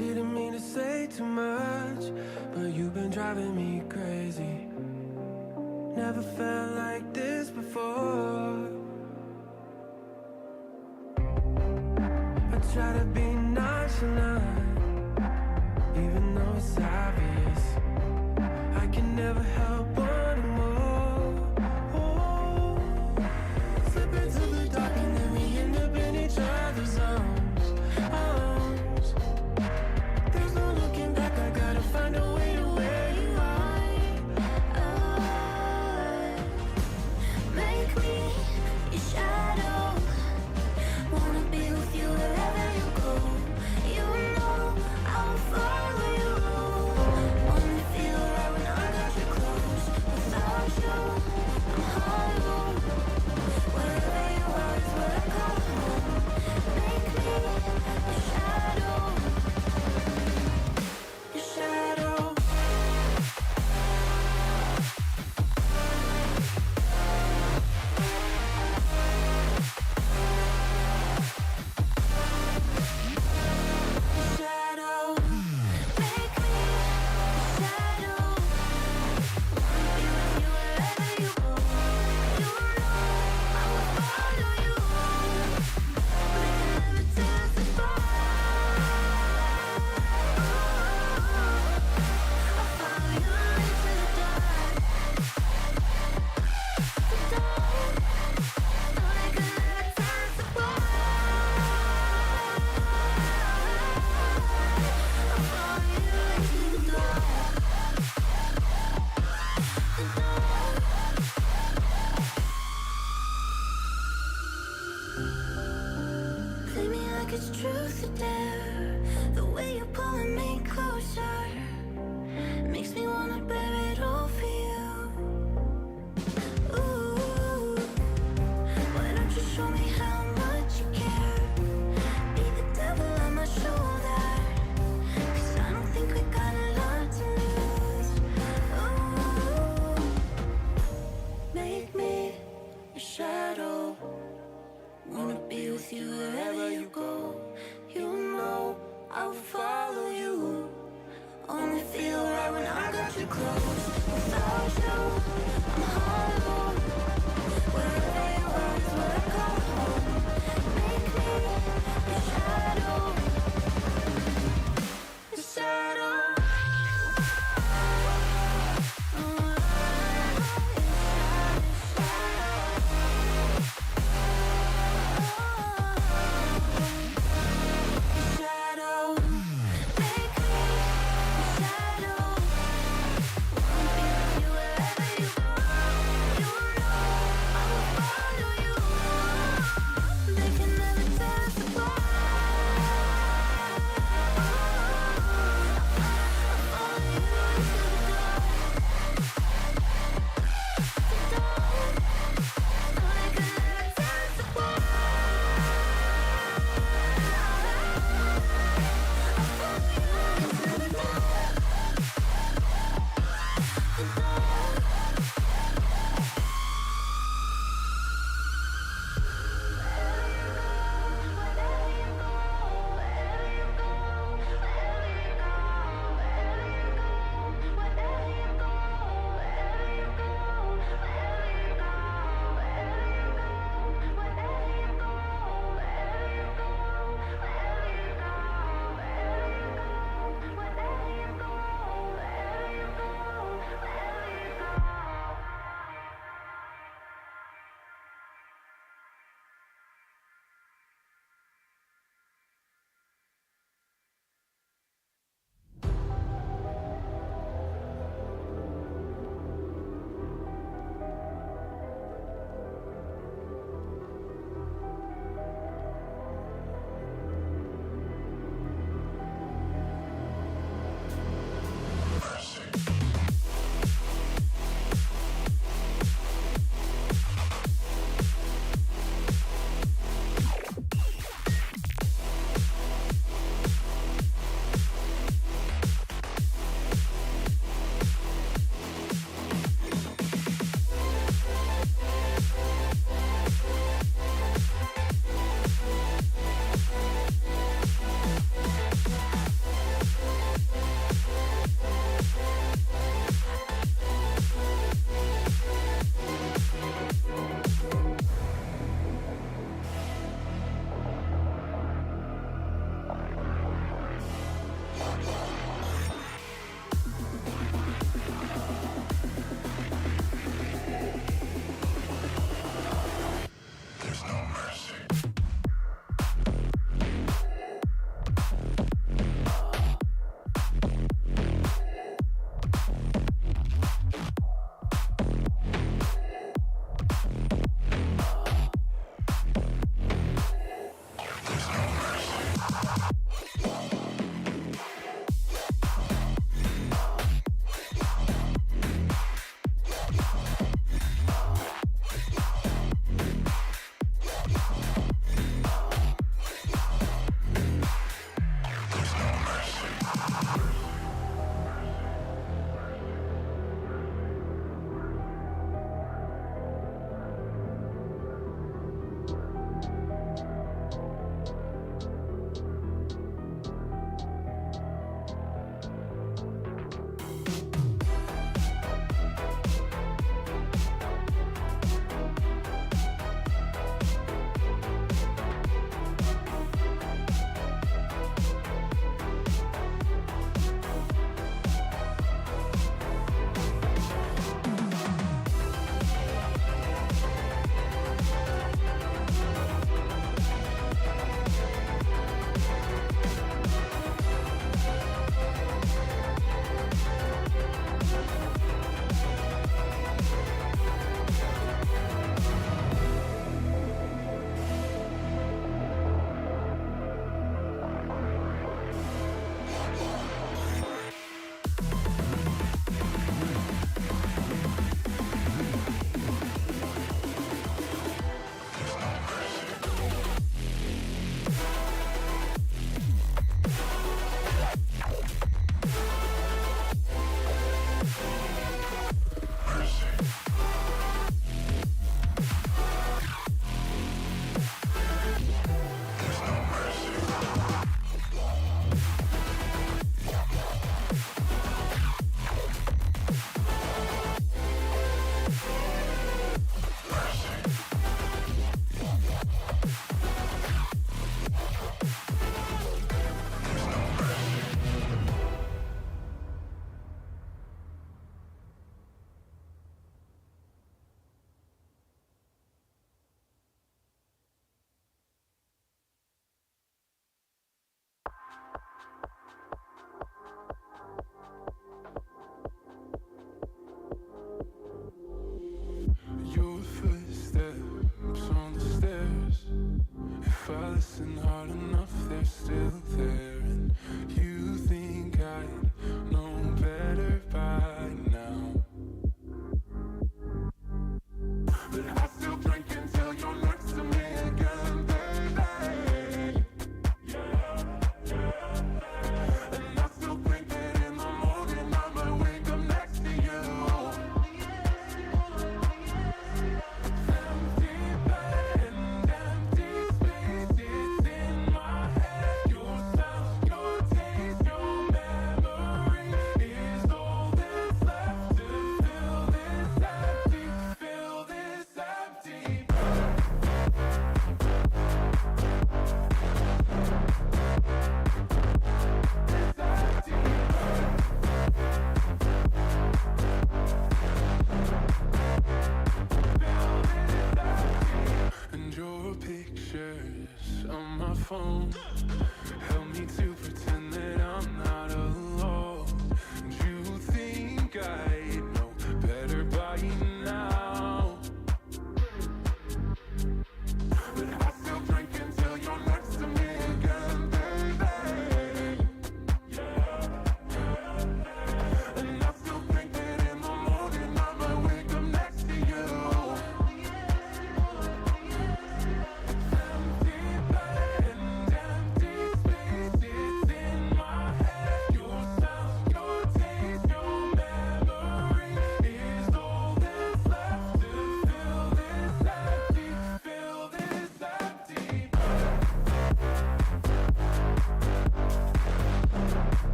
Didn't mean to say too much, but you've been driving me crazy. Never felt like this before. I try to be nonchalant, even though it's obvious. I can never help wanting more. Oh, slip into the dark and then we end up in each other's arms. There's no looking back, I gotta find a way to where you are. Make me your shadow. Wanna be with you wherever you go. You know I'll follow you. Only feel right when I got you close. Without you, I'm hollow. Wherever you are is where I call home. Make me your shadow. Your shadow. Shadow, make me a shadow. Wanna be with you wherever you go. You know I will follow you. We can never testify. I'll follow you into the dark. The dark. No, they can never testify. I'll follow you into the dark. The dark. Play me like it's truth or dare. The way you're pulling me closer makes me wanna bear it all for you. Ooh, why don't you show me how much you care? Be the devil on my shoulder, 'cause I don't think we got a lot to lose. Ooh, make me your shadow. Wanna be with you wherever you go. You know I'll follow you. Only feel right when I got you close. Without you, I'm hollow. Wherever you are is where I call home. Make me your shadow. Your shadow. Shadow, make me your shadow. Wanna be with you wherever you go.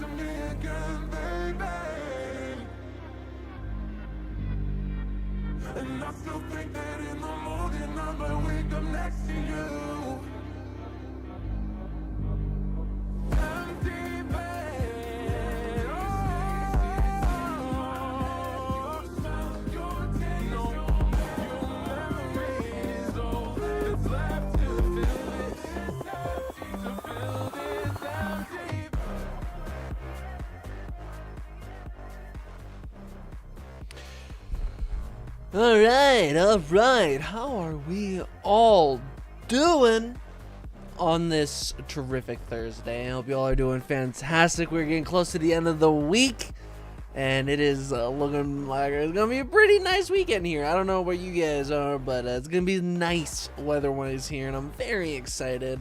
to me again, baby. And I still think that in the morning I might wake up next to you. Empty bed, oh, your taste, your memories, all that's left to fill this empty, to fill this empty. All right. How are we all doing on this terrific Thursday? I hope you all are doing fantastic. We're getting close to the end of the week, and it is looking like it's gonna be a pretty nice weekend here. I don't know where you guys are, but it's gonna be nice weather-wise here, and I'm very excited.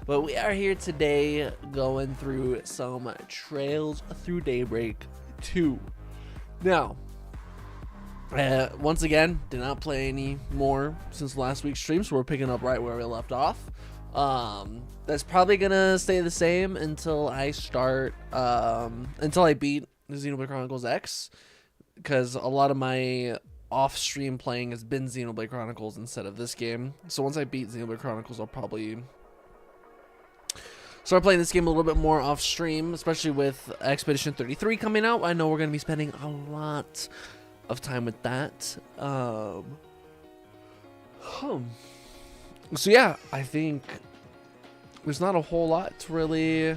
But we are here today going through some Trails through Daybreak 2. Now, once again, did not play any more since last week's stream, so we're picking up right where we left off. That's probably gonna stay the same until I start, until I beat Xenoblade Chronicles X, because a lot of my off-stream playing has been Xenoblade Chronicles instead of this game. So once I beat Xenoblade Chronicles, I'll probably start playing this game a little bit more off-stream, especially with Expedition 33 coming out. I know we're gonna be spending a lot of time with that. So yeah, I think there's not a whole lot to really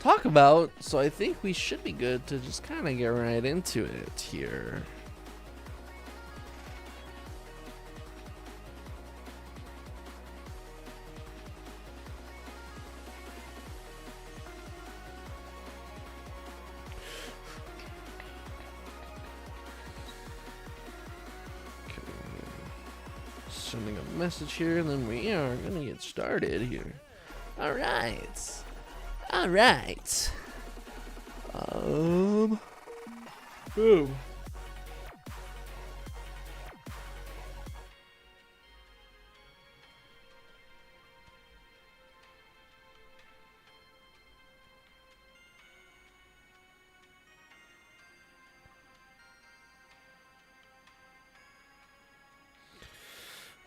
talk about, so I think we should be good to just kind of get right into it here. Sending a message here, and then we are gonna get started here. All right. Boom.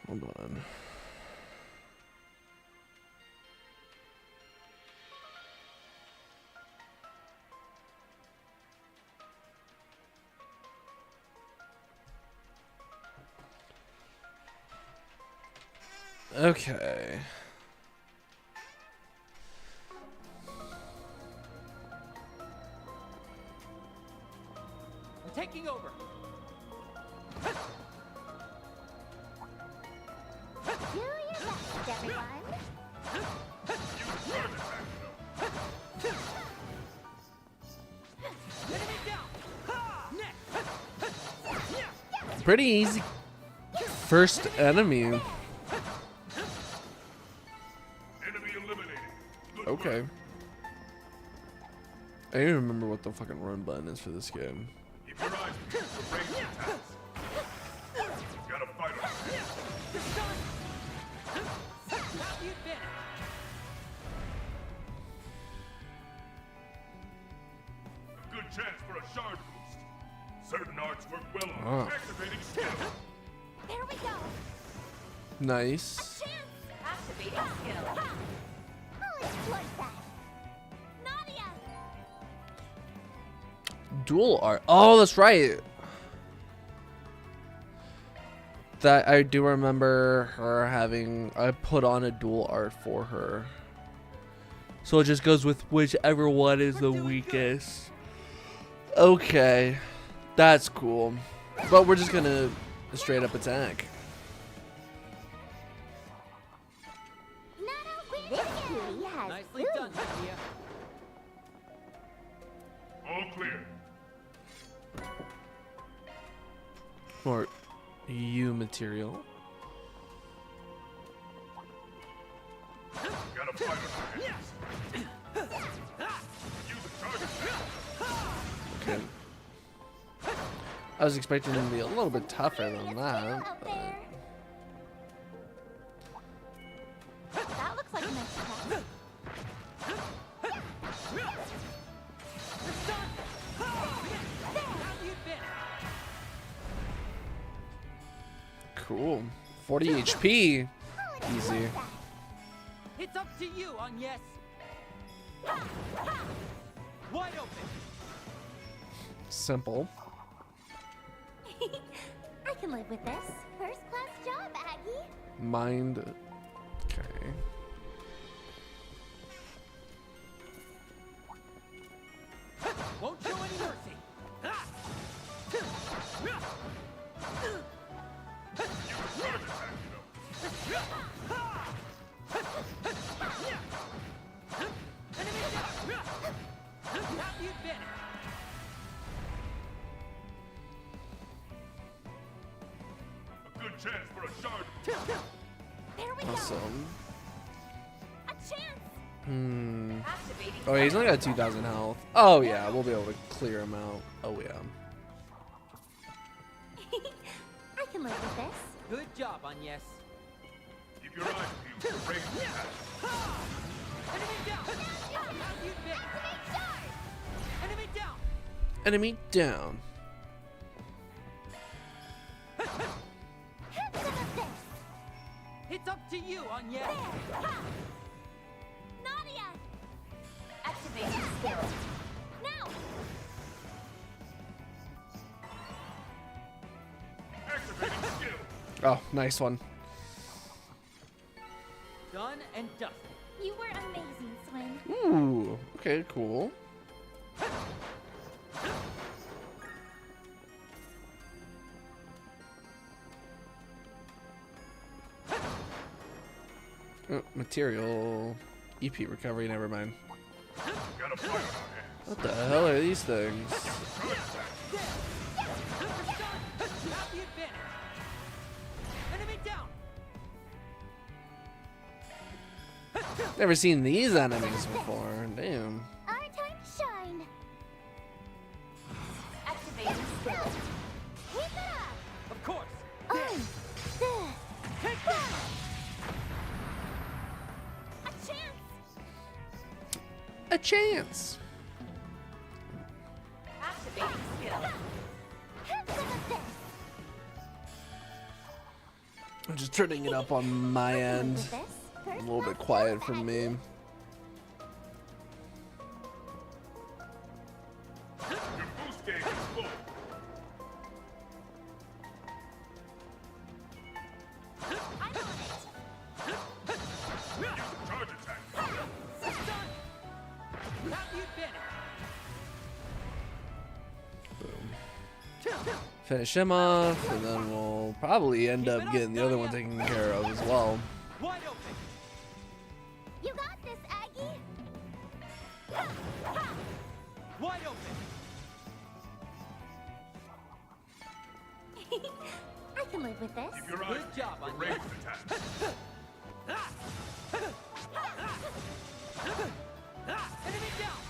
Hold on. Okay. We're taking over. Do your best, everyone. Enemy down. Next. Pretty easy first enemy. Enemy eliminated. Good Okay. I don't even remember what the fucking run button is for this game. Keep your eyes peeled for ranged attacks. Got a fight on your hands. How you been? A good chance for a shard boost. Certain arts work well on Ah. activating skill. There we go. Nice. Activating skill. I'll exploit that. Nadia. Dual art. Oh, that's right. That I do remember her having. I put on a dual art for her. So it just goes with whichever one is the weakest. Okay. That's cool. But we're just gonna straight up attack. This cutie has Nicely food. done, Nadia. All clear. More U material. Got a fight on your hands. Use a target. Okay. I was expecting him to be a little bit tougher than that. Out there. That looks like a nice attack. Cool. 40 HP. Easy. It's up to you, Agnes. Wide open. Simple. I can live with this. First class job, Aggie. Mind. Okay. Won't show any mercy. Enemy down. Have you been? A good chance for a shard. There we go. Awesome. A chance. Hmm. Oh, yeah, he's only got 2,000 health. Oh, yeah, we'll be able to clear him out. Oh, yeah. I can live with this. Good job, Agnes. Keep your eyes peeled. Break the attack. Enemy down. Have you been? Enemy down. Enemy down. Have some of this. It's up to you, Agnes. Nadia. Activating skill. Now. Activating skill. Oh, nice one. Done and dusted. You were amazing, Swin. Ooh. Okay, cool. Oh, material. EP recovery, never mind. Got a fight on our hands. What the hell are these things? Shard attack. Have you been? Enemy down. Never seen these enemies before. Damn. Our time to shine. Activating skill. Keep it up. Of course. Take that. A chance. A chance. Activating skill. Have some of this. I'm just turning it up on my end. With this. A little bit quiet from me. Your boost gauge is full. I'm on it. Use the charge attack. Have you been? Finish him off, and then we'll probably end up getting the other one taken care of as well. Wide open. You got this, Aggie. Wide open. I can live with this. Keep your eyes Good job, peeled for Agnes. ranged attack. Enemy down.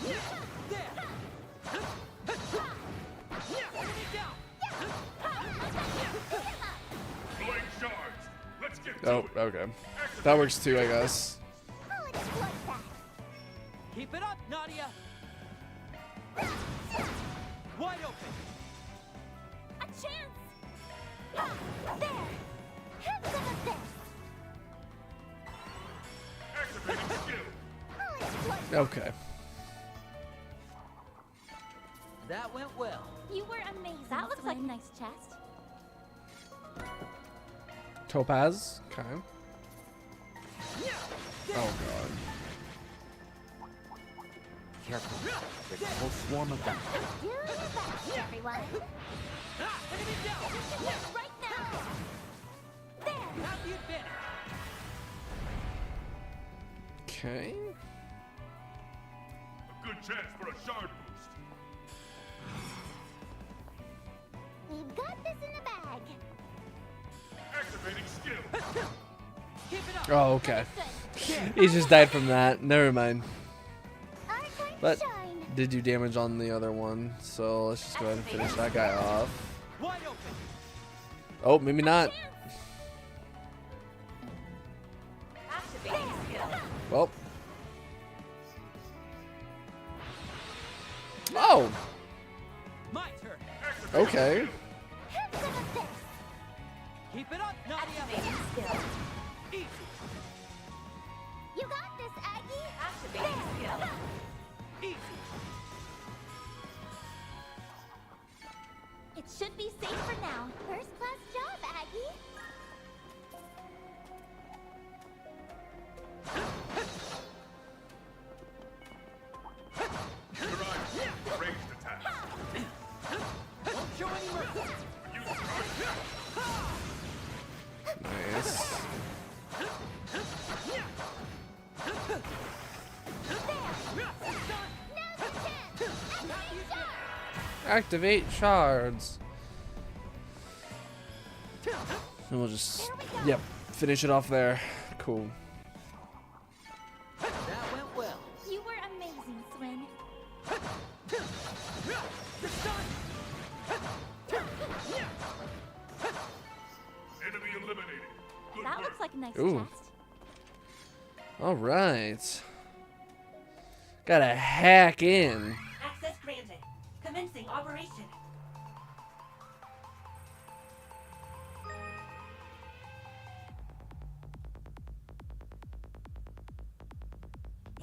There. Enemy down. Blowing shards. Let's get Oh, to it. okay. That works too, I guess. I'll exploit that. Keep it up, Nadia. Wide open. A chance. There. Have some of this. Activating skill. I'll exploit that. Okay. That went well. You were amazing. That looks like a nice chest. Topaz. Okay. Oh god. Careful. There's a whole swarm of them. Do your best, everyone. Enemy down. Right now. There. Have you been? Okay. A good chance for a shard boost. We've got this in the bag. Activating skill. Keep it up. Oh, okay. Good. He just died from that. Never mind. Our time But to shine. did do damage on the other one, so let's just go ahead and finish that guy off. Wide open. Oh, maybe not. Activating skill. Well. Oh, My turn. Activating okay. skill. Have some of this. Keep it up, Nadia. Activating skill. Easy. You got this, Aggie. Activating skill. Easy. It should be safe for now. First class job, Aggie. Aramis, ranged attack. Don't show any mercy. Use charge. Nice. Activate shards. And we'll just, yep, finish it off there. Cool. That went well. You were amazing, Swin. Enemy eliminated. Good That work. looks like a nice Ooh. chest. All right. Gotta hack in. Access granted. Commencing operation.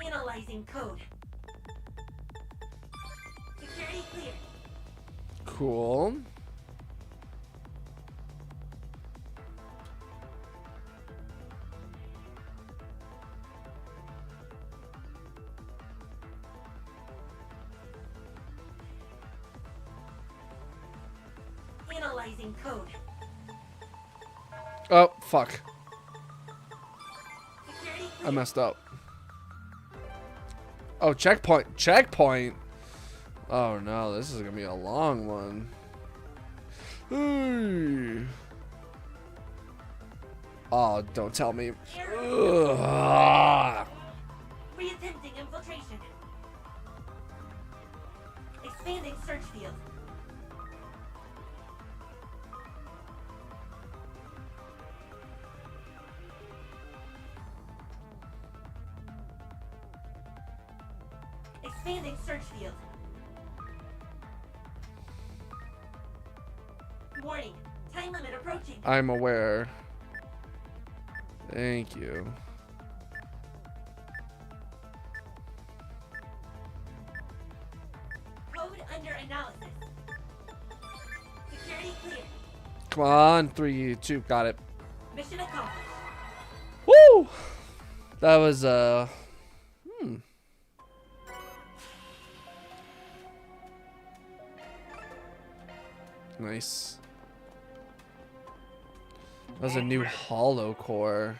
Analyzing code. Security clear. Cool. Analyzing code. Oh, fuck. Security I clear. messed up. Oh, checkpoint. Checkpoint. Oh no, this is gonna be a long one. Hey. Oh, don't tell me. Ugh. Re-attempting infiltration. Expanding search field. Expanding search field. Warning. Time limit approaching. I'm aware. Thank you. Code under analysis. Security clear. Come on, 3, 2, got it. Mission accomplished. Woo! That was Nice. That was a new hollow core.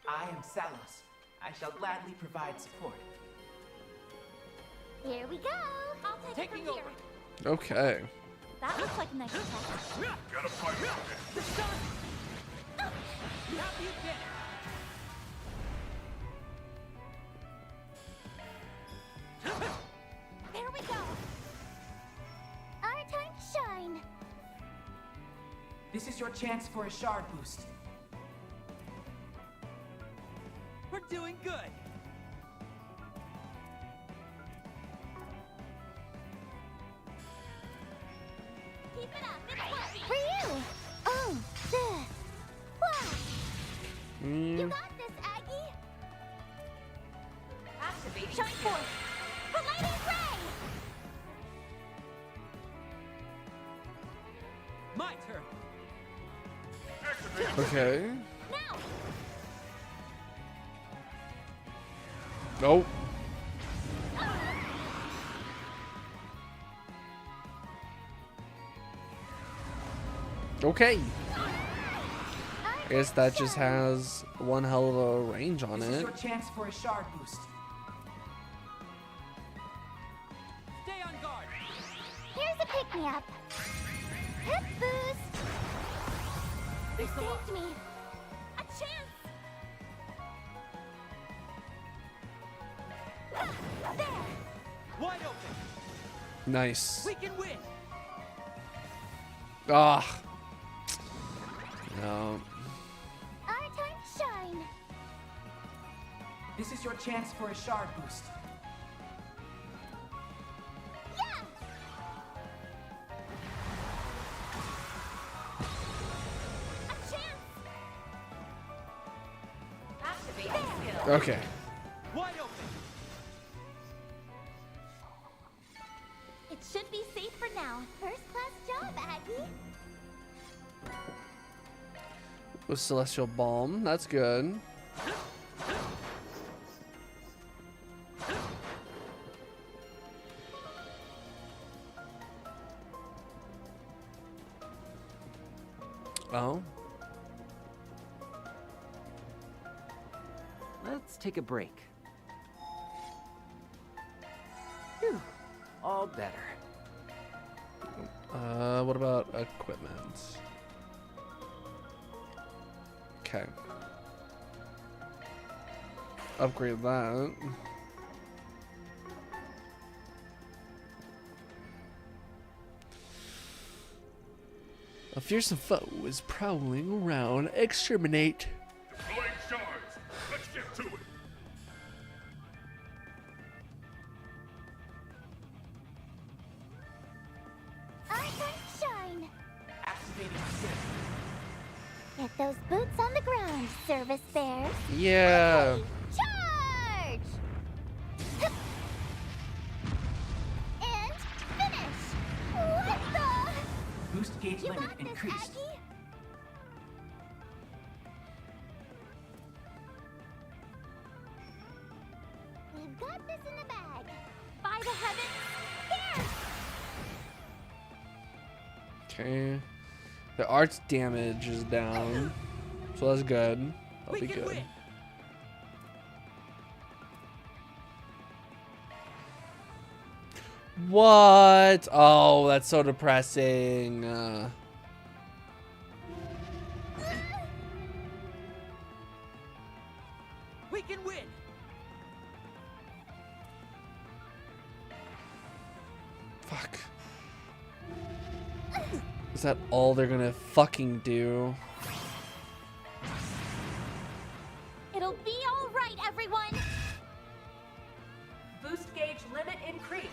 I am Salos. I shall gladly provide support. Here we go. I'll take Taking it from over. here. Okay. That looks like a nice chest. Gotta fight it. The sun. You have the advantage. There we go. Our time to shine. This is your chance for a shard boost. We're doing good. Keep it up. It's working. For you. Oh, this. Wow. You got this, Aggie. Activating Shine skill. forth. Providing ray. My turn. Activating. Okay. Now. Nope. Okay. I guess that just has one hell of a range on This is it. your chance for a shard boost. Stay on guard. Here's a pick-me-up. Hip boost. You Thanks a lot. saved me. A chance. Wide open. Nice. We can win. Ah. No. Our time to shine. This is your chance for a shard boost. Yeah! A chance! Activate skill. Okay. Wide open. It should be safe for now. First class job, Aggie. With Celestial Balm. That's good. Oh. Let's take a break. Phew, all better. What about equipment? Okay. Upgrade that. A fearsome foe is prowling around. Exterminate. Deploying shards. Let's get to it. Our time to shine. Activating assist. Get those boots on the ground, service bears. Yeah. Charge! Hup. And finish! What the? Boost gauge You limit got this, increased. Aggie. We've got this in the bag. By the heavens, here! Okay. The art's damage is down. So that's good. That'll We be can good. win. What? Oh, that's so depressing. We can win. Fuck. Is that all they're gonna fucking do? It'll be all right, everyone. Boost gauge limit increased.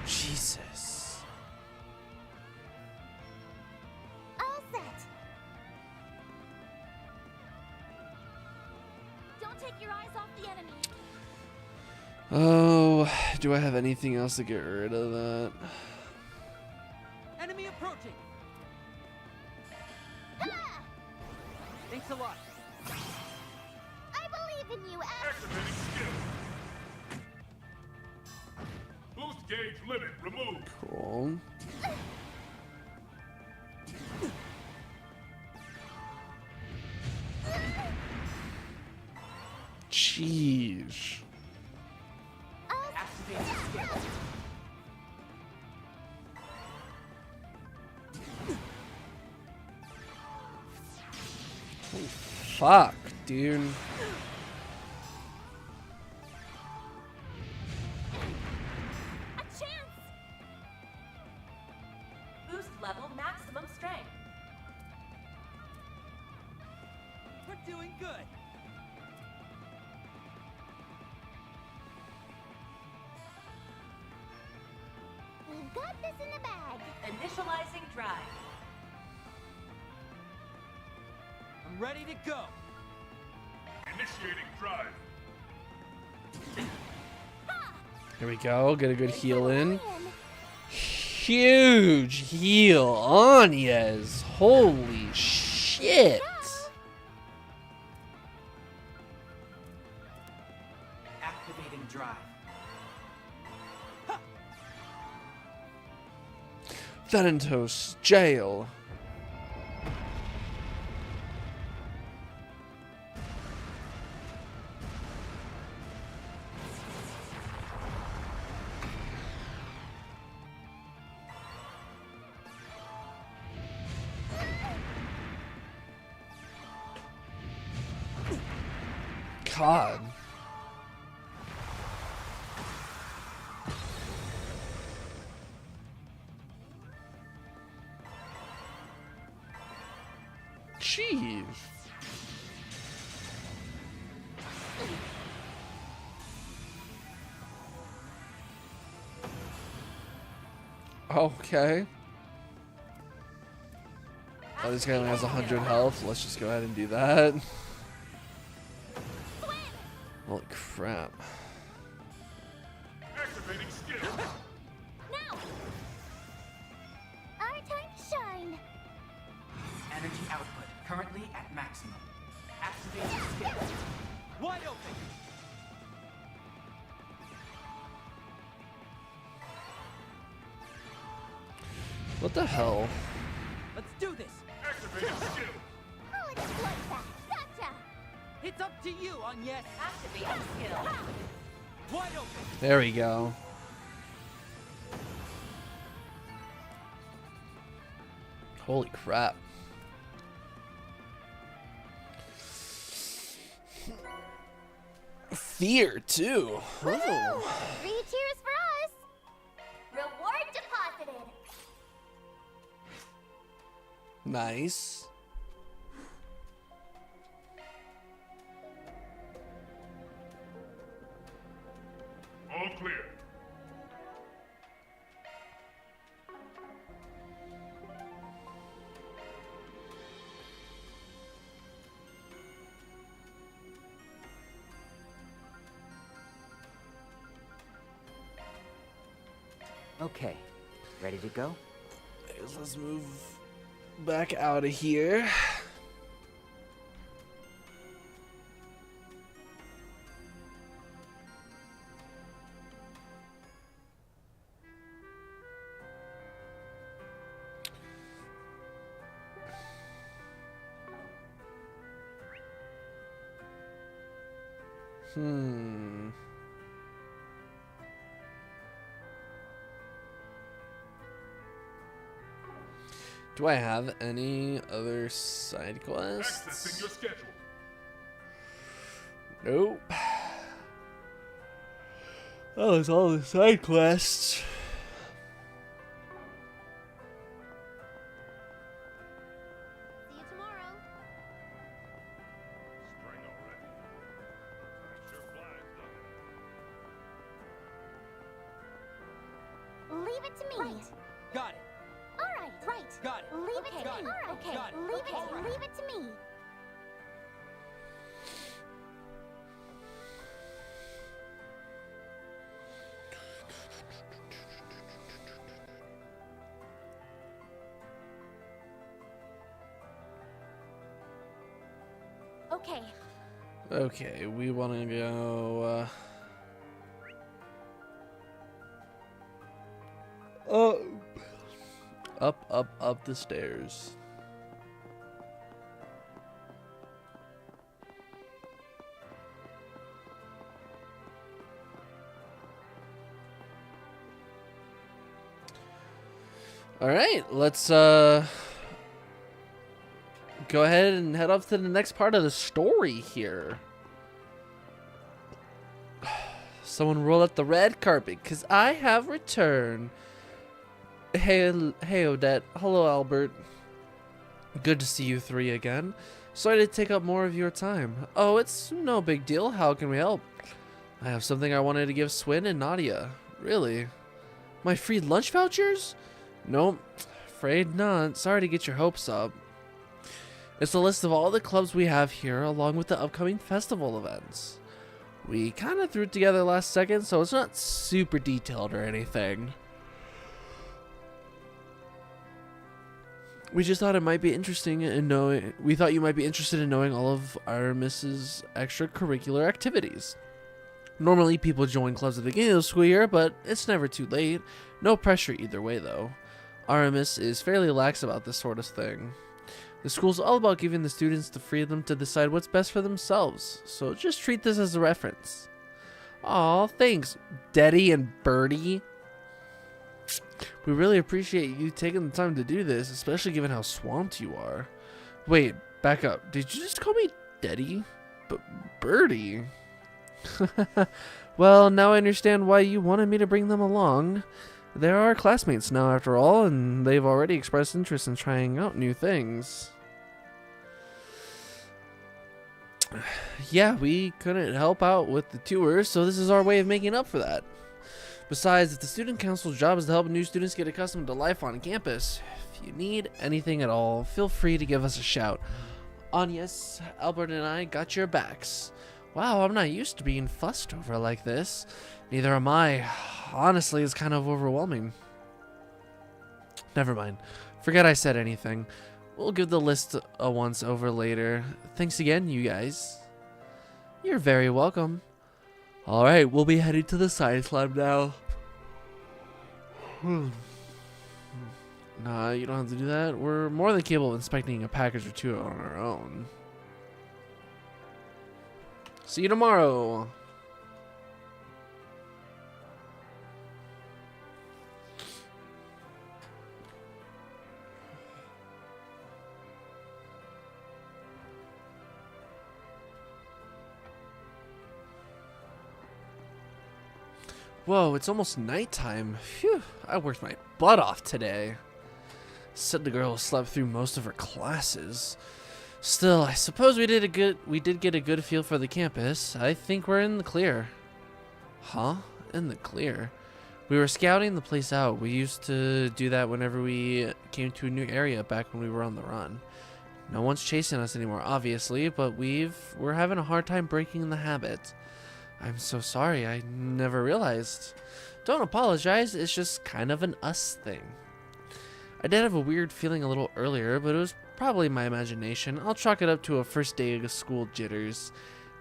Jesus. All set. Don't take your eyes off the enemy. Oh, do I have anything else to get rid of that? Enemy approaching. Ah! Thanks a lot. I believe in you, Ash. Activating skill. Boost gauge limit removed. Cool. Jeez. Activating skill. Fuck, dude. A chance. Boost level maximum strength. We're doing good. We've got this in the bag. Initializing drive. I'm ready to go. Initiating drive. Here we go. Get a good heal in. Win. Huge heal on Yez. Holy shit. Activating drive. Thanatos jail. God. Jeez. Okay. Oh, this guy only has 100 health. Let's just go ahead and do that. Holy crap. Activating skill. Now! Our time to shine. Energy output currently at maximum. Activating skill. Wide open. What the hell? Let's do this. Activating skill. Oh, it's a bloodbath. Gotcha! It's up to you, Agnes. Activating skill. Wide open. There we go. Holy crap. Fear, too. Oh. 3 cheers for us! Reward deposited! Nice. All clear. Okay. Ready to go? Let's move back out of here. Do I have any other side Accessing quests? your schedule. Nope. That was all the side quests. See you tomorrow. Spring already. Time sure flies, doesn't it? Leave it to me. Right. Got it. All right. Right. Got it. Leave it to Got me. it. All right. Okay. Got it. Leave it. All right. Leave it to me. Okay. Okay, we want to go. Up the stairs. All right, let's go ahead and head off to the next part of the story here. Someone roll out the red carpet, cause I have returned. Hey Odette. Hello Albert. Good to see you three again. Sorry to take up more of your time. Oh, it's no big deal. How can we help? I have something I wanted to give Swin and Nadia. Really? My free lunch vouchers? Nope. Afraid not. Sorry to get your hopes up. It's a list of all the clubs we have here, along with the upcoming festival events. We kind of threw it together last second, so it's not super detailed or anything. We just thought it might be interesting in knowing. We thought you might be interested in knowing all of Aramis's extracurricular activities. Normally, people join clubs at the beginning of the school year, but it's never too late. No pressure either way, though. Aramis is fairly lax about this sort of thing. The school's all about giving the students the freedom to decide what's best for themselves, so just treat this as a reference. Aw, thanks, Deddy and Birdie. We really appreciate you taking the time to do this, especially given how swamped you are. Wait, back up. Did you just call me Deddy? But Birdie? Well, now I understand why you wanted me to bring them along. They're our classmates now, after all, and they've already expressed interest in trying out new things. Yeah, we couldn't help out with the tours, so this is our way of making up for that. Besides, if the student council's job is to help new students get accustomed to life on campus, if you need anything at all, feel free to give us a shout. Agnes, Albert, and I got your backs. Wow, I'm not used to being fussed over like this. Neither am I. Honestly, it's kind of overwhelming. Never mind. Forget I said anything. We'll give the list a once over later. Thanks again, you guys. You're very welcome. Alright, we'll be heading to the science lab now. Nah, you don't have to do that. We're more than capable of inspecting a package or two on our own. See you tomorrow. Whoa, it's almost nighttime. Phew, I worked my butt off today. Said the girl slept through most of her classes. Still, I suppose we did get a good feel for the campus. I think we're in the clear. Huh? In the clear? We were scouting the place out. We used to do that whenever we came to a new area back when we were on the run. No one's chasing us anymore, obviously, but we're having a hard time breaking the habit. I'm so sorry, I never realized. Don't apologize, it's just kind of an us thing. I did have a weird feeling a little earlier, but it was probably my imagination. I'll chalk it up to a first day of school jitters.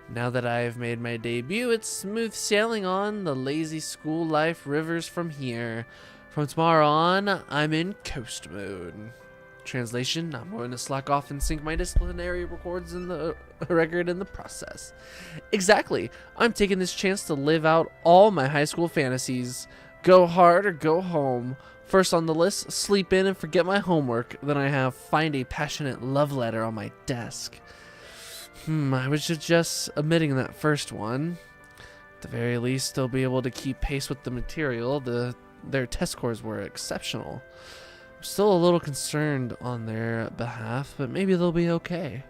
Now that I've made my debut, it's smooth sailing on the lazy school life rivers from here. From tomorrow on, I'm in coast mode. Translation, I'm going to slack off and sync my disciplinary records in the record in the process. Exactly. I'm taking this chance to live out all my high school fantasies. Go hard or go home. First on the list, sleep in and forget my homework. Then I have find a passionate love letter on my desk. I was just omitting that first one. At the very least, they'll be able to keep pace with the material. Their test scores were exceptional. I'm still a little concerned on their behalf, but maybe they'll be okay.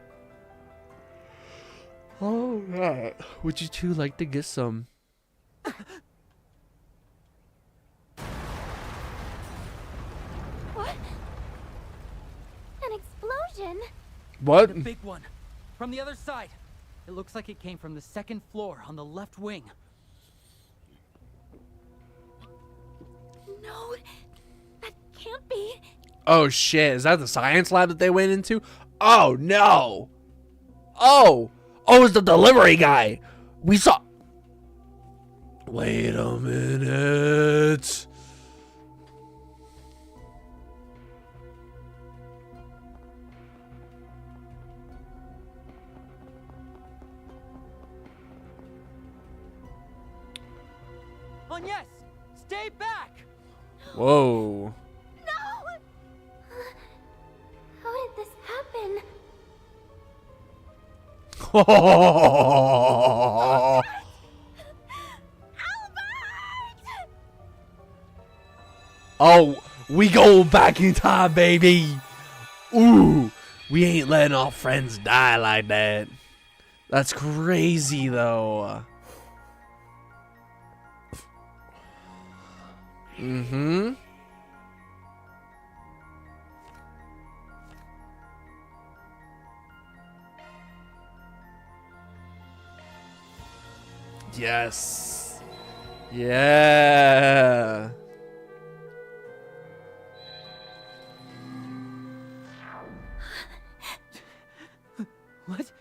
Alright. Would you two like to get some? What? An explosion? What? The big one. From the other side. It looks like it came from the second floor on the left wing. No, that can't be. Oh shit, is that the science lab that they went into? Oh no! Oh! Oh, it's the delivery guy! We saw... Wait a minute... Agnes, stay back! Whoa. How did this happen? Oh, we go back in time, baby. Ooh, we ain't letting our friends die like that. That's crazy, though. Mm-hmm. Yes. Yeah. What?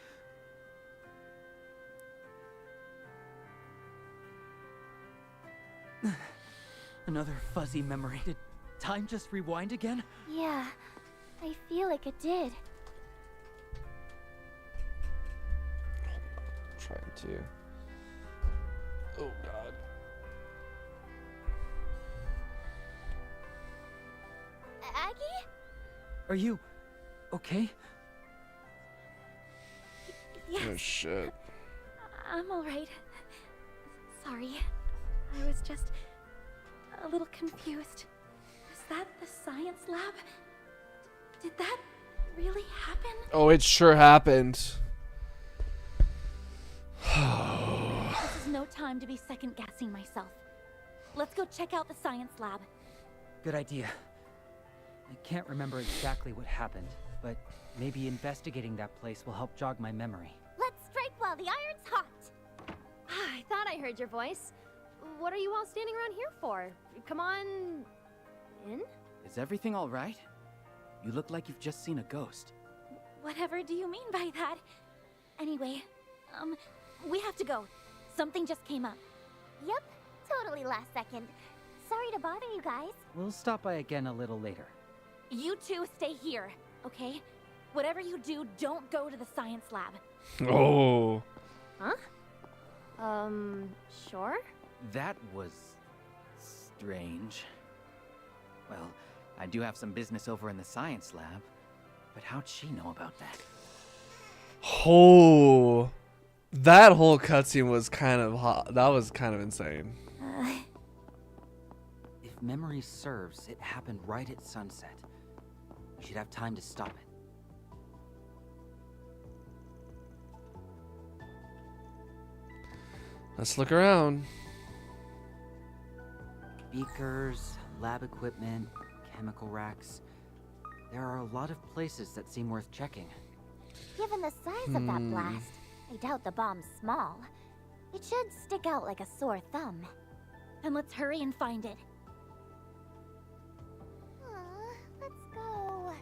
Another fuzzy memory. Did time just rewind again? Yeah, I feel like it did. Trying to. Oh God. Aggie? Are you okay? Yes, Oh shit. I'm alright. Sorry, I was just a little confused. Was that the science lab? Did that really happen? Oh, it sure happened. time to be second-guessing myself. Let's go check out the science lab. Good idea. I can't remember exactly what happened, but maybe investigating that place will help jog my memory. Let's strike while the iron's hot. I thought I heard your voice. What are you all standing around here for? Come on... in? Is everything all right? You look like you've just seen a ghost. Whatever do you mean by that? Anyway, we have to go. Something just came up. Yep, totally last second. Sorry to bother you guys. We'll stop by again a little later. You two stay here, okay? Whatever you do, don't go to the science lab. Oh. Huh? Sure? That was... strange. Well, I do have some business over in the science lab, but how'd she know about that? Oh. That whole cutscene was kind of hot. That was kind of insane. If memory serves, it happened right at sunset. We should have time to stop it. Let's look around. Beakers, lab equipment, chemical racks. There are a lot of places that seem worth checking. Given the size of that blast, I doubt the bomb's small. It should stick out like a sore thumb. Then let's hurry and find it. Let's go.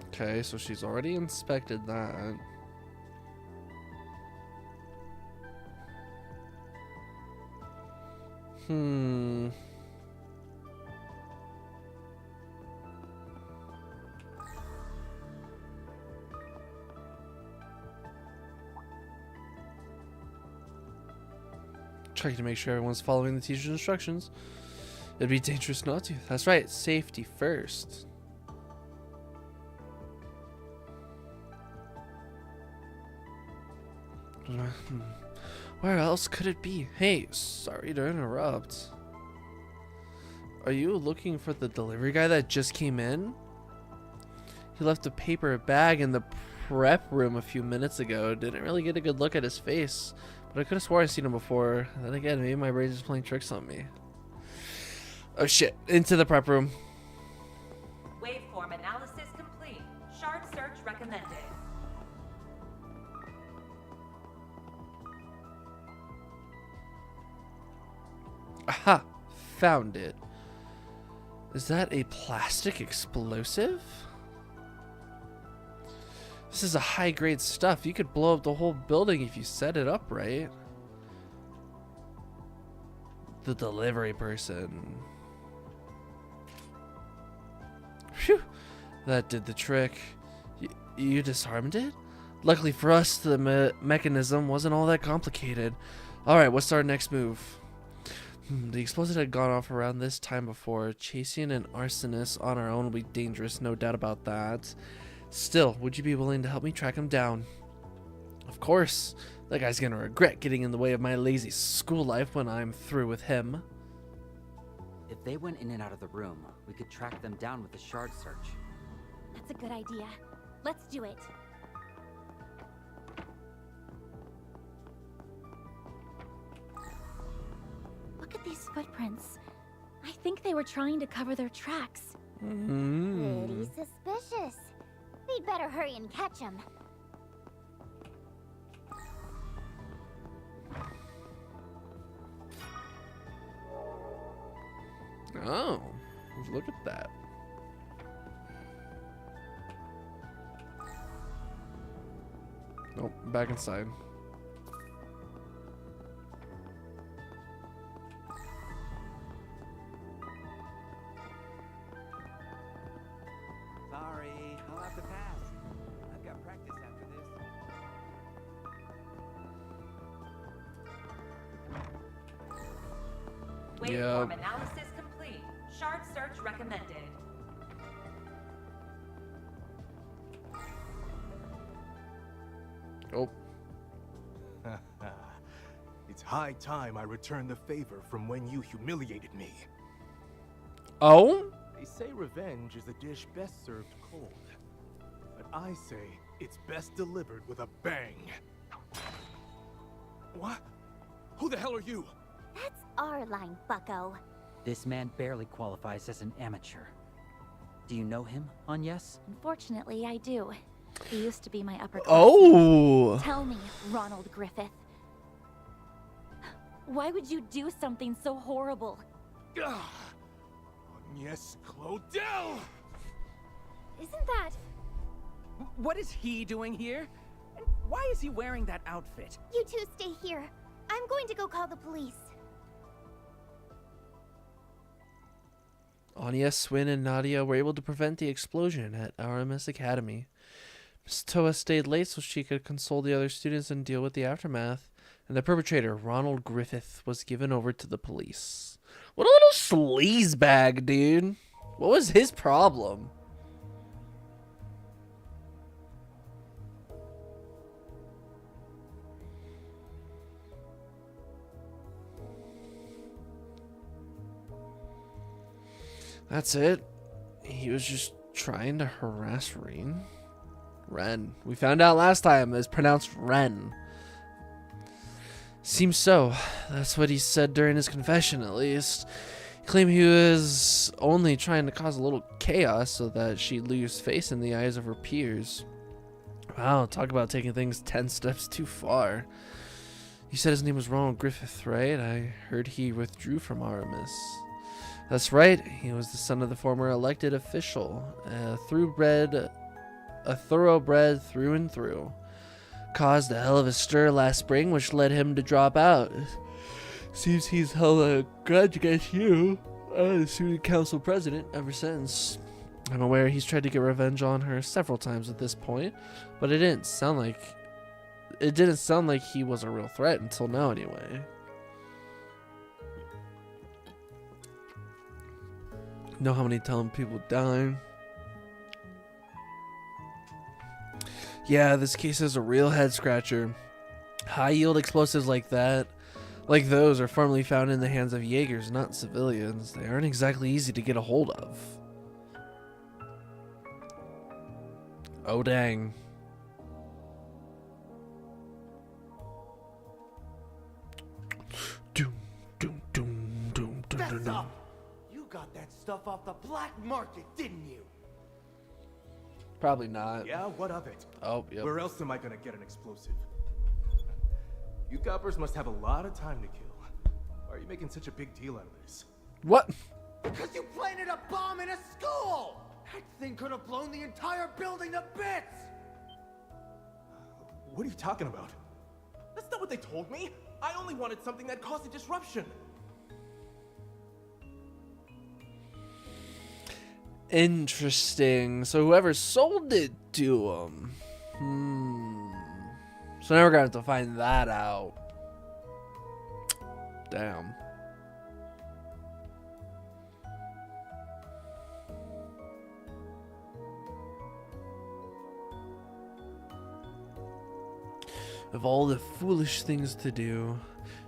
Okay, so she's already inspected that. Checking to make sure everyone's following the teacher's instructions. It'd be dangerous not to. That's right, safety first. Where else could it be? Hey, sorry to interrupt. Are you looking for the delivery guy that just came in? He left a paper bag in the prep room a few minutes ago. Didn't really get a good look at his face, but I could have swore I've seen him before. Then again, maybe my brain's just playing tricks on me. Oh shit, into the prep room. Waveform analysis complete. Shard search recommended. Aha! Found it. Is that a plastic explosive? This is a high-grade stuff. You could blow up the whole building if you set it up right. The delivery person. Phew! That did the trick. You disarmed it? Luckily for us, the mechanism wasn't all that complicated. Alright, what's our next move? The explosive had gone off around this time before. Chasing an arsonist on our own will be dangerous, no doubt about that. Still, would you be willing to help me track him down? Of course. That guy's gonna regret getting in the way of my lazy school life when I'm through with him. If they went in and out of the room, we could track them down with the shard search. That's a good idea. Let's do it. Look at these footprints. I think they were trying to cover their tracks. Pretty suspicious. We'd better hurry and catch him. Oh, look at that. Nope, back inside. Sorry, I'll have to pass. I've got practice after this. Waveform analysis complete. Shard search recommended. Oh, It's It's high time I return the favor from when you humiliated me. Oh? They say revenge is a dish best served cold. But I say it's best delivered with a bang. What? Who the hell are you? That's our line, bucko. This man barely qualifies as an amateur. Do you know him, Agnes? Unfortunately, I do. He used to be my upper class. Oh! Tell me, Ronald Griffith. Why would you do something so horrible? Agnes Claudel! Isn't that... What is he doing here? And why is he wearing that outfit? You two stay here. I'm going to go call the police. Anya, Swin, and Nadia were able to prevent the explosion at Aramis Academy. Miss Toa stayed late so she could console the other students and deal with the aftermath. And the perpetrator, Ronald Griffith, was given over to the police. What a little sleazebag, dude. What was his problem? That's it. He was just trying to harass Ren. Ren. We found out last time it's pronounced Ren. Seems so. That's what he said during his confession, at least. He claimed he was only trying to cause a little chaos so that she'd lose face in the eyes of her peers. Wow, talk about taking things 10 steps too far. You said his name was Ronald Griffith, right? I heard he withdrew from Aramis. That's right. He was the son of the former elected official, a thoroughbred through and through. Caused a hell of a stir last spring, which led him to drop out. Seems he's held a grudge against you, the student council president, ever since. I'm aware he's tried to get revenge on her several times at this point, but it didn't sound like he was a real threat until now, anyway. Know how many telling people dying? Yeah, this case is a real head scratcher. High yield explosives like those are formerly found in the hands of Jaegers, not civilians. They aren't exactly easy to get a hold of. Oh dang. Doom, doom, doom, doom, doom, That's doom. up! You got that stuff off the black market, didn't you? Probably not. Yeah, what of it? Oh, yep. Where else am I gonna get an explosive? You coppers must have a lot of time to kill. Why are you making such a big deal out of this? What? Because you planted a bomb in a school! That thing could have blown the entire building to bits! What are you talking about? That's not what they told me. I only wanted something that caused a disruption. Interesting. So whoever sold it to him. So now we're gonna have to find that out. Damn. Of all the foolish things to do,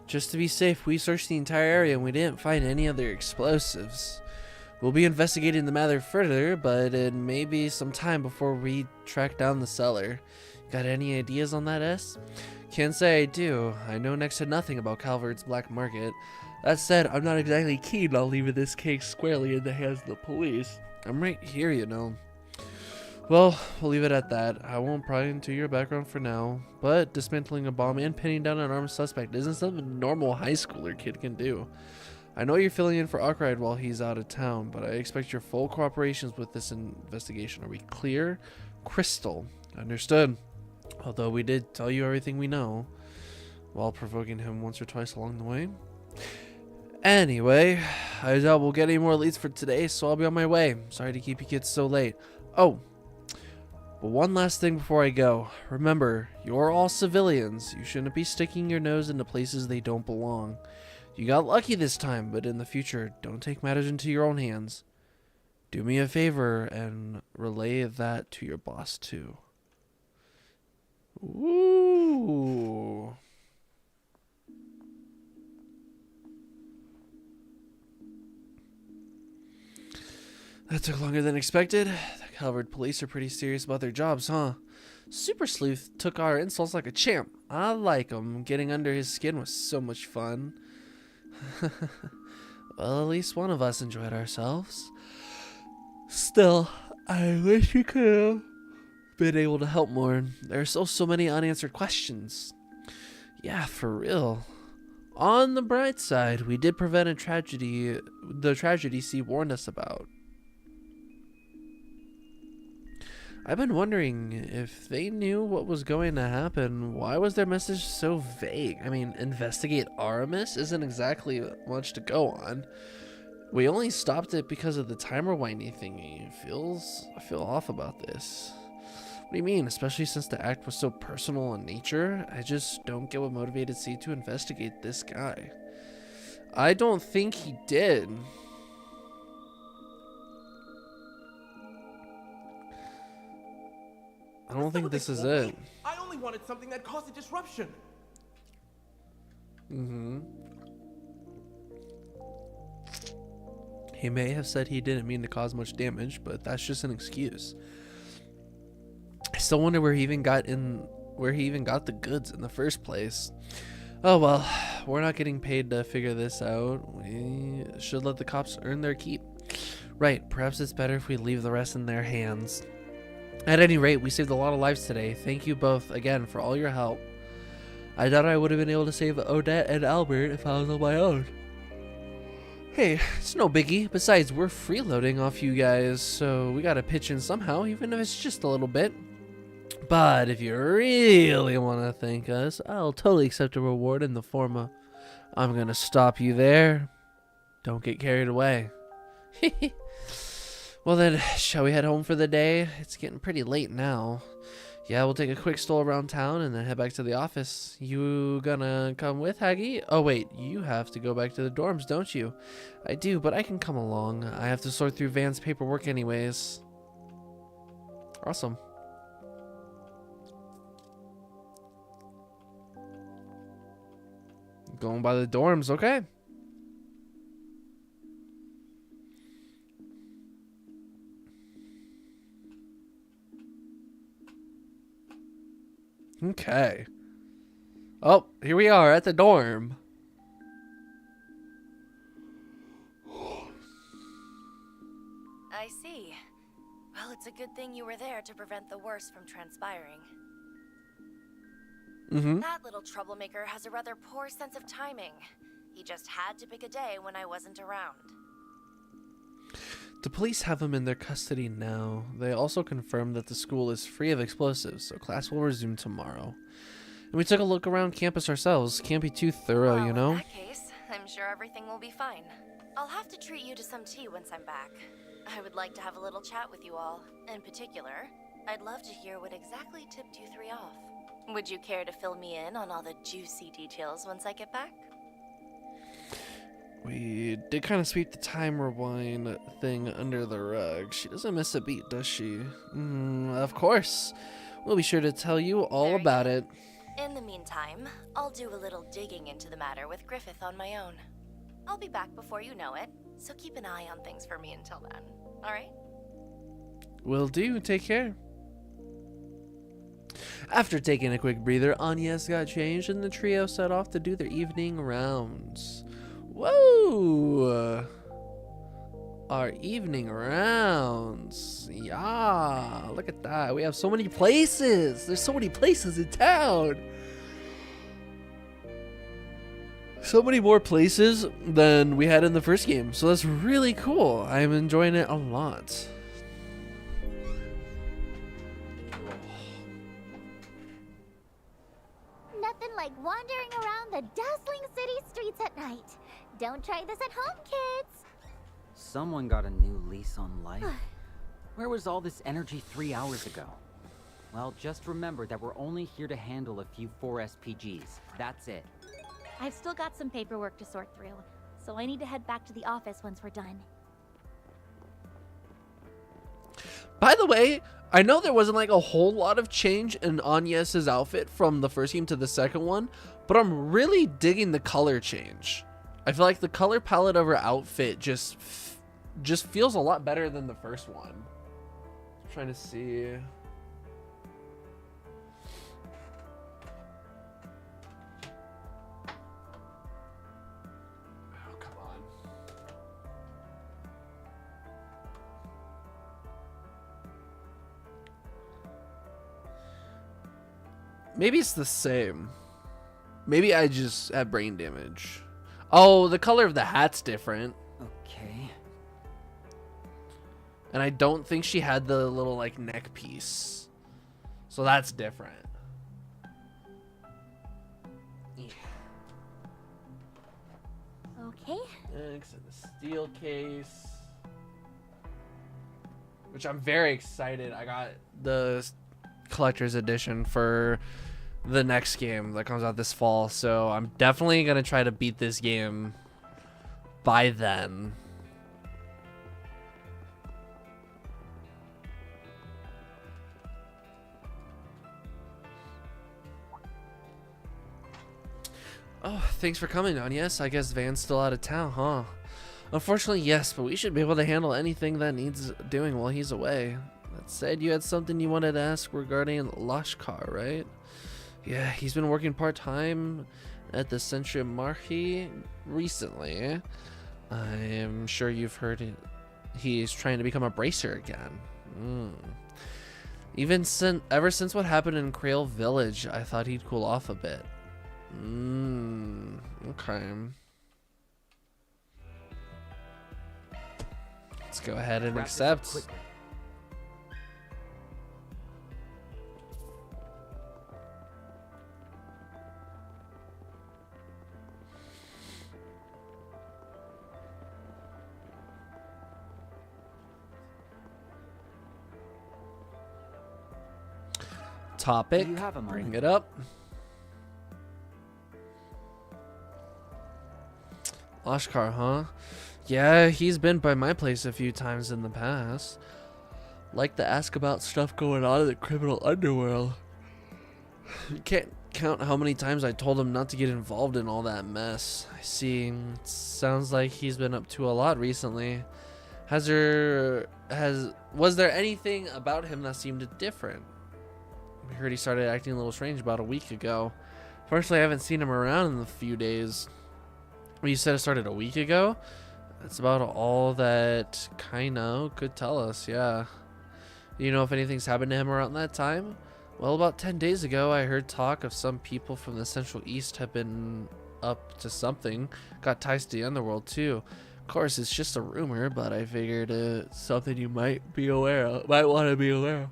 just to be safe, we searched the entire area and we didn't find any other explosives. We'll be investigating the matter further, but it may be some time before we track down the seller. Got any ideas on that, S? Can't say I do. I know next to nothing about Calvert's black market. That said, I'm not exactly keen on leaving this case squarely in the hands of the police. I'm right here, you know. Well, we'll leave it at that. I won't pry into your background for now, but dismantling a bomb and pinning down an armed suspect isn't something a normal high schooler kid can do. I know you're filling in for Arkwright while he's out of town, but I expect your full cooperation with this investigation. Are we clear? Crystal. Understood. Although we did tell you everything we know, while provoking him once or twice along the way. Anyway, I doubt we'll get any more leads for today, so I'll be on my way. Sorry to keep you kids so late. Oh, but one last thing before I go. Remember, you're all civilians. You shouldn't be sticking your nose into places they don't belong. You got lucky this time, but in the future, don't take matters into your own hands. Do me a favor and relay that to your boss, too. Ooh. That took longer than expected. The Calvert police are pretty serious about their jobs, huh? Super Sleuth took our insults like a champ. I like him. Getting under his skin was so much fun. Well, at least one of us enjoyed ourselves. Still, I wish we could have been able to help more. There are still so many unanswered questions. Yeah, for real. On the bright side, we did prevent a tragedy, the tragedy C warned us about. I've been wondering if they knew what was going to happen. Why was their message so vague? I mean, investigate Aramis isn't exactly much to go on. We only stopped it because of the timer winding thingy. I feel off about this. What do you mean? Especially since the act was so personal in nature? I just don't get what motivated C to investigate this guy. I don't think he did. I don't think this is it. I only wanted something that caused a disruption. He may have said he didn't mean to cause much damage, but that's just an excuse. I still wonder where he even got the goods in the first place. Oh well, we're not getting paid to figure this out. We should let the cops earn their keep. Right, perhaps it's better if we leave the rest in their hands. At any rate, we saved a lot of lives today. Thank you both again for all your help. I doubt I would have been able to save Odette and Albert if I was on my own. Hey, it's no biggie. Besides, we're freeloading off you guys, so we gotta pitch in somehow, even if it's just a little bit. But if you really want to thank us, I'll totally accept a reward in the form of... I'm gonna stop you there. Don't get carried away. Well then, shall we head home for the day? It's getting pretty late now. Yeah, we'll take a quick stroll around town and then head back to the office. You gonna come with, Haggy? Oh wait, you have to go back to the dorms, don't you? I do, but I can come along. I have to sort through Van's paperwork anyways. Awesome. Going by the dorms, okay. Okay. Oh, here we are at the dorm. I see. Well, it's a good thing you were there to prevent the worst from transpiring. That little troublemaker has a rather poor sense of timing. He just had to pick a day when I wasn't around. The police have him in their custody now. They also confirmed that the school is free of explosives, so class will resume tomorrow. And we took a look around campus ourselves. Can't be too thorough, Well, you know? in that case, I'm sure everything will be fine. I'll have to treat you to some tea once I'm back. I would like to have a little chat with you all. In particular, I'd love to hear what exactly tipped you three off. Would you care to fill me in on all the juicy details once I get back? We did kind of sweep the time rewind thing under the rug. She doesn't miss a beat, does she? Of course. We'll be sure to tell you all about it. In the meantime, I'll do a little digging into the matter with Griffith on my own. I'll be back before you know it, so keep an eye on things for me until then, alright? Will do. Take care. After taking a quick breather, Agnes got changed and the trio set off to do their evening rounds. Whoa! Our evening rounds. Yeah, look at that. We have so many places. There's so many places in town. So many more places than we had in the first game. So that's really cool. I'm enjoying it a lot. Nothing like wandering around the dazzling city streets at night. Don't try this at home, kids. Someone got a new lease on life. Where was all this energy 3 hours ago? Well, just remember that we're only here to handle a few 4 SPGs. That's it. I've still got some paperwork to sort through, so I need to head back to the office once we're done. By the way, I know there wasn't like a whole lot of change in Agnes's outfit from the first game to the second one, but I'm really digging the color change. I feel like the color palette of her outfit just just feels a lot better than the first one. I'm trying to see. Oh, come on. Maybe it's the same. Maybe I just have brain damage. Oh, the color of the hat's different. Okay. And I don't think she had the little like neck piece. So that's different. Okay. Thanks, and the steel case. Which I'm very excited. I got the collector's edition for the next game that comes out this fall. So I'm definitely going to try to beat this game by then. Oh, thanks for coming on. Yes, I guess Van's still out of town, huh? Unfortunately, yes, but we should be able to handle anything that needs doing while he's away. That said, you had something you wanted to ask regarding Lashkar, right? Yeah, he's been working part-time at the Centre Marchi recently. I'm sure you've heard it. He's trying to become a bracer again. Ever since what happened in Krail Village, I thought he'd cool off a bit. Okay. Let's go ahead and accept. Topic. You have a moment. Bring it up. Lashkar, huh? Yeah, he's been by my place a few times in the past. Like to ask about stuff going on in the criminal underworld. You can't count how many times I told him not to get involved in all that mess. I see. It sounds like he's been up to a lot recently. Was there anything about him that seemed different? We heard he started acting a little strange about a week ago. Personally, I haven't seen him around in a few days. You said it started a week ago? That's about all that Kaino could tell us, yeah. You know if anything's happened to him around that time? Well, about 10 days ago, I heard talk of some people from the Central East have been up to something. Got ties to the underworld, too. Of course, it's just a rumor, but I figured it's something you might be aware of. Might want to be aware of.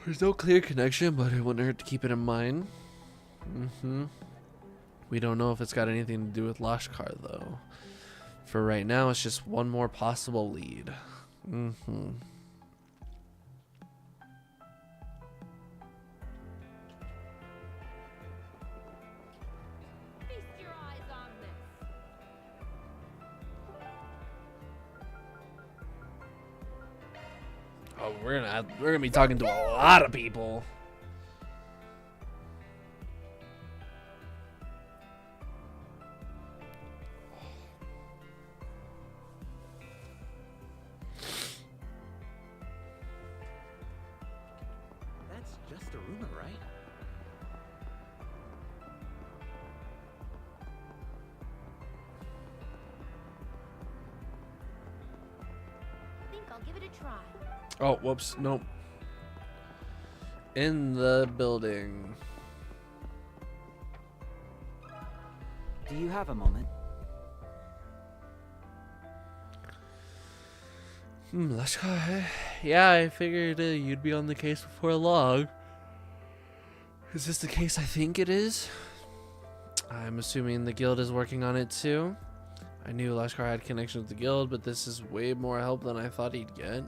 There's no clear connection, but it wouldn't hurt to keep it in mind. We don't know if it's got anything to do with Lashkar, though. For right now, it's just one more possible lead. Feast your eyes on this. Oh, we're gonna be talking to a lot of people. That's just a rumor, right? I think I'll give it a try. Oh, whoops. Nope. In the building. Do you have a moment? Lashkar. Yeah, I figured you'd be on the case before long. Is this the case I think it is? I'm assuming the guild is working on it too. I knew Lashkar had connections with the guild, but this is way more help than I thought he'd get.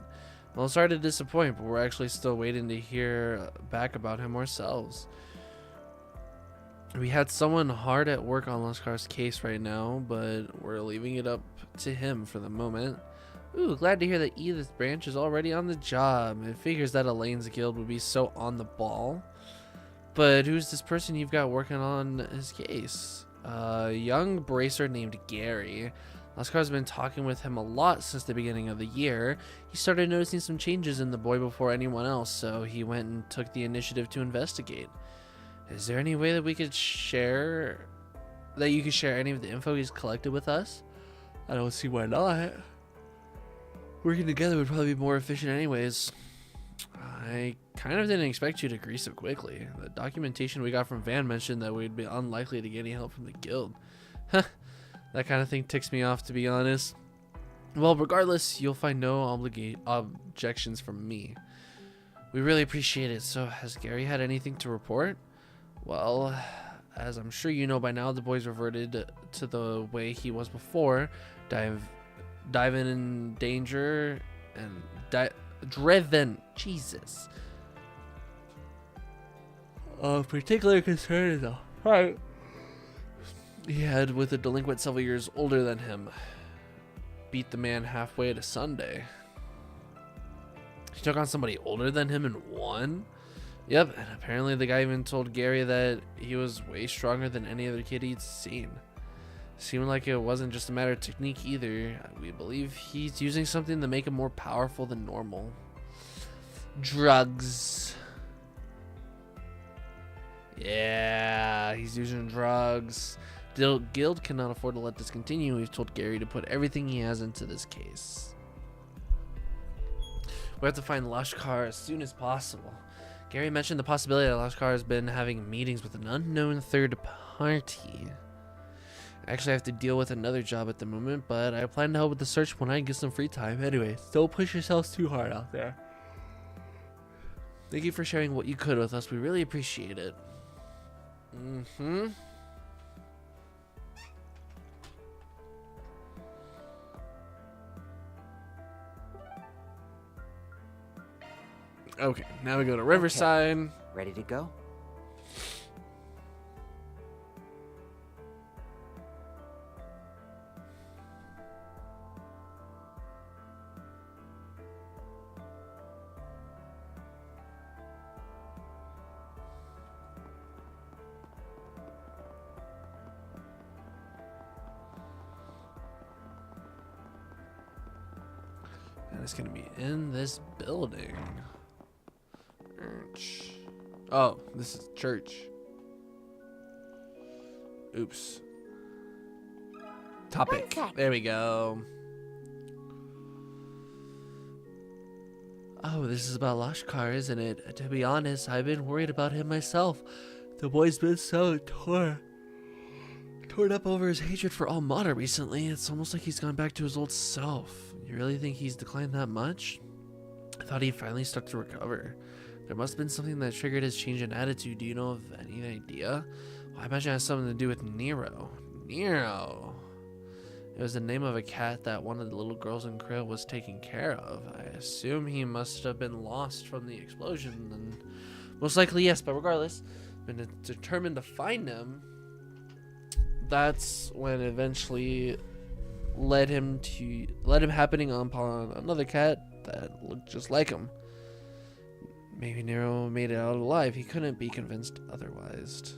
Well, sorry to disappoint, but we're actually still waiting to hear back about him ourselves. We had someone hard at work on Lashkar's case right now, but we're leaving it up to him for the moment. Ooh, glad to hear that Edith's branch is already on the job. It figures that Elaine's guild would be so on the ball. But who's this person you've got working on his case? A young bracer named Gary. Laskar's been talking with him a lot since the beginning of the year. He started noticing some changes in the boy before anyone else, so he went and took the initiative to investigate. Is there any way that we could share, that you could share any of the info he's collected with us? I don't see why not. Working together would probably be more efficient anyways. I kind of didn't expect you to agree so quickly. The documentation we got from Van mentioned that we'd be unlikely to get any help from the guild. Huh. That kind of thing ticks me off, to be honest. Well, regardless, you'll find no objections from me. We really appreciate it. So, has Gary had anything to report? Well, as I'm sure you know by now, the boys reverted to the way he was before. Diving in danger and driven. Jesus. Of particular concern is the heart he had with a delinquent several years older than him. Beat the man halfway to Sunday. He took on somebody older than him and won? Yep, and apparently the guy even told Gary that he was way stronger than any other kid he'd seen. Seemed like it wasn't just a matter of technique either. We believe he's using something to make him more powerful than normal. Drugs. Yeah, he's using drugs. The guild cannot afford to let this continue. We've told Gary to put everything he has into this case. We have to find Lashkar as soon as possible. Gary mentioned the possibility that Lashkar has been having meetings with an unknown third party. I actually have to deal with another job at the moment, but I plan to help with the search when I get some free time. Anyways, don't push yourselves too hard out there. Thank you for sharing what you could with us. We really appreciate it. Okay, now we go to Riverside. Okay. Ready to go? And it's gonna be in this building. Oh, this is church. Oops. Topic. There we go. Oh, this is about Lashkar, isn't it? To be honest, I've been worried about him myself. The boy's been so torn up over his hatred for Almada recently. It's almost like he's gone back to his old self. You really think he's declined that much? I thought he'd finally start to recover. There must have been something that triggered his change in attitude. Do you know of any idea? Well, I imagine it has something to do with Nero. Nero. It was the name of a cat that one of the little girls in Krill was taking care of. I assume he must have been lost from the explosion. And most likely yes, but regardless, been determined to find him. That's when eventually led him happening upon another cat that looked just like him. Maybe Nero made it out alive. He couldn't be convinced otherwise.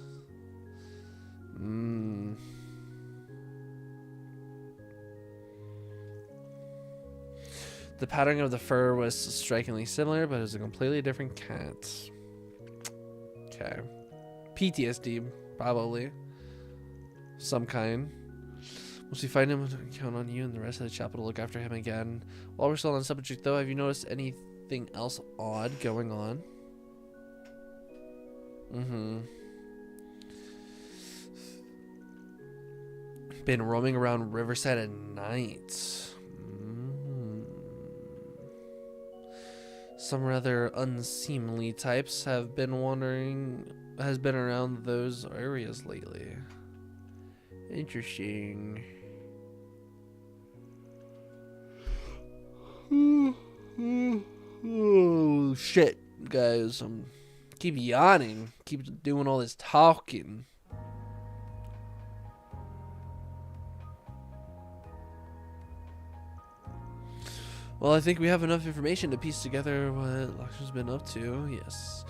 The pattern of the fur was strikingly similar, but it was a completely different cat. Okay. PTSD, probably. Some kind. Once we find him, we can count on you and the rest of the chapel to look after him again. While we're still on the subject, though, have you noticed anything else odd going on? Been roaming around Riverside at night. Some rather unseemly types have been around those areas lately. Interesting. Oh shit, guys! Keep yawning. Keep doing all this talking. Well, I think we have enough information to piece together what Lakshar's been up to. Yes.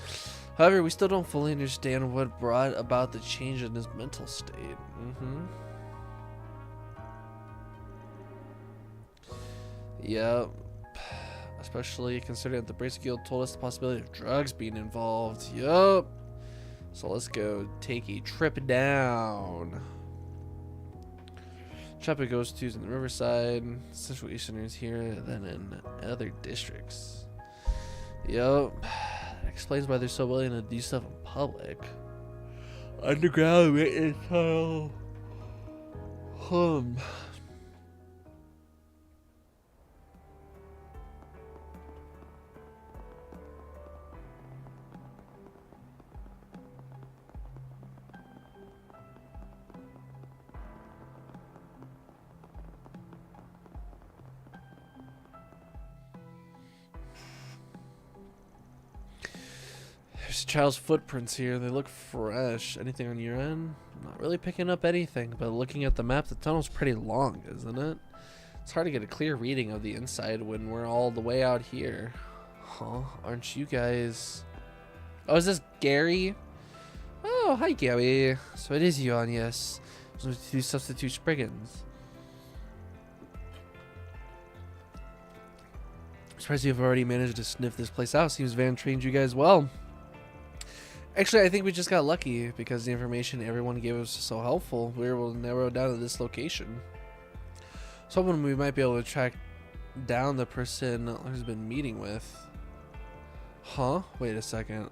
However, we still don't fully understand what brought about the change in his mental state. Yep. Especially considering that the Bracer Guild told us the possibility of drugs being involved. Yup. So let's go take a trip down. Chapter goes to in the Riverside, Central Easterners here, then in other districts. Yup. That explains why they're so willing to do stuff in public. Underground written tunnel. There's a child's footprints here. They look fresh. Anything on your end? Not really picking up anything, but looking at the map, the tunnel's pretty long, isn't it? It's hard to get a clear reading of the inside when we're all the way out here. Huh? Aren't you guys... Oh, is this Gary? Oh, hi, Gary. So it is you on, yes. So two substitute Spriggans. Surprised you've already managed to sniff this place out. Seems Van trained you guys well. Actually, I think we just got lucky because the information everyone gave us was so helpful. We were able to narrow down to this location. So hoping we might be able to track down the person who's been meeting with. Huh? Wait a second.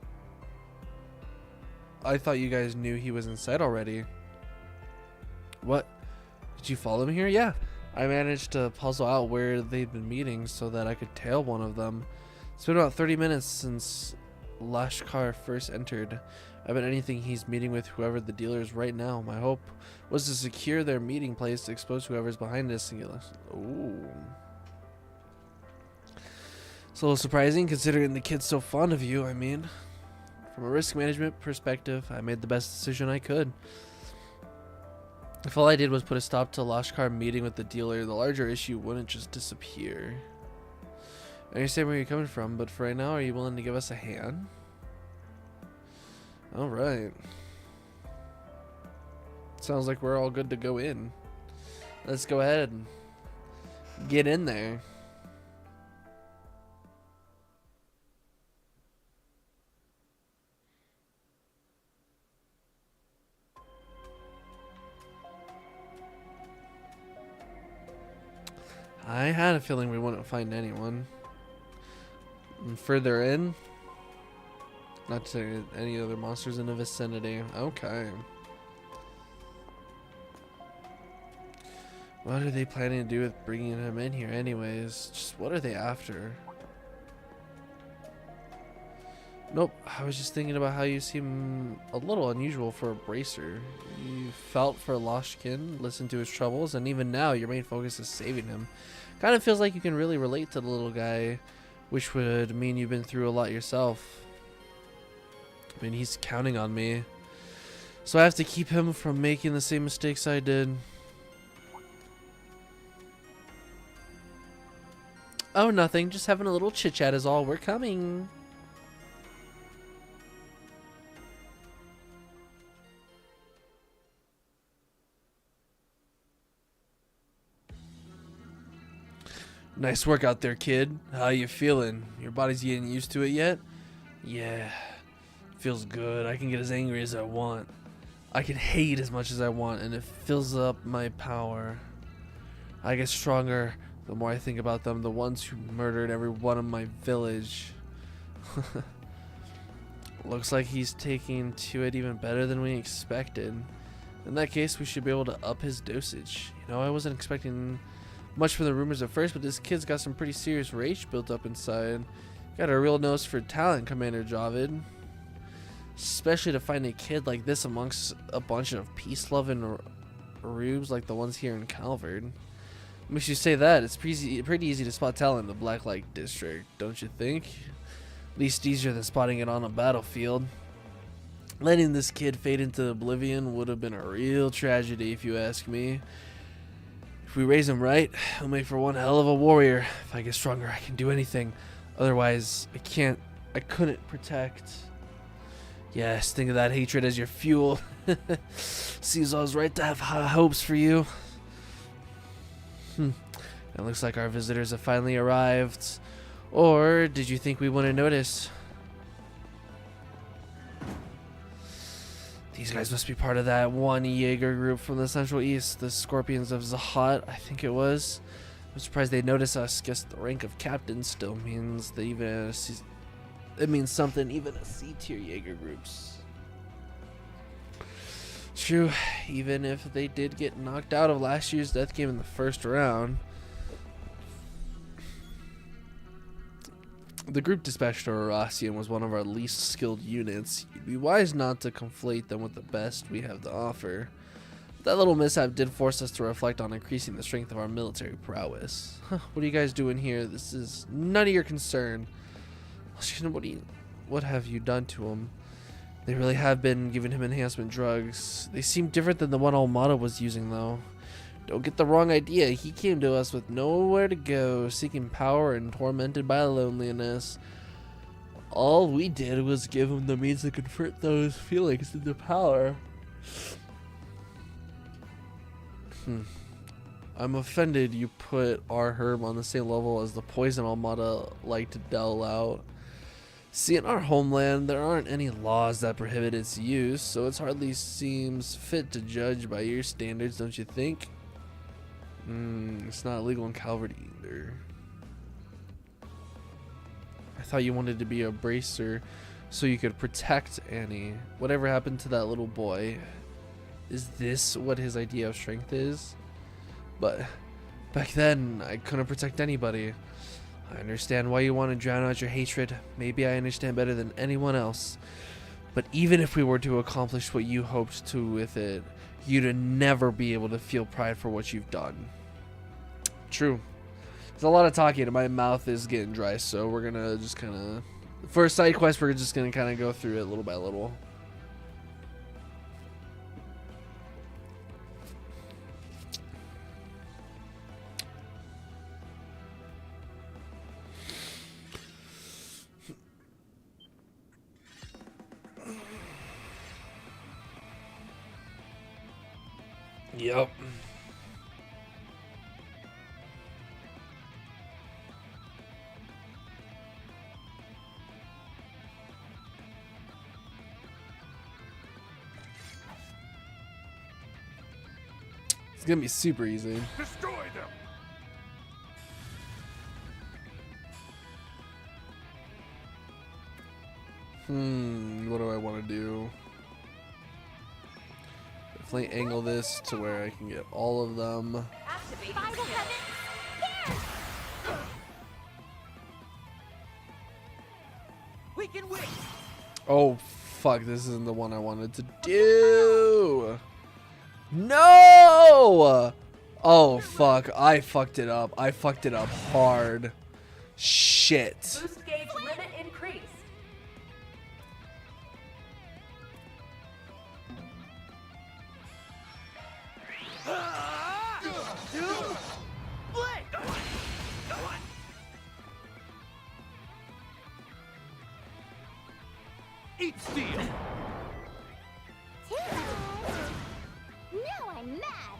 I thought you guys knew he was inside already. What? Did you follow him here? Yeah. I managed to puzzle out where they'd been meeting so that I could tail one of them. It's been about 30 minutes since Lashkar first entered. I bet anything he's meeting with whoever the dealer is right now. My hope was to secure their meeting place to expose whoever's behind this. Ooh. It's a little surprising considering the kid's so fond of you. I mean, from a risk management perspective, I made the best decision I could. If all I did was put a stop to Lashkar meeting with the dealer, the larger issue wouldn't just disappear. I understand where you're coming from, but for right now, are you willing to give us a hand? Alright. Sounds like we're all good to go in. Let's go ahead and get in there. I had a feeling we wouldn't find anyone. And further in, not to any other monsters in the vicinity. Okay. What are they planning to do with bringing him in here anyways? Just what are they after? Nope, I was just thinking about how you seem a little unusual for a bracer. You felt for Loshkin, listened to his troubles, and even now your main focus is saving him. Kind of feels like you can really relate to the little guy, which would mean you've been through a lot yourself. I mean, he's counting on me, so I have to keep him from making the same mistakes I did. Oh, nothing, just having a little chit-chat is all. We're coming. Nice work out there, kid. How you feeling? Your body's getting used to it yet? Yeah, feels good. I can get as angry as I want. I can hate as much as I want, and it fills up my power. I get stronger the more I think about them, the ones who murdered everyone in my village. Looks like he's taking to it even better than we expected. In that case, we should be able to up his dosage. You know, I wasn't expecting much from the rumors at first, but this kid's got some pretty serious rage built up inside. Got a real nose for talent, Commander Javid. Especially to find a kid like this amongst a bunch of peace-loving rubes like the ones here in Calvard. Makes you say that. It's pretty easy to spot talent in the Blacklight District, don't you think? At least easier than spotting it on a battlefield. Letting this kid fade into oblivion would have been a real tragedy if you ask me. If we raise him right, he'll make for one hell of a warrior. If I get stronger, I can do anything. Otherwise, I couldn't protect. Yes, think of that hatred as your fuel. Seems I was right to have high hopes for you. It looks like our visitors have finally arrived. Or did you think we wouldn't notice? These guys must be part of that one Jaeger group from the Central East, the Scorpions of Zahat, I think it was. I'm surprised they notice us. Guess the rank of captain still means they even it means something, even a C-tier Jaeger groups. True, even if they did get knocked out of last year's death game in the first round. The group dispatched to Arassian was one of our least skilled units. You'd be wise not to conflate them with the best we have to offer. That little mishap did force us to reflect on increasing the strength of our military prowess. What are you guys doing here? This is none of your concern. What have you done to him? They really have been giving him enhancement drugs. They seem different than the one Almada was using, though. Don't get the wrong idea. He came to us with nowhere to go, seeking power and tormented by loneliness. All we did was give him the means to convert those feelings into power. I'm offended you put our herb on the same level as the poison Almada like to dole out. See, in our homeland, there aren't any laws that prohibit its use, so it hardly seems fit to judge by your standards, don't you think? It's not illegal in Calvert either. I thought you wanted to be a bracer so you could protect Annie. Whatever happened to that little boy? Is this what his idea of strength is? But back then, I couldn't protect anybody. I understand why you want to drown out your hatred. Maybe I understand better than anyone else. But even if we were to accomplish what you hoped to with it, you'd never be able to feel pride for what you've done. True. There's a lot of talking and my mouth is getting dry, so we're gonna just kind of... For a side quest, we're just gonna kind of go through it little by little. Yep. It's gonna be super easy. Destroy them! What do I want to do? Definitely angle this to where I can get all of them. Activating By the skill. heavens! We can win! Oh, fuck. This isn't the one I wanted to do. No! Oh, fuck. I fucked it up. I fucked it up hard. Shit. Boost gauge limit increased. Eat steel! Too bad. Now I'm mad.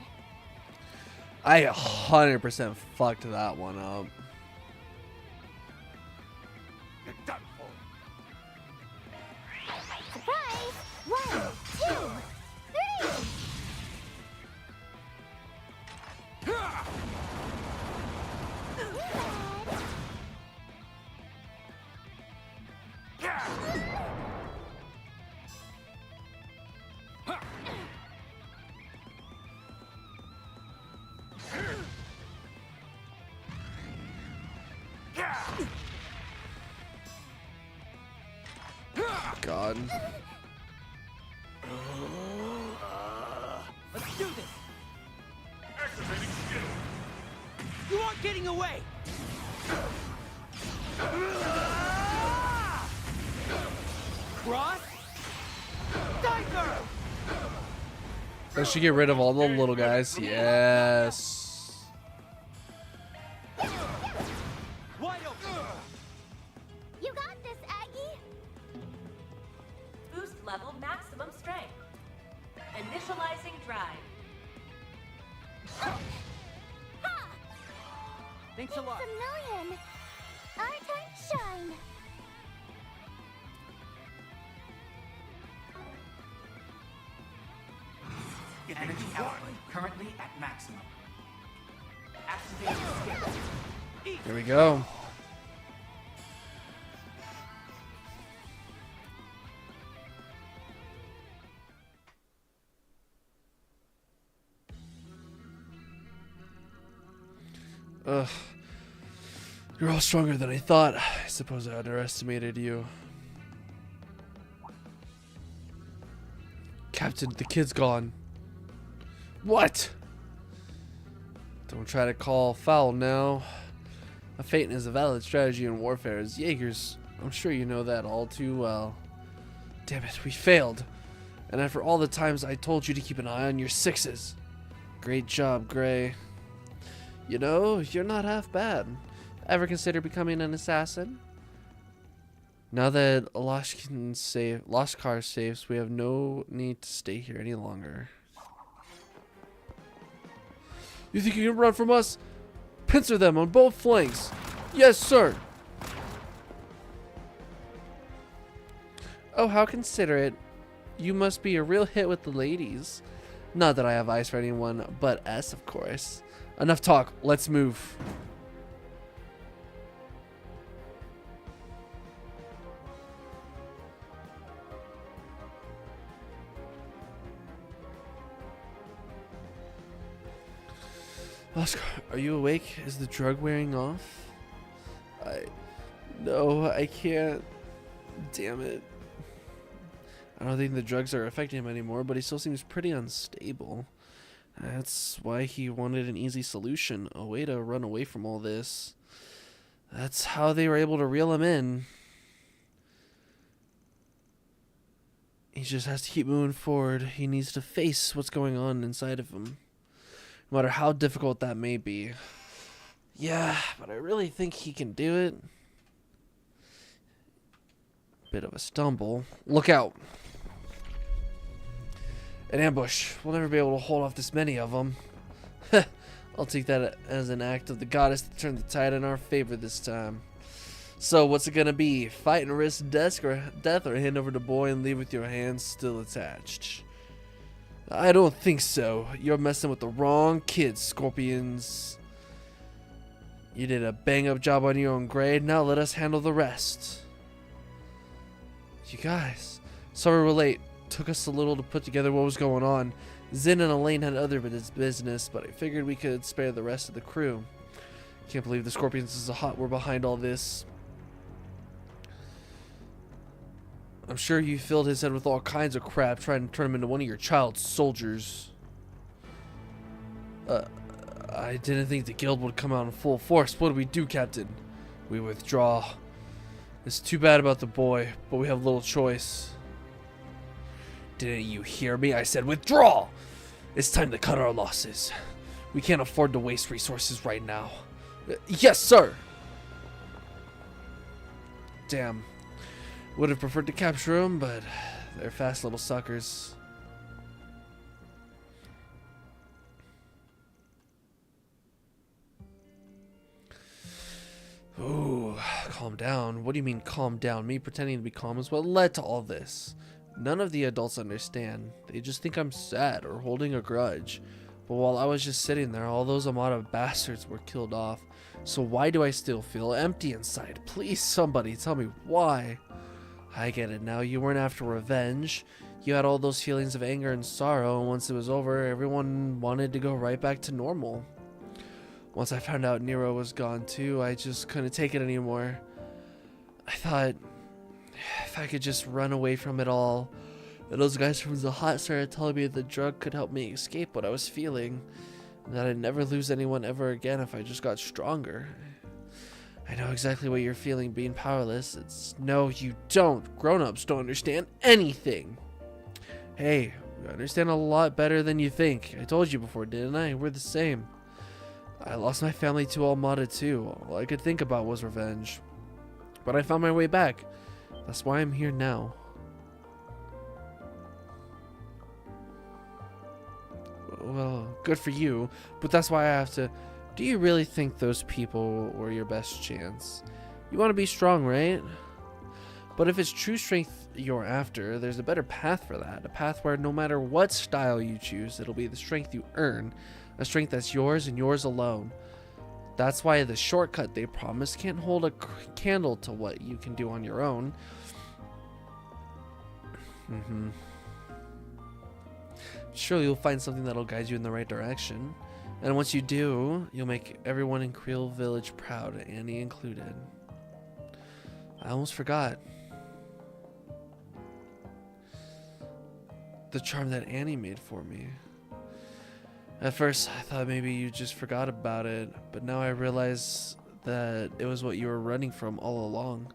I 100% fucked that one up. You're done for! Surprise! 1, 2, 3. God. Let's do this! Activating skill! You aren't getting away! Cross! Diver! Does she get rid of all the little guys? Yes. Wide open! You got this, Aggie. Boost level maximum strength. Initializing drive. Thanks a lot. Thanks a million. Our time to shine. Energy output currently at maximum. Activating skill. Here we go. Ugh. You're all stronger than I thought. I suppose I underestimated you. Captain, the kid's gone. What? Don't try to call foul now. A feint is a valid strategy in warfare as Jaegers. I'm sure you know that all too well. Damn it, we failed. And after all the times I told you to keep an eye on your sixes. Great job, Gray. You know, you're not half bad. Ever consider becoming an assassin? Now that Lost Car saves, we have no need to stay here any longer. You think you can run from us? Pincer them on both flanks. Yes, sir. Oh, how considerate. You must be a real hit with the ladies. Not that I have eyes for anyone but S, of course. Enough talk. Let's move. Oscar, are you awake? Is the drug wearing off? No, I can't. Damn it. I don't think the drugs are affecting him anymore, but he still seems pretty unstable. That's why he wanted an easy solution, a way to run away from all this. That's how they were able to reel him in. He just has to keep moving forward. He needs to face what's going on inside of him, no matter how difficult that may be. Yeah, but I really think he can do it. Bit of a stumble. Look out. An ambush. We'll never be able to hold off this many of them. I'll take that as an act of the goddess to turn the tide in our favor this time. So what's it gonna be? Fight and risk death or hand over the boy and leave with your hands still attached? I don't think so. You're messing with the wrong kids, Scorpions. You did a bang-up job on your own grade. Now let us handle the rest. You guys, sorry we're late. Took us a little to put together what was going on. Zin and Elaine had other business, but I figured we could spare the rest of the crew. Can't believe the Scorpions were behind all this. I'm sure you filled his head with all kinds of crap trying to turn him into one of your child soldiers. I didn't think the guild would come out in full force. What do we do, Captain? We withdraw. It's too bad about the boy, but we have little choice. Didn't you hear me? I said withdraw! It's time to cut our losses. We can't afford to waste resources right now. Yes, sir! Damn. Would have preferred to capture them, but they're fast little suckers. Ooh, calm down. What do you mean calm down? Me pretending to be calm is what led to all this. None of the adults understand. They just think I'm sad or holding a grudge. But while I was just sitting there, all those Amada bastards were killed off. So why do I still feel empty inside? Please, somebody tell me why. I get it now. You weren't after revenge. You had all those feelings of anger and sorrow, and once it was over, everyone wanted to go right back to normal. Once I found out Nero was gone too, I just couldn't take it anymore. I thought, if I could just run away from it all. And those guys from the hut started telling me the drug could help me escape what I was feeling. And that I'd never lose anyone ever again if I just got stronger. I know exactly what you're feeling being powerless. It's no, you don't. Grown-ups don't understand anything. Hey, we understand a lot better than you think. I told you before, didn't I? We're the same. I lost my family to Almada too. All I could think about was revenge. But I found my way back. That's why I'm here now. Well, good for you, but that's why I have to Do you really think those people were your best chance? You want to be strong, right? But if it's true strength you're after, there's a better path for that. A path where no matter what style you choose, it'll be the strength you earn. A strength that's yours and yours alone. That's why the shortcut they promise can't hold a candle to what you can do on your own. Surely you'll find something that'll guide you in the right direction. And once you do, you'll make everyone in Creel Village proud, Annie included. I almost forgot. The charm that Annie made for me. At first, I thought maybe you just forgot about it, but now I realize that it was what you were running from all along.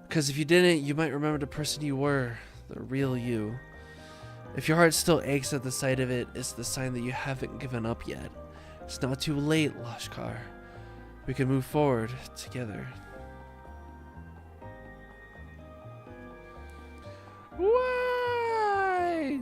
Because if you didn't, you might remember the person you were, the real you. If your heart still aches at the sight of it, it's the sign that you haven't given up yet. It's not too late, Lashkar. We can move forward together. Why?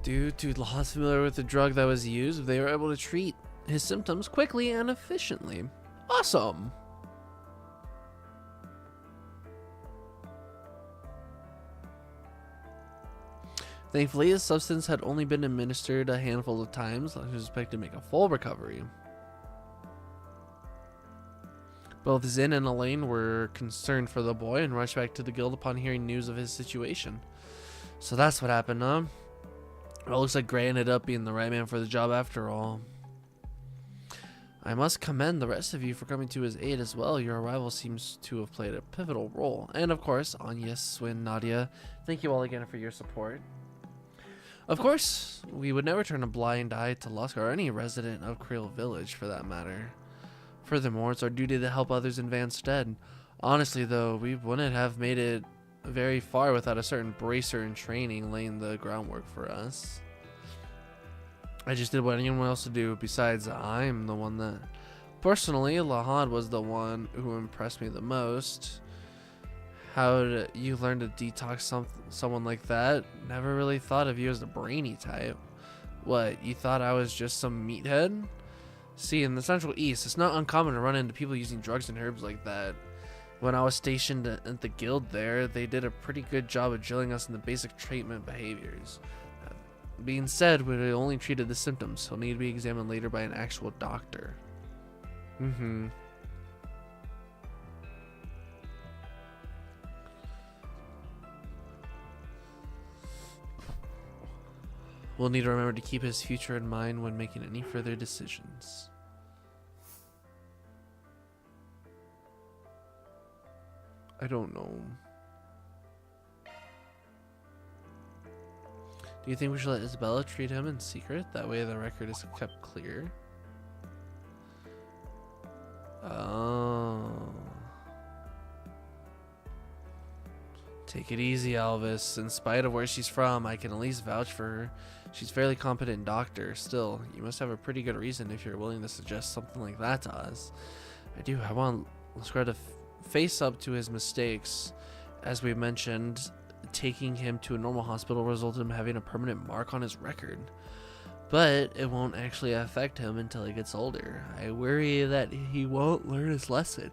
Due to laws familiar with the drug that was used, they were able to treat his symptoms quickly and efficiently. Awesome! Thankfully, the substance had only been administered a handful of times, so he was expected to make a full recovery. Both Zin and Elaine were concerned for the boy and rushed back to the guild upon hearing news of his situation. So that's what happened, huh? Well, it looks like Gray ended up being the right man for the job after all. I must commend the rest of you for coming to his aid as well. Your arrival seems to have played a pivotal role. And of course, Anya, Swin, Nadia, thank you all again for your support. Of course, we would never turn a blind eye to Lusk or any resident of Creel Village for that matter. Furthermore, it's our duty to help others in Vanstead. Honestly though, we wouldn't have made it very far without a certain bracer in training laying the groundwork for us. I just did what anyone else would do. Besides, I'm the one that... Personally, Lahad was the one who impressed me the most. How did you learn to detox someone like that? Never really thought of you as the brainy type. What, you thought I was just some meathead? See, in the Central East, it's not uncommon to run into people using drugs and herbs like that. When I was stationed at the guild there, they did a pretty good job of drilling us in the basic treatment behaviors. Being said, we only treated the symptoms, so need to be examined later by an actual doctor. We'll need to remember to keep his future in mind when making any further decisions. I don't know. Do you think we should let Isabella treat him in secret? That way the record is kept clear. Oh. Take it easy, Elvis. In spite of where she's from, I can at least vouch for her. She's a fairly competent doctor. Still, you must have a pretty good reason if you're willing to suggest something like that to us. I do. I want Lascar to face up to his mistakes. As we mentioned, taking him to a normal hospital resulted in him having a permanent mark on his record. But it won't actually affect him until he gets older. I worry that he won't learn his lesson.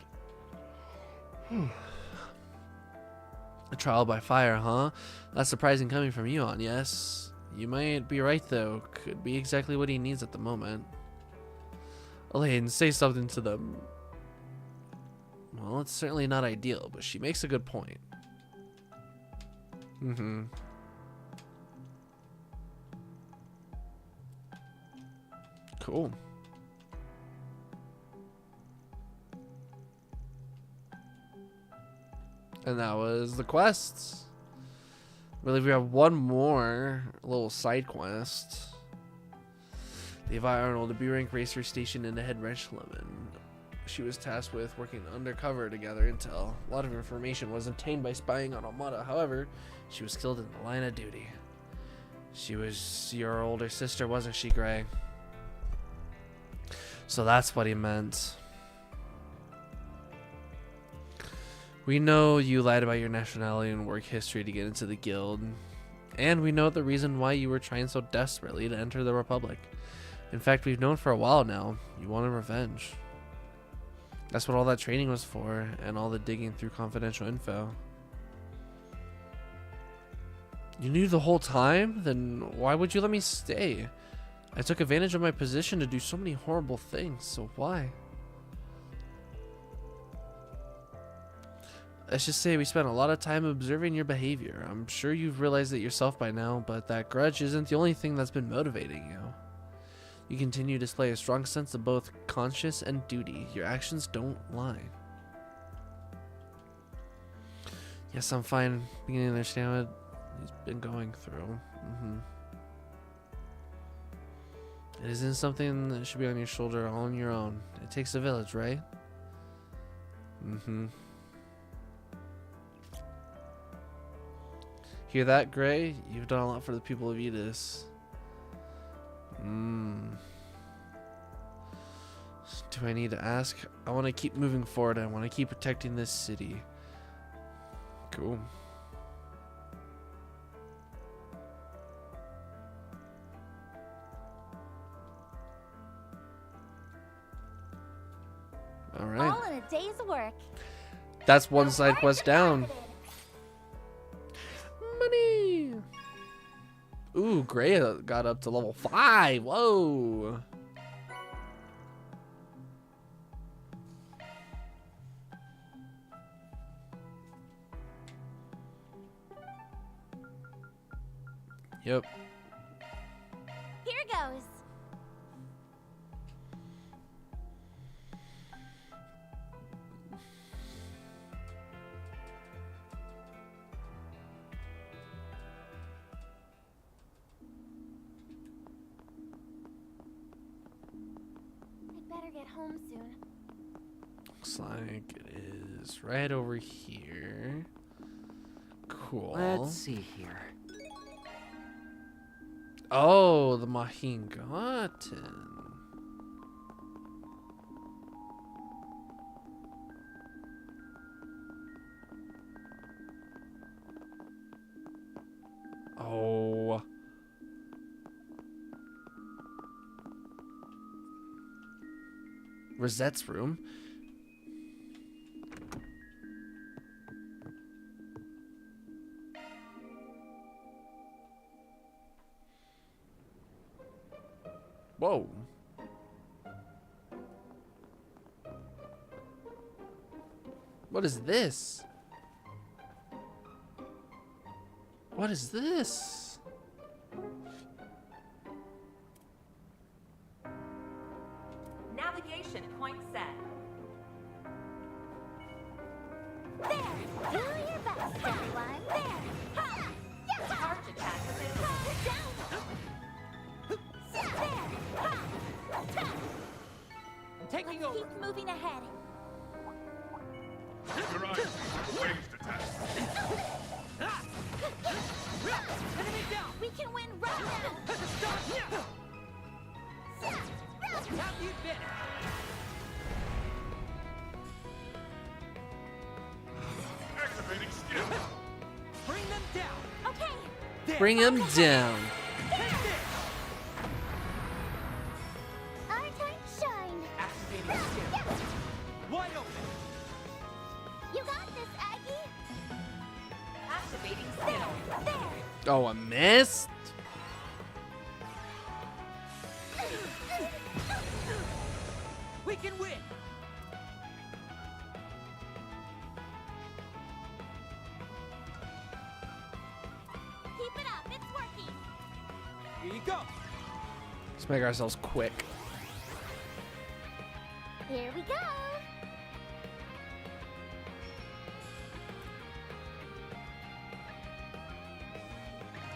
A trial by fire, huh? That's surprising coming from you, on. Yes, you might be right though. Could be exactly what he needs at the moment. Elaine, say something to them. Well, it's certainly not ideal, but she makes a good point. Cool. And that was the quests. I believe we have one more little side quest. Levi Arnold, a B-rank racer stationed in the head wrench lemon. She was tasked with working undercover to gather intel. A lot of information was obtained by spying on Armada. However, she was killed in the line of duty. She was your older sister, wasn't she, Gray? So that's what he meant. We know you lied about your nationality and work history to get into the guild. And we know the reason why you were trying so desperately to enter the Republic. In fact, we've known for a while now, you wanted revenge. That's what all that training was for, and all the digging through confidential info. You knew the whole time? Then why would you let me stay? I took advantage of my position to do so many horrible things, so why? Let's just say we spent a lot of time observing your behavior. I'm sure you've realized it yourself by now, but that grudge isn't the only thing that's been motivating you. You continue to display a strong sense of both conscience and duty. Your actions don't lie. Yes, I'm fine beginning to understand what he's been going through. It isn't something that should be on your shoulder all on your own. It takes a village, right? Hear that, Gray? You've done a lot for the people of Edis. Do I need to ask? I want to keep moving forward. I want to keep protecting this city. Cool. All right. All in a day's work. That's one side quest down. Money. Ooh, Gray got up to level 5. Whoa. Yep. Here goes. I'd better get home soon. Looks like it is right over here. Cool. Let's see here. Oh, the Mohingaten. Oh. Rosette's room. Whoa. What is this? What is this? Navigation point set. There! Do your best, everyone! There! Ha! Yeah! Charge attack available. Down! There! Ha! Ta! Taking Let's over. keep moving ahead. Your eyes, ranged attack. Enemy down. We can win right now! Stop here. Have you been? Activating skill. Bring them down. Okay! There. Bring him down. Take this. Our time to shine! Activating skill. Wide open. You got this, Aggie! Activating skill. There! Oh, a mist? We can win. Here you go. Let's make ourselves quick. Here we go.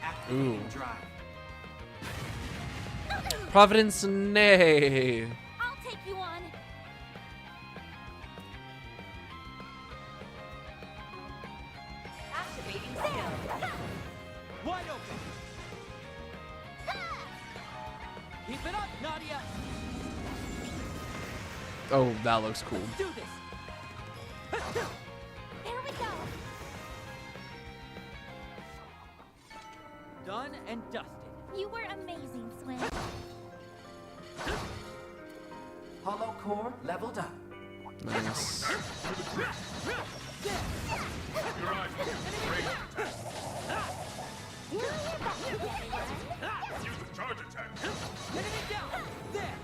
Activating drive. Providence, nay. I'll take you on. Activating skill. Wide open. Keep it up, Nadia. Oh, that looks cool. Do this. Here we go. Done and dusted. You were amazing, Swin. Hollow core leveled up. Nice. Your eyes will break attack. Do your best, everyone. Use the charge attack. Enemy down. There.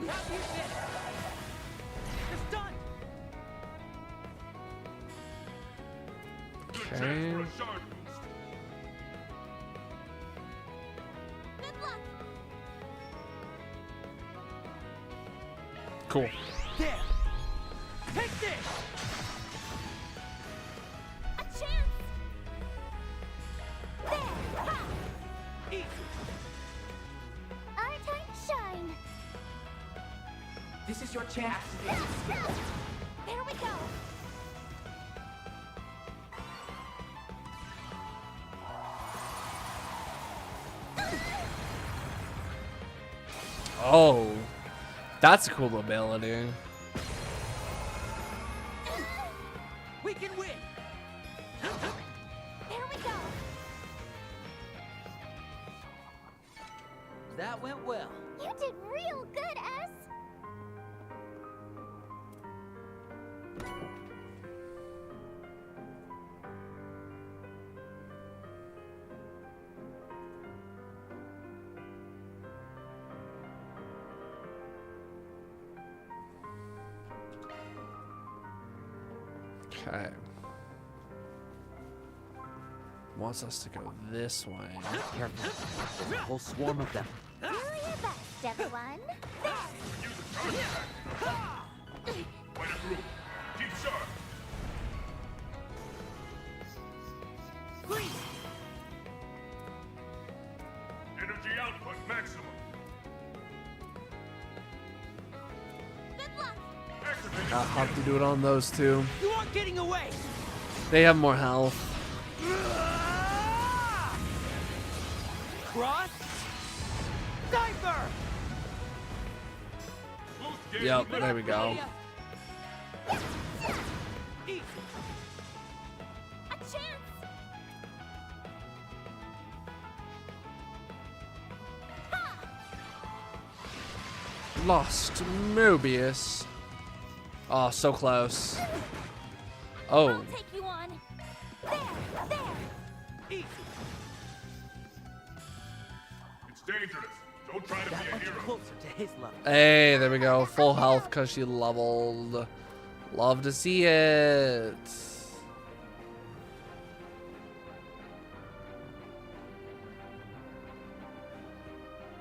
Have you finished? It's done. Good Okay. chance for a shard boost. Good luck. Cool. There. Take this. A chance. There. Ha. Easy. Our time to shine. This is your chance. There we go. Oh, that's a cool ability. We can win. There we go. That went well. You did real good, S. Okay. Wants us to go this way. Careful. There's a whole swarm of them. Do your best, everyone. Use the charge attack. Way to group. Keep sharp. Freeze. Energy output maximum. Good luck. Activating I'll have to do it on those two. You aren't getting away. They have more health. Cross. Diver. boost gauge Yep, limit. there we go. Easy. A chance. Lost Mobius. Oh, so close. Oh, I'll take you on. There. Easy. It's dangerous. Don't try to be That a much hero. closer to his level. hey, there we go. Full health because she leveled. Love to see it.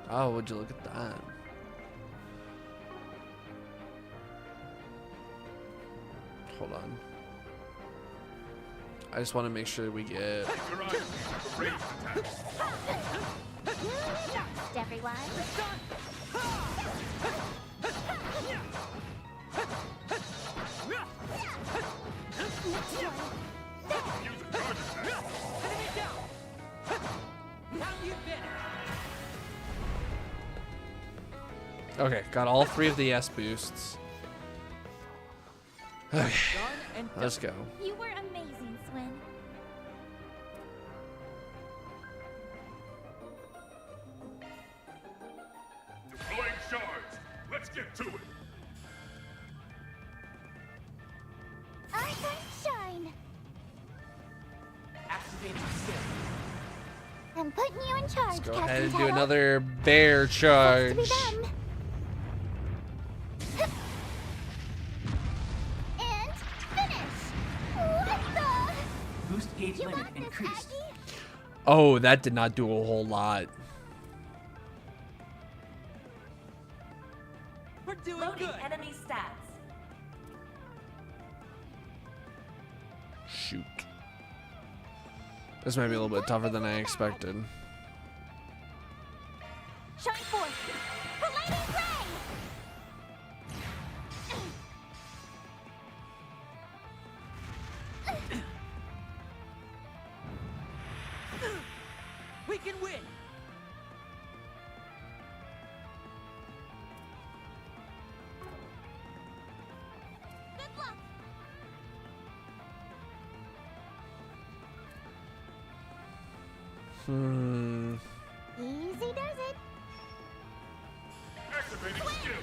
Oh, would you look at that? Hold on. I just want to make sure we get. Your eyes for ranged attacks. Do your best, everyone. Next one. Use the charge attack. Enemy down. Have you finished? Okay, got all three of the S boosts. Okay, Done and done. let's go. You were amazing, Swin. Deploying shards. Let's get to it. Our time to shine. Activating skill. I'm putting you in charge, Go Captain ahead and do Kettle. another bear charge. Supposed to be them. And finish. What the? Boost gauge You limit got this, increased. Aggie? Oh, that did not do a whole lot. Loading enemy stats. Shoot. This might be a little bit tougher than I expected. Shine forth. Paladin Ray! We can win! Good luck! Easy does it. Activating skill.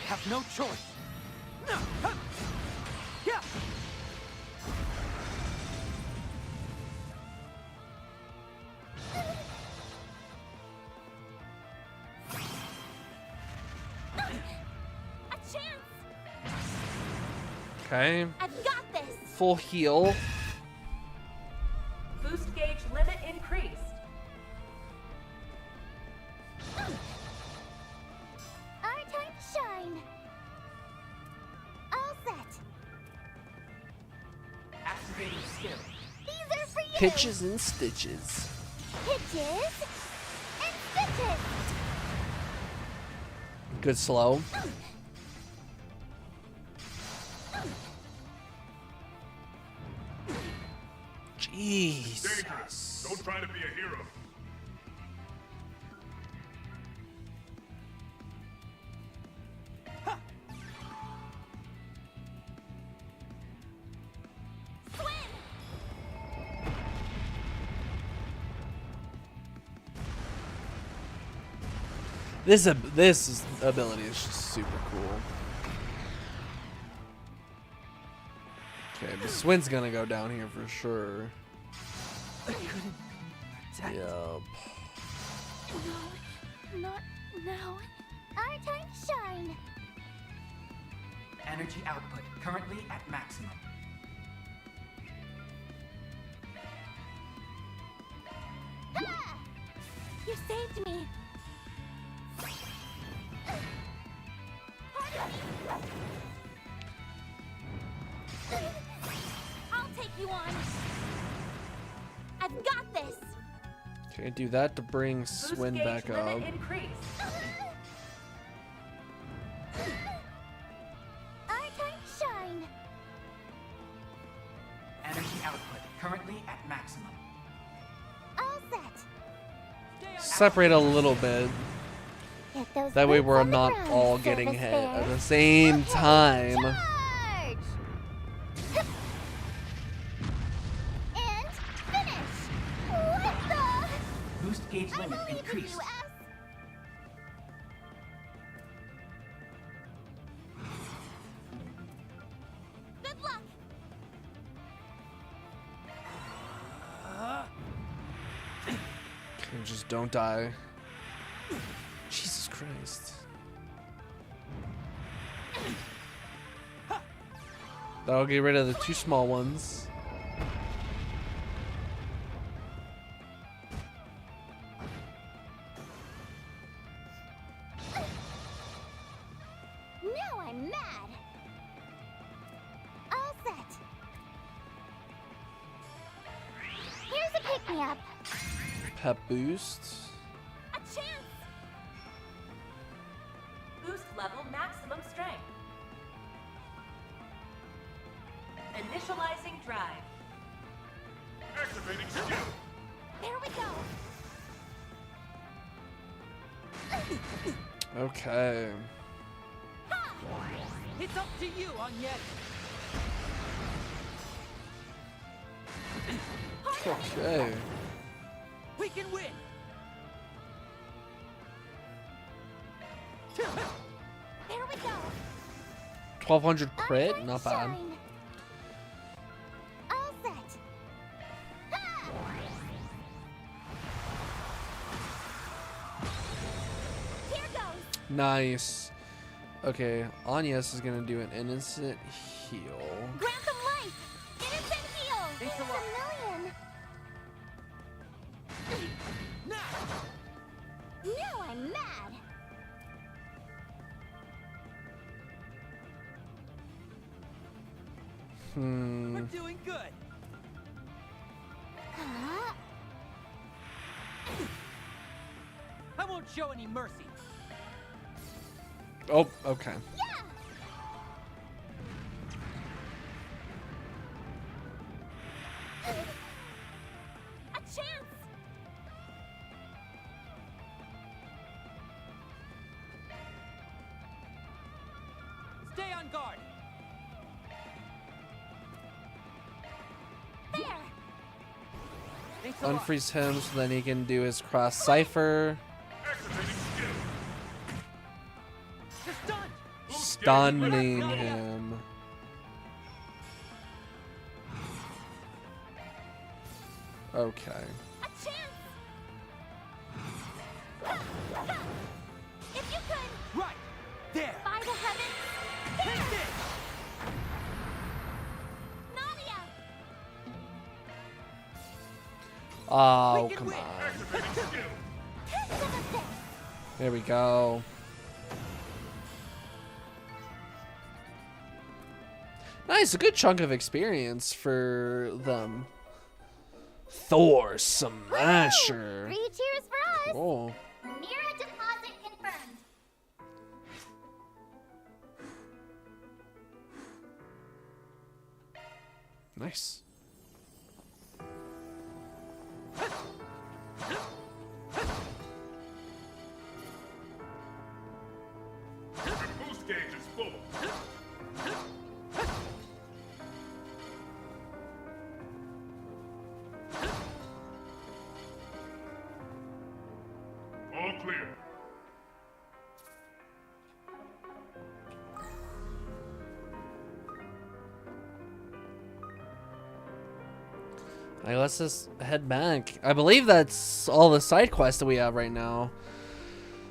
Have no choice. No. Huh. Yeah. A chance! Okay. I've got this! Full heal. Boost gauge limit increased. Our time to shine. All set. Activating skill. These are for you. Pitches and stitches. Pitches and stitches. Good slow. Dangerous. Jesus. Don't try to be a hero. This ability is just super cool. Okay, the swing's gonna go down here for sure. I couldn't protect. Yup. No, not now. Our time to shine. Energy output currently at maximum. Ah! You saved me. I'll take you on. I've got this. Okay, do that to bring Boost Swin gauge back up. limit increased. Our time to shine. Energy output currently at maximum. All set. Separate a little bit. Get those That way boots we're on the not ground, all getting service hit bear. at the same Okay, time. Charge! And finish! What the? Boost gauge I limit believe in increased. you, S. Good luck! Okay, just don't die. Jesus Christ. That'll get rid of the two small ones. Now I'm mad. All set. Here's a pick-me-up. Pep boost. A chance. Boost level maximum strength. Initializing drive. Activating skill. There we go. Okay. It's up to you, Onyet. Okay. We can win. There we go. 1200 Our crit, time not to bad. shine. All set. Ha! Here goes. Nice. Okay, Agnes is gonna do an innocent heal. Grantham life. Innocent heal. Thanks a Thanks lot. a million. Now I'm mad. We're doing good. I won't show any mercy. Oh, okay. A chance! Stay on guard. There! Thanks a lot. Unfreeze him so then he can do his cross cipher. Activating skill. You're stunned. Stunning him. Okay. A chance! If you could, Right. There. by the heavens, Take this. Nadia! Oh, We can come win. on. Activating skill. There we go. Nice, a good chunk of experience for them. Thor Smasher. 3 cheers for us! Cool. Mira deposit confirmed. Nice. Your boost gauge is full. All clear. Alright, let's just head back. I believe that's all the side quests that we have right now.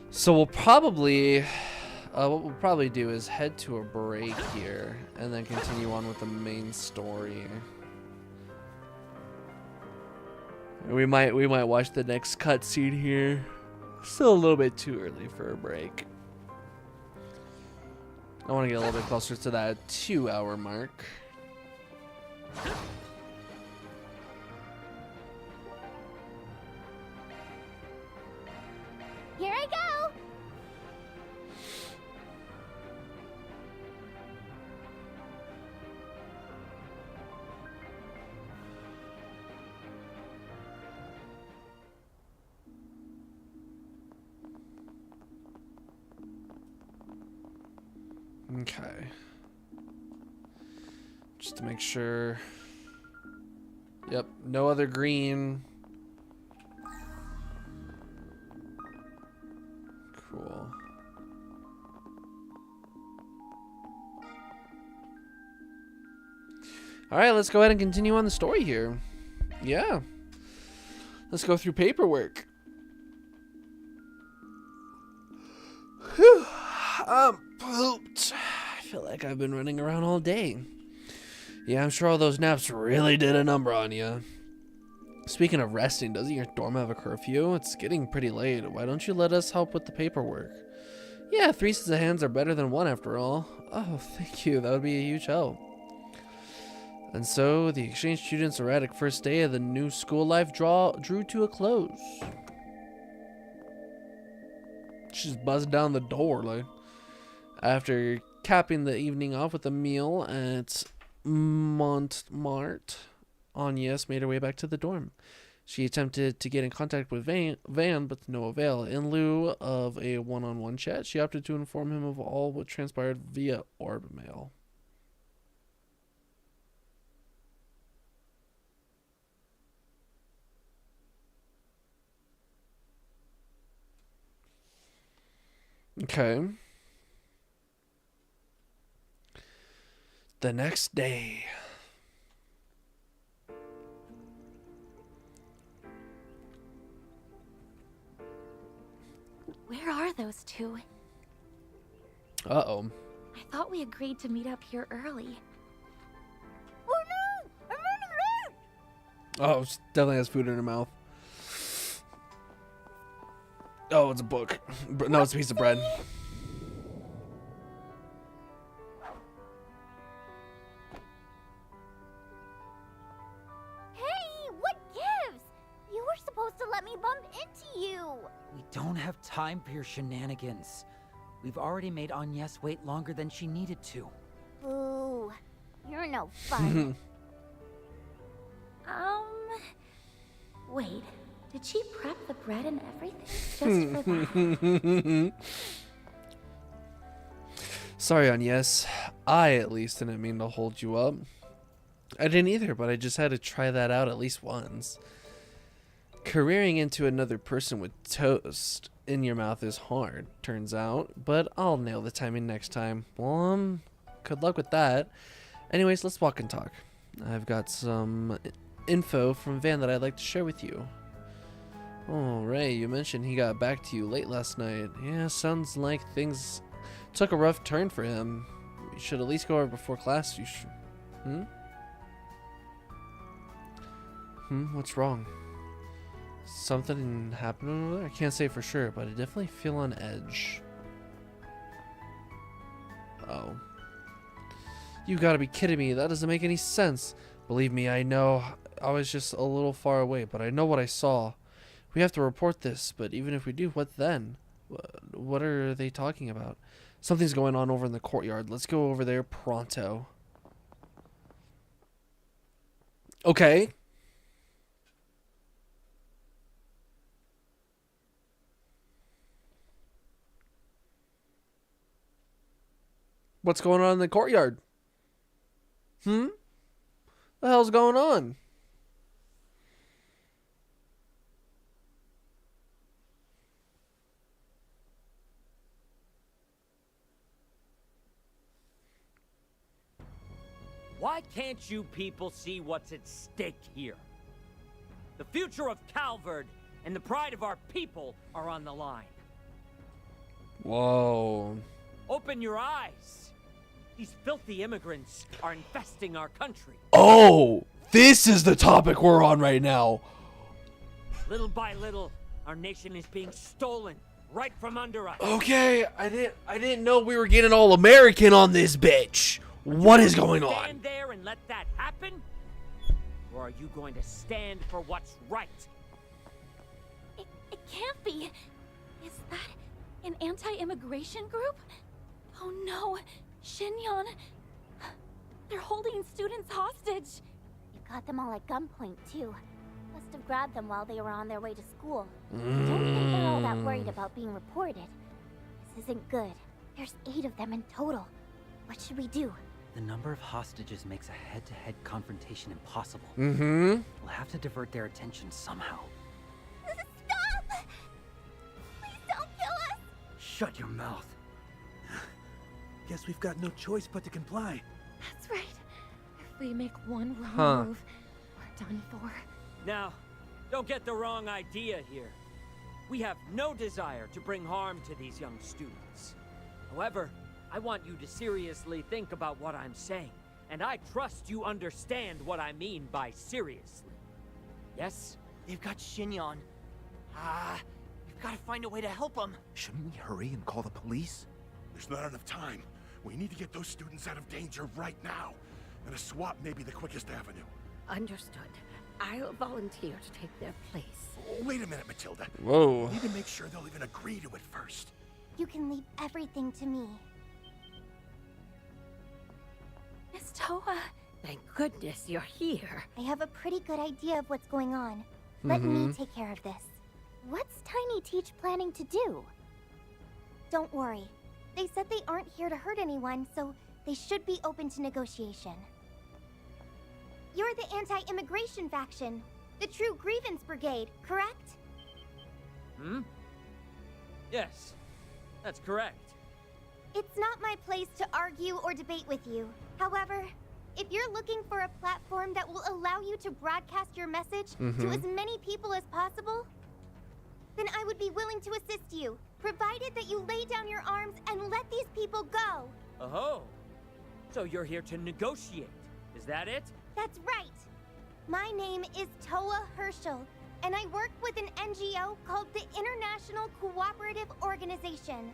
So we'll probably, what we'll probably do is head to a break here and then continue on with the main story. We might watch the next cutscene here. Still a little bit too early for a break. I want to get a little bit closer to that 2-hour mark. Here I go! Okay. Just to make sure. Yep, no other green. Cool. Alright, let's go ahead and continue on the story here. Yeah. Let's go through paperwork. Whew. I'm pooped. I feel like I've been running around all day. Yeah, I'm sure all those naps really did a number on you. Speaking of resting, doesn't your dorm have a curfew? It's getting pretty late. Why don't you let us help with the paperwork? Yeah, 3 sets of hands are better than 1 after all. Oh, thank you. That would be a huge help. And so, the exchange students' erratic first day of the new school life drew to a close. She's buzzed down the door, like. After capping the evening off with a meal at Montmartre, Agnes made her way back to the dorm. She attempted to get in contact with Van, but to no avail. In lieu of a one-on-one chat, she opted to inform him of all what transpired via orb mail. Okay. The next day. Where are those two? Uh-oh. I thought we agreed to meet up here early. Oh no! I'm running around! Oh, she definitely has food in her mouth. Oh, it's a book. No, it's a piece of bread. turned into you. We don't have time for your shenanigans. We've already made Agnes wait longer than she needed to. Ooh, you're no fun. Wait, did she prep the bread and everything just for that? Sorry, Agnes. I, at least, didn't mean to hold you up. I didn't either, but I just had to try that out at least once. Careering into another person with toast in your mouth is hard, turns out, but I'll nail the timing next time. Well, good luck with that. Anyways, let's walk and talk. I've got some info from Van that I'd like to share with you. Oh, Ray, you mentioned he got back to you late last night. Yeah, sounds like things took a rough turn for him. We should at least go over before class. You should. What's wrong? Something happened over there? I can't say for sure, but I definitely feel on edge. Oh. You gotta be kidding me. That doesn't make any sense. Believe me, I know. I was just a little far away, but I know what I saw. We have to report this, but even if we do, what then? What are they talking about? Something's going on over in the courtyard. Let's go over there pronto. Okay. What's going on in the courtyard? The hell's going on? Why can't you people see what's at stake here? The future of Calvard and the pride of our people are on the line. Whoa. Open your eyes. These filthy immigrants are infesting our country. Oh, this is the topic we're on right now. Little by little, our nation is being stolen right from under us. Okay, I didn't know we were getting all American on this bitch. What is going on? Stand there and let that happen? Or are you going to stand for what's right? It can't be. Is that an anti-immigration group? Oh no, Shinyon. They're holding students hostage. You got them all at gunpoint, too. Must have grabbed them while they were on their way to school. Don't think they're all that worried about being reported. This isn't good. There's 8 of them in total. What should we do? The number of hostages makes a head-to-head confrontation impossible. Mm-hmm. We'll have to divert their attention somehow. Stop! Please don't kill us! Shut your mouth. Guess we've got no choice but to comply. That's right. If we make one wrong move, we're done for. Now, don't get the wrong idea here. We have no desire to bring harm to these young students. However, I want you to seriously think about what I'm saying, and I trust you understand what I mean by seriously. Yes? They've got Shinyon. We've got to find a way to help them. Shouldn't we hurry and call the police? There's not enough time. We need to get those students out of danger right now. And a swap may be the quickest avenue. Understood. I'll volunteer to take their place. Wait a minute, Matilda. Whoa. We need to make sure they'll even agree to it first. You can leave everything to me. Miss Toa. Thank goodness you're here. I have a pretty good idea of what's going on. Let me take care of this. What's Tiny Teach planning to do? Don't worry. They said they aren't here to hurt anyone, so they should be open to negotiation. You're the anti-immigration faction, the True Grievance Brigade, correct? Yes, that's correct. It's not my place to argue or debate with you. However, if you're looking for a platform that will allow you to broadcast your message to as many people as possible, then I would be willing to assist you, provided that you lay down your arms and let these people go. Oh, so you're here to negotiate, is that it? That's right. My name is Toa Herschel, and I work with an NGO called the International Cooperative Organization.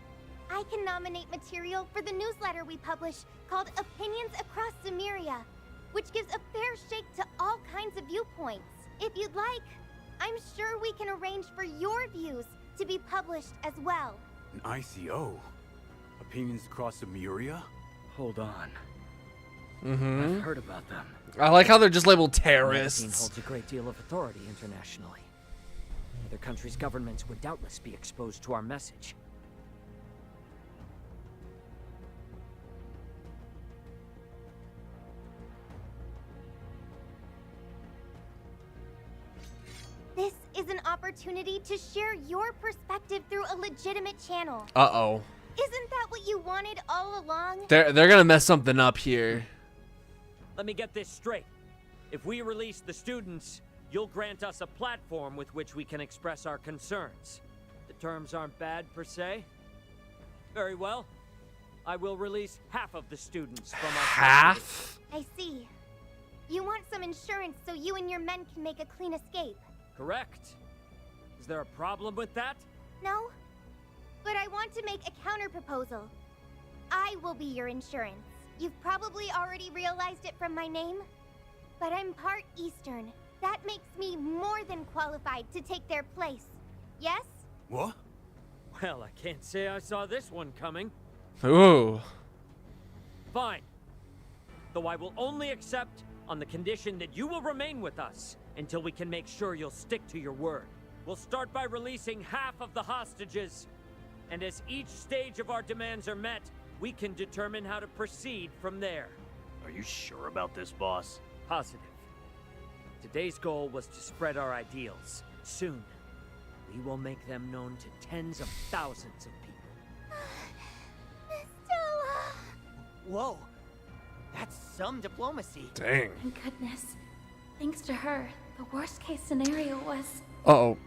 I can nominate material for the newsletter we publish called Opinions Across Samaria, which gives a fair shake to all kinds of viewpoints. If you'd like, I'm sure we can arrange for your views to be published as well. An ICO? Opinions across Emuria? Hold on. Mm-hmm. I've heard about them. I like how they're just labeled The magazine terrorists. holds a great deal of authority internationally. Other countries' governments would doubtless be exposed to our message. This is an opportunity to share your perspective through a legitimate channel. Uh-oh. Isn't that what you wanted all along? They're gonna mess something up here. Let me get this straight. If we release the students, you'll grant us a platform with which we can express our concerns. The terms aren't bad per se. Very well. I will release half of the students from our Half? I see. You want some insurance so you and your men can make a clean escape. Correct. Is there a problem with that? No? But I want to make a counter-proposal. I will be your insurance. You've probably already realized it from my name. But I'm part Eastern. That makes me more than qualified to take their place. Yes? What? Well, I can't say I saw this one coming. Ooh. Fine. Though I will only accept on the condition that you will remain with us until we can make sure you'll stick to your word. We'll start by releasing half of the hostages. And as each stage of our demands are met, we can determine how to proceed from there. Are you sure about this, boss? Positive. Today's goal was to spread our ideals. Soon, we will make them known to tens of thousands of people. Stella! Whoa. That's some diplomacy. Dang. Thank goodness. Thanks to her, the worst case scenario was... Uh-oh.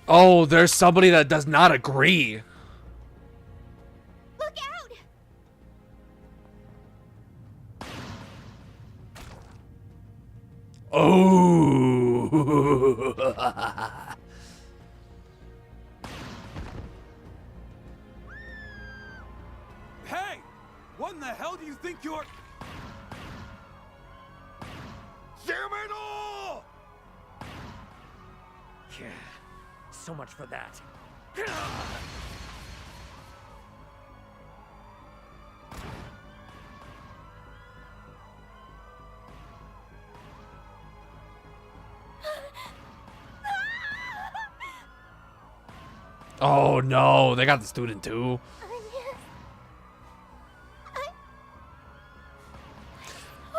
Oh, there's somebody that does not agree. Look out! Oh. Hey! What in the hell do you think you're... Damn it all! Yeah, so much for that. Oh no, they got the student too.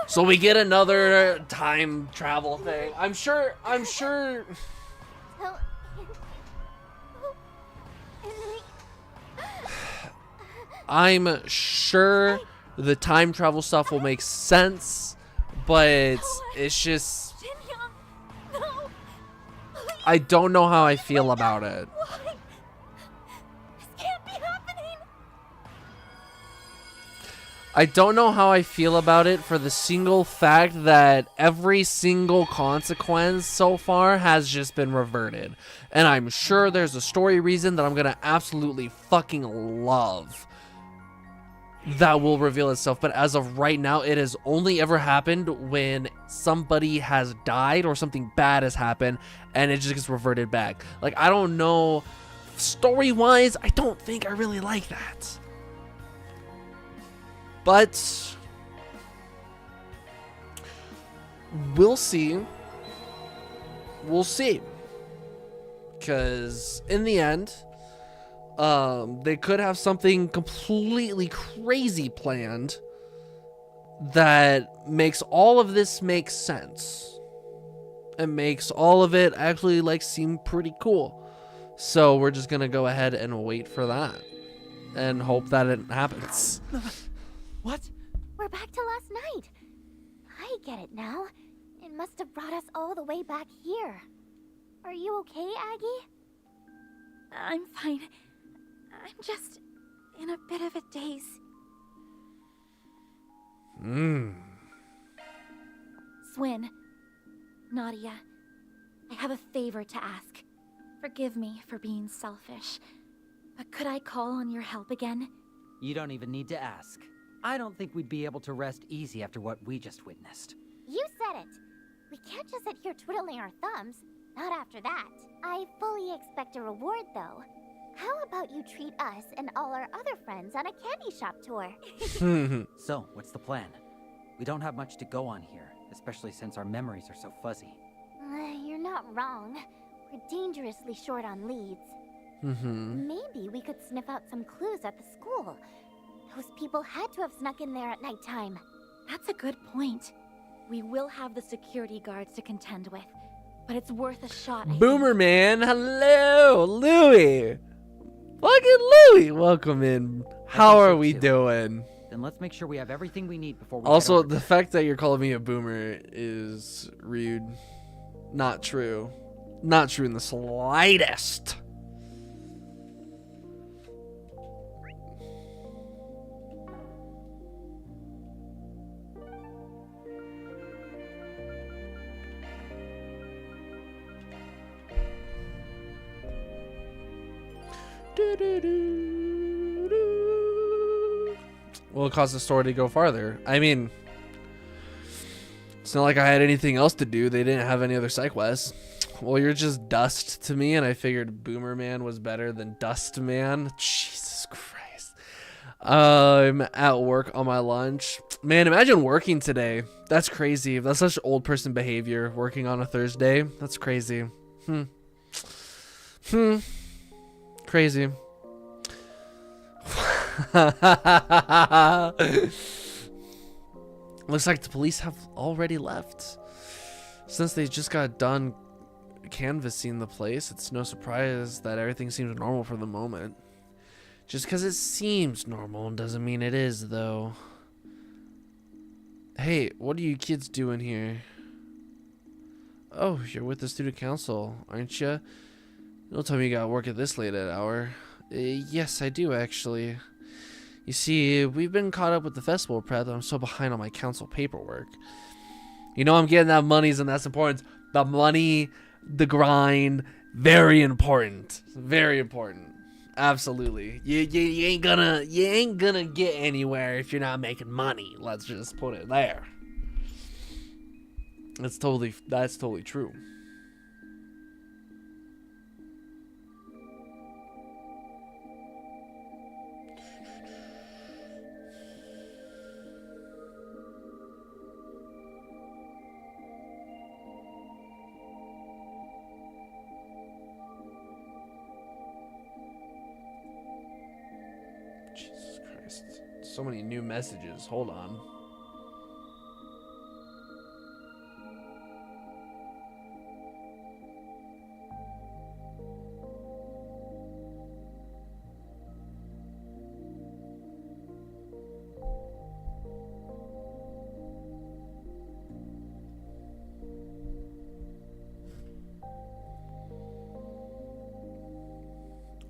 So we get another time travel thing. I'm sure. I'm sure the time travel stuff will make sense, but it's just, I don't know how I feel about it. I don't know how I feel about it for the single fact that every single consequence so far has just been reverted. And I'm sure there's a story reason that I'm gonna absolutely fucking love that will reveal itself. But as of right now, it has only ever happened when somebody has died or something bad has happened and it just gets reverted back. Like, I don't know, story-wise, I don't think I really like that. But we'll see. We'll see. Because in the end, they could have something completely crazy planned that makes all of this make sense. And makes all of it actually like seem pretty cool. So we're just going to go ahead and wait for that. And hope that it happens. What? We're back to last night. I get it now. It must have brought us all the way back here. Are you okay, Aggie? I'm fine. I'm just in a bit of a daze. Swin, Nadia, I have a favor to ask. Forgive me for being selfish, but could I call on your help again? You don't even need to ask. I don't think we'd be able to rest easy after what we just witnessed. You said it. We can't just sit here twiddling our thumbs. Not after that. I fully expect a reward, though. How about you treat us and all our other friends on a candy shop tour? So, what's the plan? We don't have much to go on here, especially since our memories are so fuzzy. You're not wrong. We're dangerously short on leads. Maybe we could sniff out some clues at the school. Those people had to have snuck in there at nighttime. That's a good point. We will have the security guards to contend with, but it's worth a shot. I Boomer Man, hello, Louie. Fucking Louie, welcome in. How are we doing? Then let's make sure we have everything we need before we Also, the fact that you're calling me a boomer is rude. Not true. Not true in the slightest. Will it cause the story to go farther? I mean, it's not like I had anything else to do. They didn't have any other side quests. Well, you're just Dust to me, and I figured Boomer Man was better than Dust Man. Jesus Christ. I'm at work on my lunch. Man, imagine working today. That's crazy. That's such old person behavior, working on a Thursday. That's crazy. Crazy. Looks like the police have already left. Since they just got done canvassing the place, it's no surprise that everything seems normal for the moment. Just because it seems normal doesn't mean it is, though. Hey, what are you kids doing here? Oh, you're with the student council, aren't you? Don't tell me you got work at this late at hour. Yes, I do, actually. You see, we've been caught up with the festival prep that I'm so behind on my council paperwork. You know I'm getting that money's and that's important. The money, the grind, very important. Very important. Absolutely. You ain't gonna get anywhere if you're not making money. Let's just put it there. That's totally true. Jesus Christ. So many new messages. Hold on.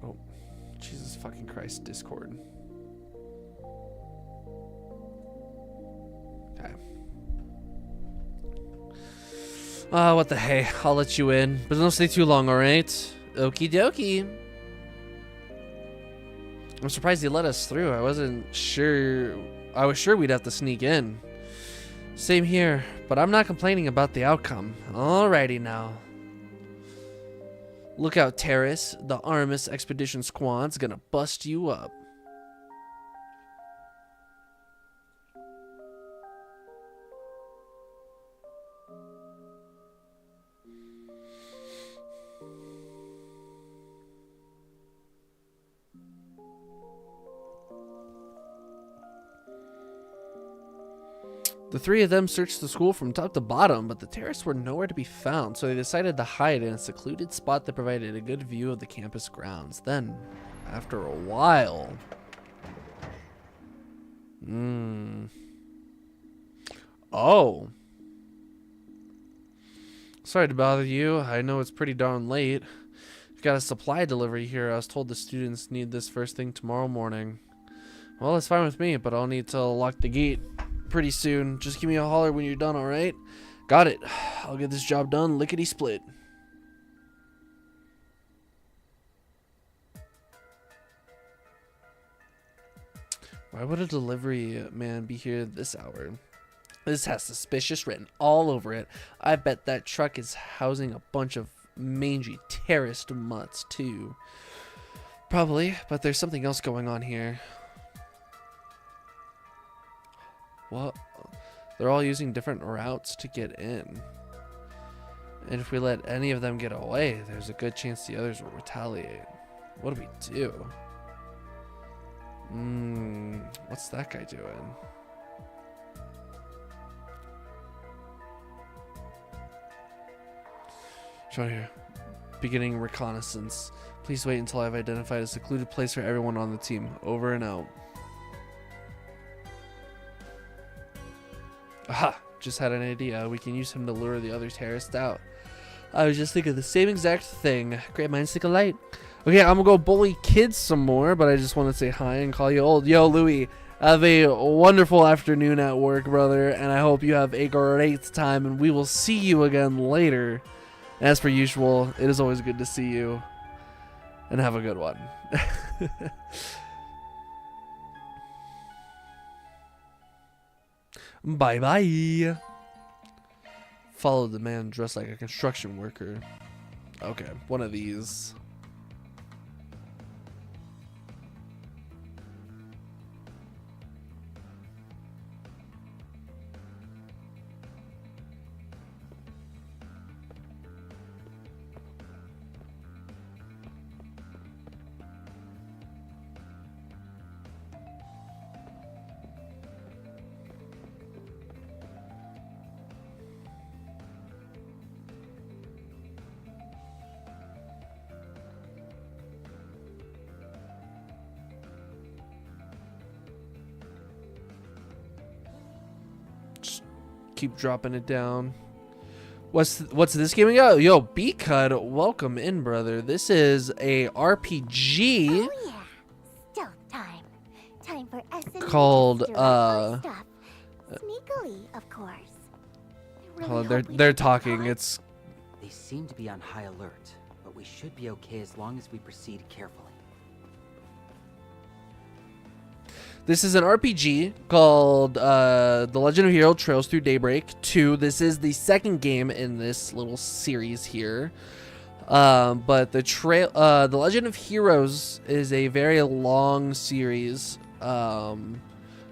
Oh, Jesus fucking Christ, Discord. Okay. What the hey? I'll let you in, but don't stay too long, alright? Okie dokie. I'm surprised he let us through. I was sure we'd have to sneak in. Same here, but I'm not complaining about the outcome. Alrighty now. Look out, Terrace. The Aramis Expedition Squad's gonna bust you up. The three of them searched the school from top to bottom, but the terrace were nowhere to be found, so they decided to hide in a secluded spot that provided a good view of the campus grounds. Then, after a while... Oh. Sorry to bother you. I know it's pretty darn late. We've got a supply delivery here. I was told the students need this first thing tomorrow morning. Well, that's fine with me, but I'll need to lock the gate pretty soon. Just give me a holler when you're done, alright? Got it. I'll get this job done lickety-split. Why would a delivery man be here at this hour? This has suspicious written all over it. I bet that truck is housing a bunch of mangy terrorist mutts too. Probably, but there's something else going on here. What? They're all using different routes to get in. And if we let any of them get away, there's a good chance the others will retaliate. What do we do? What's that guy doing? Shown here. Beginning reconnaissance. Please wait until I've identified a secluded place for everyone on the team. Over and out. Aha! Just had an idea. We can use him to lure the other terrorists out. I was just thinking the same exact thing. Great minds think alike. Okay, I'm gonna go bully kids some more, but I just want to say hi and call you old. Yo, Louie, have a wonderful afternoon at work, brother, and I hope you have a great time, and we will see you again later. As per usual, it is always good to see you, and have a good one. Bye-bye. Follow the man dressed like a construction worker. Okay, one of these. Keep dropping it down. What's this game we got? Yo, B-Cud, welcome in, brother. This is a RPG. Oh yeah, stealth time. Time for S&M Called stuff. Sneakily, of course. They're talking. It's. They seem to be on high alert, but we should be okay as long as we proceed carefully. This is an RPG called The Legend of Hero Trails Through Daybreak II. This is the second game in this little series here. But the Legend of Heroes is a very long series that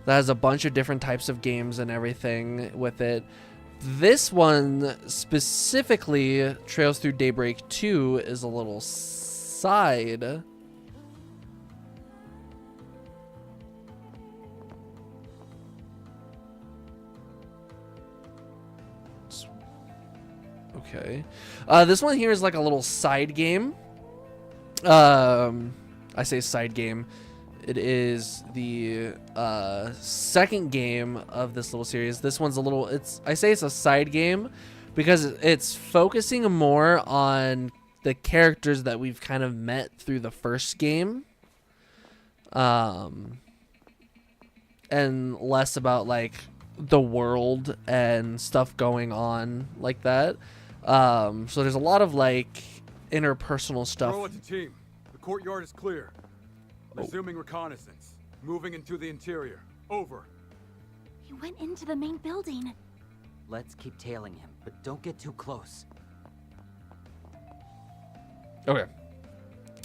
has a bunch of different types of games and everything with it. This one specifically, Trails Through Daybreak 2, is a little side. Okay. This one here is like a little side game. I say side game. It is the second game of this little series. This one's a little, I say it's a side game because it's focusing more on the characters that we've kind of met through the first game. And less about like the world and stuff going on like that. So there's a lot of like interpersonal stuff. Throw it to team. The courtyard is clear. Resuming reconnaissance. Moving into the interior. Over. He went into the main building. Let's keep tailing him, but don't get too close. Okay.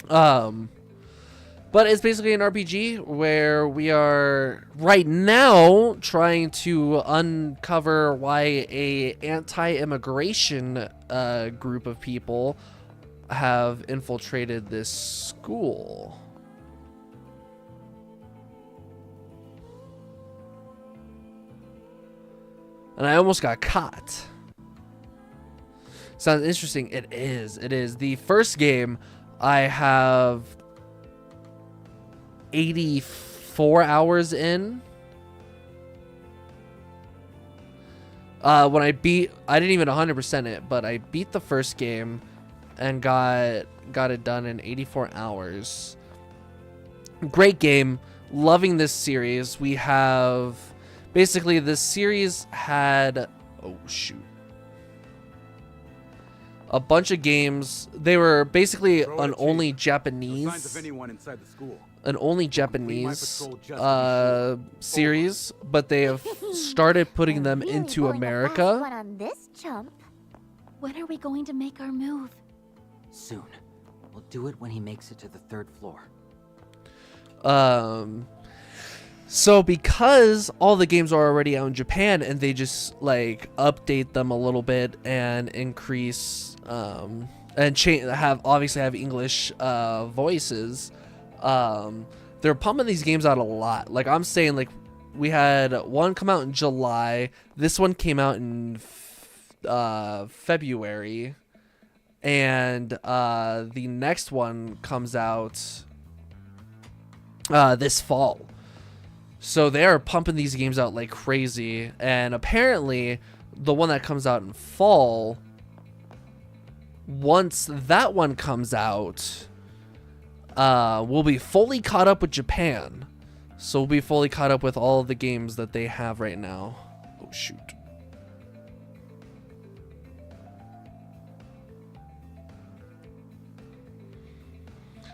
But it's basically an RPG where we are right now trying to uncover why a anti-immigration group of people have infiltrated this school. And I almost got caught. Sounds interesting. It is. It is. The first game, I have 84 hours in. When I didn't even 100% it, but I beat the first game and got it done in 84 hours. Great game. Loving this series. We have basically this series had, oh shoot. a bunch of games. They were basically Throw it an at Chief. only No signs of Japanese anyone inside the school. an only Japanese series, but they have started putting them Really into pulling a fast America. one on this chump. When are we going to make our move? Soon. We'll do it when he makes it to the 3rd floor. So because all the games are already out in Japan and they just like update them a little bit and increase and have English voices, they're pumping these games out a lot. Like I'm saying, like we had one come out in July, this one came out in February, and the next one comes out this fall. So they are pumping these games out like crazy, and apparently the one that comes out in fall, once that one comes out, we'll be fully caught up with Japan. So we'll be fully caught up with all of the games that they have right now. Oh shoot.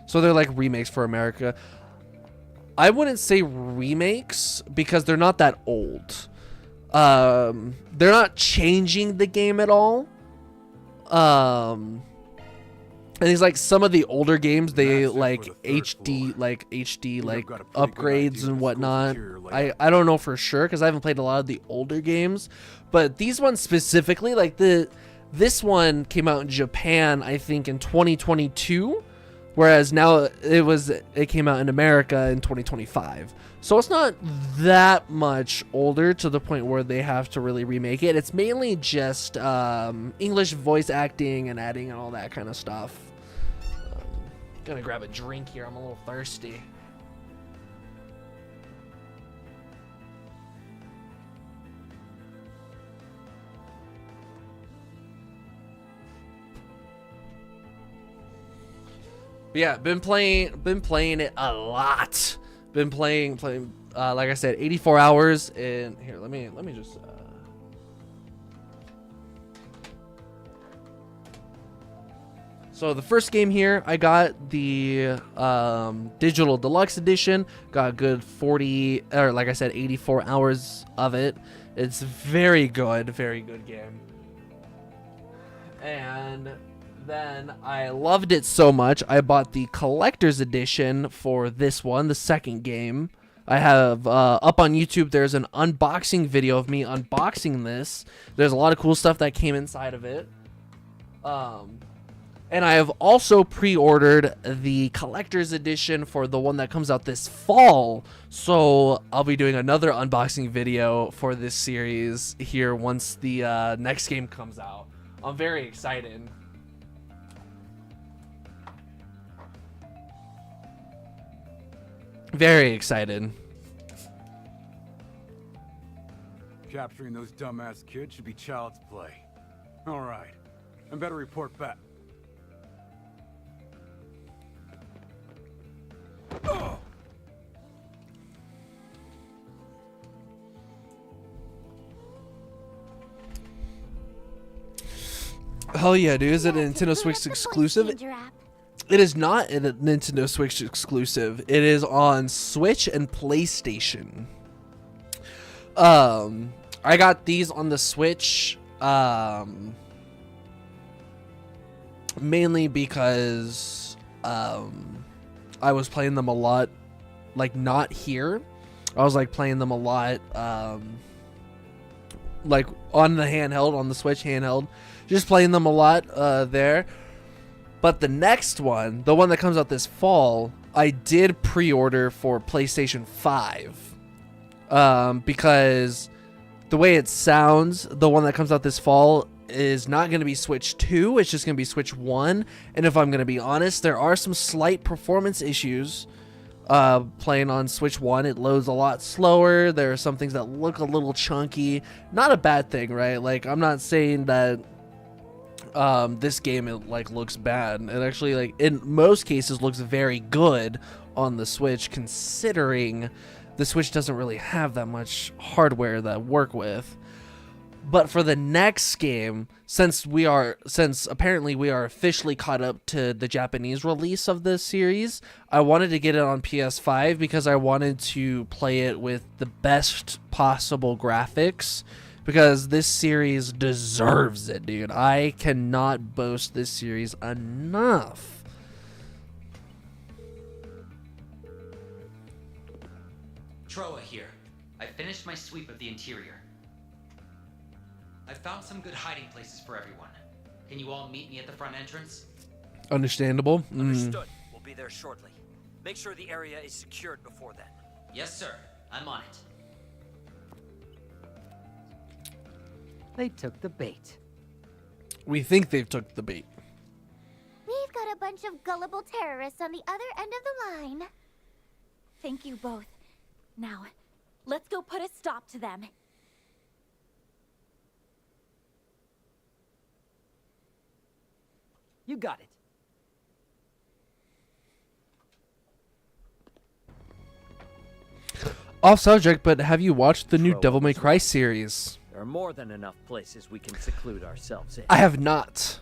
So they're like remakes for America. I wouldn't say remakes because they're not that old. They're not changing the game at all. And it's like some of the older games, they like HD upgrades and whatnot. I don't know for sure because I haven't played a lot of the older games, but these ones specifically, like this one came out in Japan, I think in 2022. Whereas now it came out in America in 2025. So it's not that much older to the point where they have to really remake it. It's mainly just English voice acting and adding and all that kind of stuff. Gonna grab a drink here. I'm a little thirsty. But yeah, been playing it a lot. Been playing like I said, 84 hours. And here, let me just So the first game here, I got the digital deluxe edition. Got a good 40, or like I said, 84 hours of it. It's very good game. And then I loved it so much, I bought the collector's edition for this one, the second game. I have up on YouTube, there's an unboxing video of me unboxing this. There's a lot of cool stuff that came inside of it. And I have also pre-ordered the collector's edition for the one that comes out this fall. So I'll be doing another unboxing video for this series here once the next game comes out. I'm very excited. Very excited. Capturing those dumbass kids should be child's play. All right, I better report back. Hell yeah, dude. Is it a Nintendo Switch exclusive? It is not a Nintendo Switch exclusive. It is on Switch and PlayStation. I got these on the Switch mainly because I was playing them a lot, like not here. I was like playing them a lot like on the handheld, on the Switch handheld, just playing them a lot there. But the next one, the one that comes out this fall, I did pre-order for PlayStation 5 because the way it sounds, the one that comes out this fall is not going to be Switch 2, it's just going to be Switch 1. And if I'm going to be honest, there are some slight performance issues playing on Switch 1. It loads a lot slower. There are some things that look a little chunky. Not a bad thing, right? Like, I'm not saying that this game looks bad. It actually, like, in most cases looks very good on the Switch, considering the Switch doesn't really have that much hardware that work with. But for the next game, since apparently we are officially caught up to the Japanese release of this series, I wanted to get it on PS5 because I wanted to play it with the best possible graphics, because this series deserves it, dude. I cannot boast this series enough. Troa here. I finished my sweep of the interior. I've found some good hiding places for everyone. Can you all meet me at the front entrance? Understandable. Understood. We'll be there shortly. Make sure the area is secured before then. Yes, sir. I'm on it. They took the bait. We think they've took the bait. We've got a bunch of gullible terrorists on the other end of the line. Thank you both. Now, let's go put a stop to them. You got it. Off subject, but have you watched the new Devil May Cry series? There are more than enough places we can seclude ourselves in. I have not.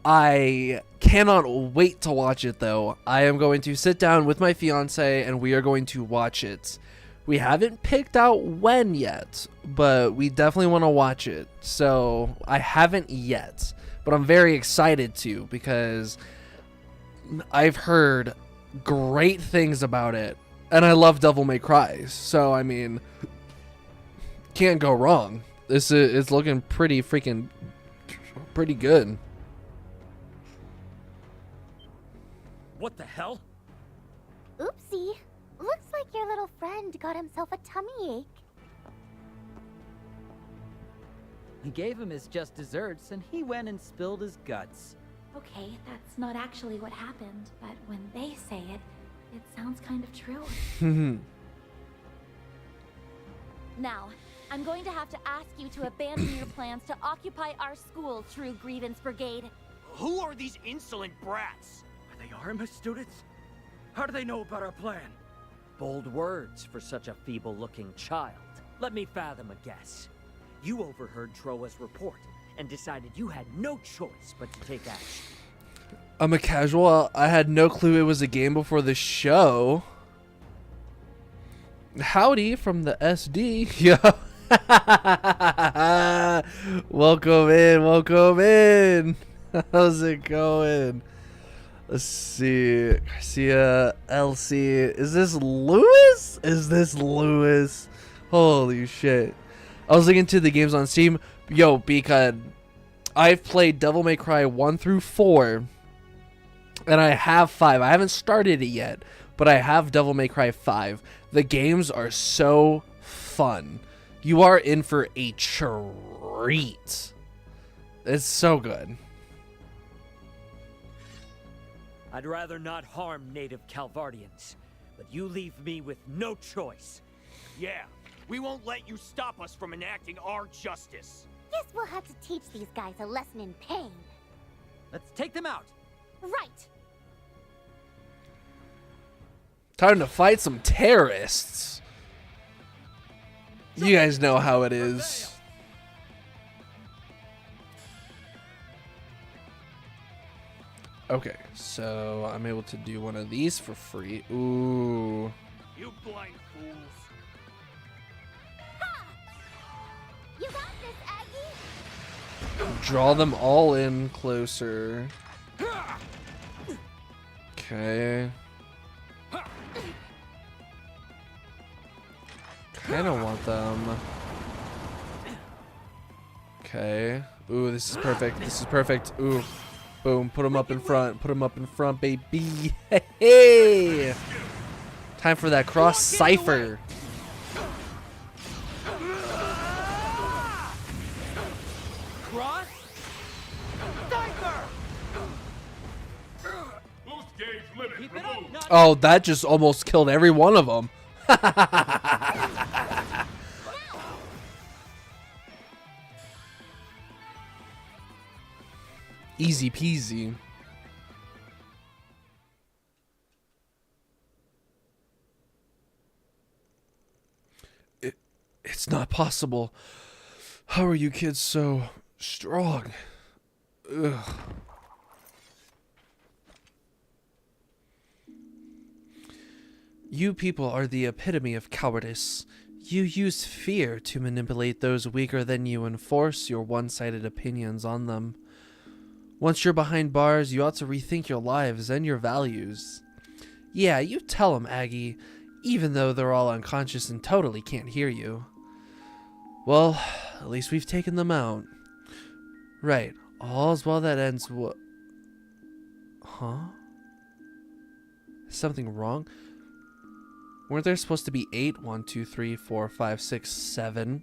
I cannot wait to watch it, though. I am going to sit down with my fiance and we are going to watch it. We haven't picked out when yet, but we definitely want to watch it. So I haven't yet, but I'm very excited to, because I've heard great things about it, and I love Devil May Cry. So I mean, can't go wrong. This is looking pretty good. What the hell? Oopsie. Looks like your little friend got himself a tummy ache. We gave him his just desserts, and he went and spilled his guts. Okay, that's not actually what happened, but when they say it, it sounds kind of true. Now, I'm going to have to ask you to abandon your plans to occupy our school, True Grievance Brigade. Who are these insolent brats? Are they Aramis students? How do they know about our plan? Bold words for such a feeble-looking child. Let me fathom a guess. You overheard Troa's report and decided you had no choice but to take action. I'm a casual. I had no clue it was a game before the show. Howdy from the SD. Yo. Welcome in. How's it going? Let's see. Garcia, Elsie. Is this Lewis? Holy shit. I was looking into the games on Steam. Yo, because I've played Devil May Cry 1 through 4. And I have 5. I haven't started it yet, but I have Devil May Cry 5. The games are so fun. You are in for a treat. It's so good. I'd rather not harm native Calvardians, but you leave me with no choice. Yeah, we won't let you stop us from enacting our justice. Guess we'll have to teach these guys a lesson in pain. Let's take them out. Right. Time to fight some terrorists. You guys know how it is. Okay, so I'm able to do one of these for free. Ooh. You blind fools. Ha! You got this, Aggie. Draw them all in closer. Okay. Kinda want them. Okay. Ooh, this is perfect. This is perfect. Ooh. Boom. Put them up in front. Put them up in front, baby. Hey! Time for that cross cipher. Cross? Cipher! Boost gauge limit removed. Oh, that just almost killed every one of them. Easy peasy. It's not possible. How are you kids so strong? Ugh. You people are the epitome of cowardice. You use fear to manipulate those weaker than you and force your one-sided opinions on them. Once you're behind bars, you ought to rethink your lives and your values. Yeah, you tell them, Aggie, even though they're all unconscious and totally can't hear you. Well, at least we've taken them out. Right, all's well that ends Huh? Is something wrong? Weren't there supposed to be 8? 1, 2, 3, 4, 5, 6, 7.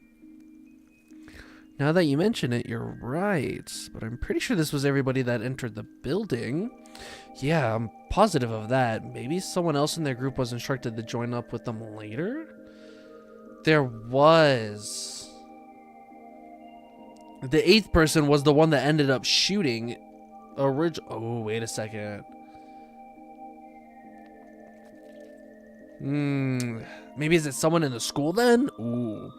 Now that you mention it, you're right. But I'm pretty sure this was everybody that entered the building. Yeah, I'm positive of that. Maybe someone else in their group was instructed to join up with them later? There was. The 8th person was the one that ended up shooting. Oh, wait a second. Maybe is it someone in the school then? Ooh.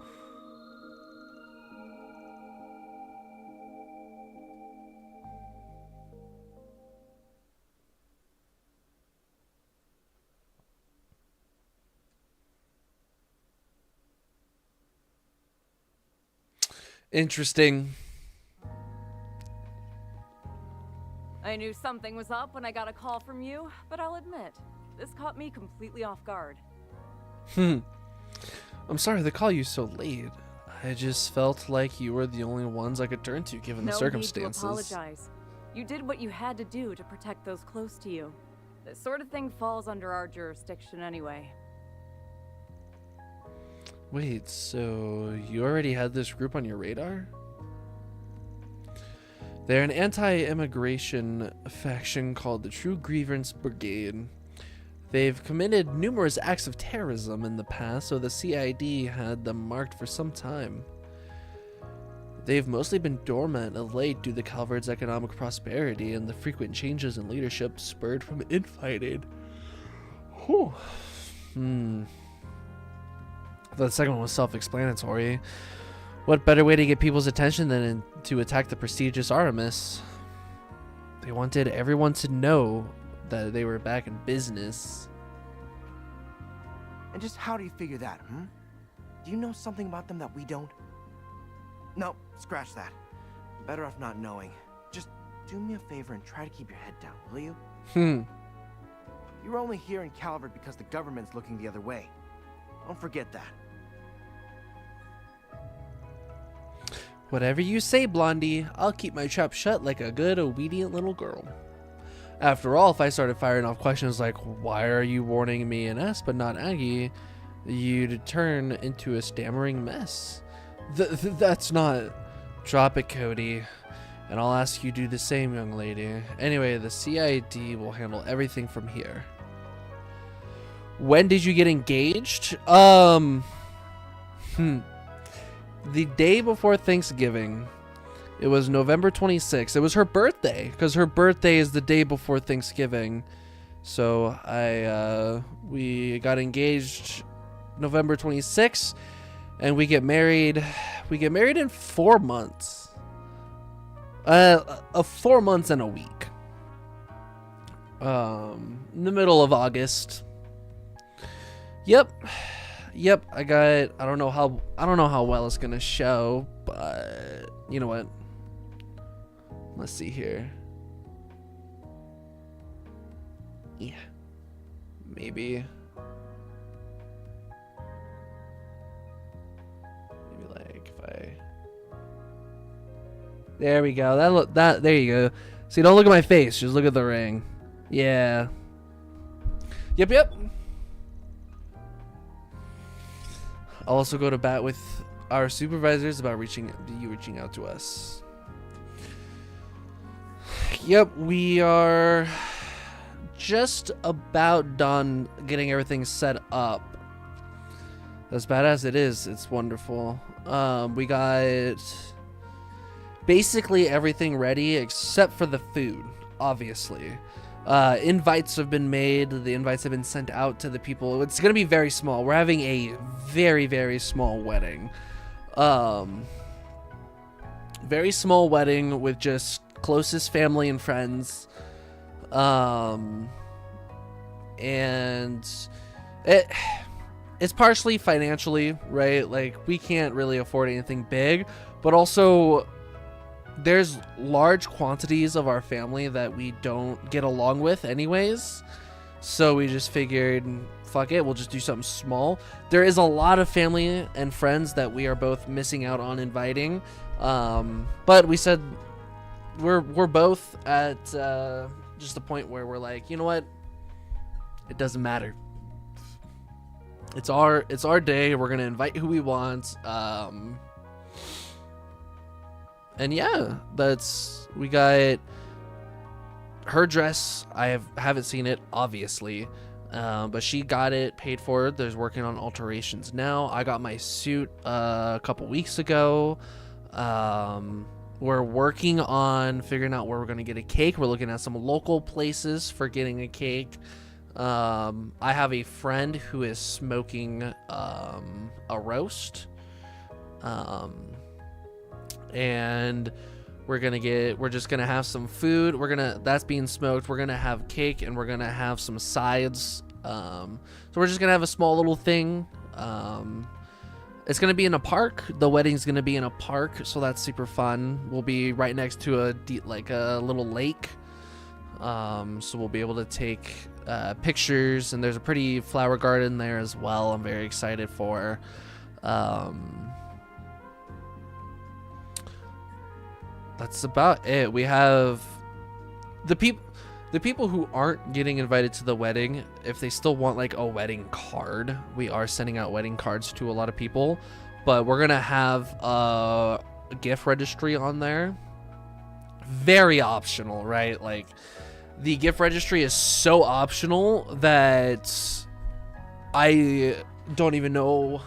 Interesting. I knew something was up when I got a call from you, but I'll admit, this caught me completely off guard. I'm sorry to call you so late. I just felt like you were the only ones I could turn to given the circumstances. No need to apologize. You did what you had to do to protect those close to you. This sort of thing falls under our jurisdiction anyway. Wait, so you already had this group on your radar? They're an anti-immigration faction called the True Grievance Brigade. They've committed numerous acts of terrorism in the past, so the CID had them marked for some time. They've mostly been dormant of late due to Calvard's economic prosperity and the frequent changes in leadership spurred from infighting. Whew. The second one was self-explanatory. What better way to get people's attention than to attack the prestigious Aramis? They wanted everyone to know that they were back in business. And just how do you figure that, Do you know something about them that we don't? No, scratch that. Better off not knowing. Just do me a favor and try to keep your head down, will you? You're only here in Calvert because the government's looking the other way. Don't forget that. Whatever you say, Blondie. I'll keep my trap shut like a good, obedient little girl. After all, if I started firing off questions like, why are you warning me and S but not Aggie, you'd turn into a stammering mess. That's not... Drop it, Cody. And I'll ask you to do the same, young lady. Anyway, the CID will handle everything from here. When did you get engaged? The day before Thanksgiving. It was November 26th. It was her birthday, because her birthday is the day before Thanksgiving. So we got engaged November 26th, and we get married. We get married in 4 months. 4 months and a week. In the middle of August. Yep. I don't know how well it's gonna show, but you know what? Let's see here. Yeah. Maybe like if I... There we go. There you go. See, don't look at my face, just look at the ring. Yeah. Yep. I'll also go to bat with our supervisors about reaching out to us. Yep, we are just about done getting everything set up. As bad as it is, it's wonderful. We got basically everything ready except for the food, obviously. Invites have been made. The invites have been sent out to the people. It's going to be very small. We're having a very, very small wedding. very small wedding with just closest family and friends. And it's partially financially, right? Like, we can't really afford anything big, but also there's large quantities of our family that we don't get along with anyways. So we just figured, fuck it, we'll just do something small. There is a lot of family and friends that we are both missing out on inviting. But we said we're both at just the point where we're like, you know what? It doesn't matter. It's our day. We're gonna invite who we want. And yeah, we got her dress. I haven't seen it, obviously, but she got it paid for. There's working on alterations now. I got my suit a couple weeks ago. We're working on figuring out where we're gonna get a cake. We're looking at some local places for getting a cake. I have a friend who is smoking a roast, and we're just gonna have some food. That's being smoked. We're gonna have cake, and we're gonna have some sides. So we're just gonna have a small little thing. It's gonna be in a park. The wedding's gonna be in a park, so that's super fun. We'll be right next to a little lake. So we'll be able to take pictures, and there's a pretty flower garden there as well. I'm very excited for. That's about it. We have the people who aren't getting invited to the wedding. If they still want like a wedding card, we are sending out wedding cards to a lot of people, but we're gonna have a gift registry on there. Very optional, right? Like, the gift registry is so optional that I don't even know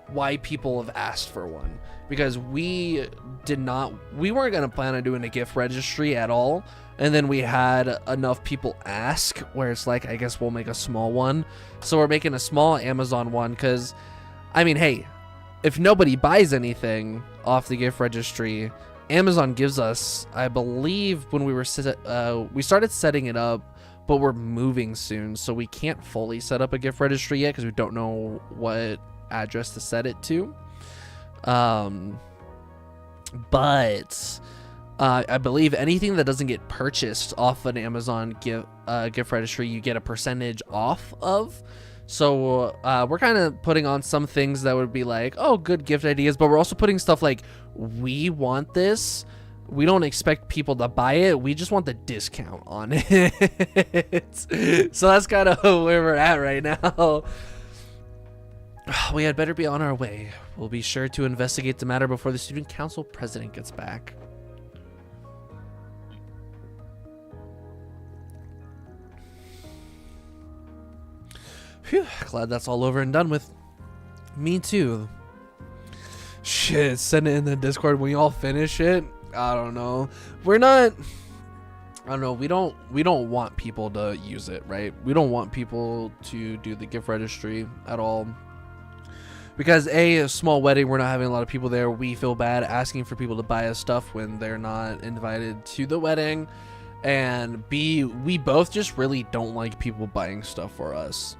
why people have asked for one, because we weren't going to plan on doing a gift registry at all, and then we had enough people ask where it's like, I guess we'll make a small one. So we're making a small Amazon one, because I mean, hey, if nobody buys anything off the gift registry, Amazon gives us, I believe, when we started setting it up, but we're moving soon, so we can't fully set up a gift registry yet because we don't know what address to set it to. But I believe anything that doesn't get purchased off an Amazon gift registry, you get a percentage off of. So we're kind of putting on some things that would be like, oh, good gift ideas, but we're also putting stuff like, we want this. We don't expect people to buy it. We just want the discount on it. So that's kind of where we're at right now. We had better be on our way. We'll be sure to investigate the matter before the student council president gets back. Phew, glad that's all over and done with. Me too. Shit, send it in the Discord when you all finish it. I don't know. We don't want people to use it, right? We don't want people to do the gift registry at all. Because a small wedding, we're not having a lot of people there. We feel bad asking for people to buy us stuff when they're not invited to the wedding. And B, we both just really don't like people buying stuff for us.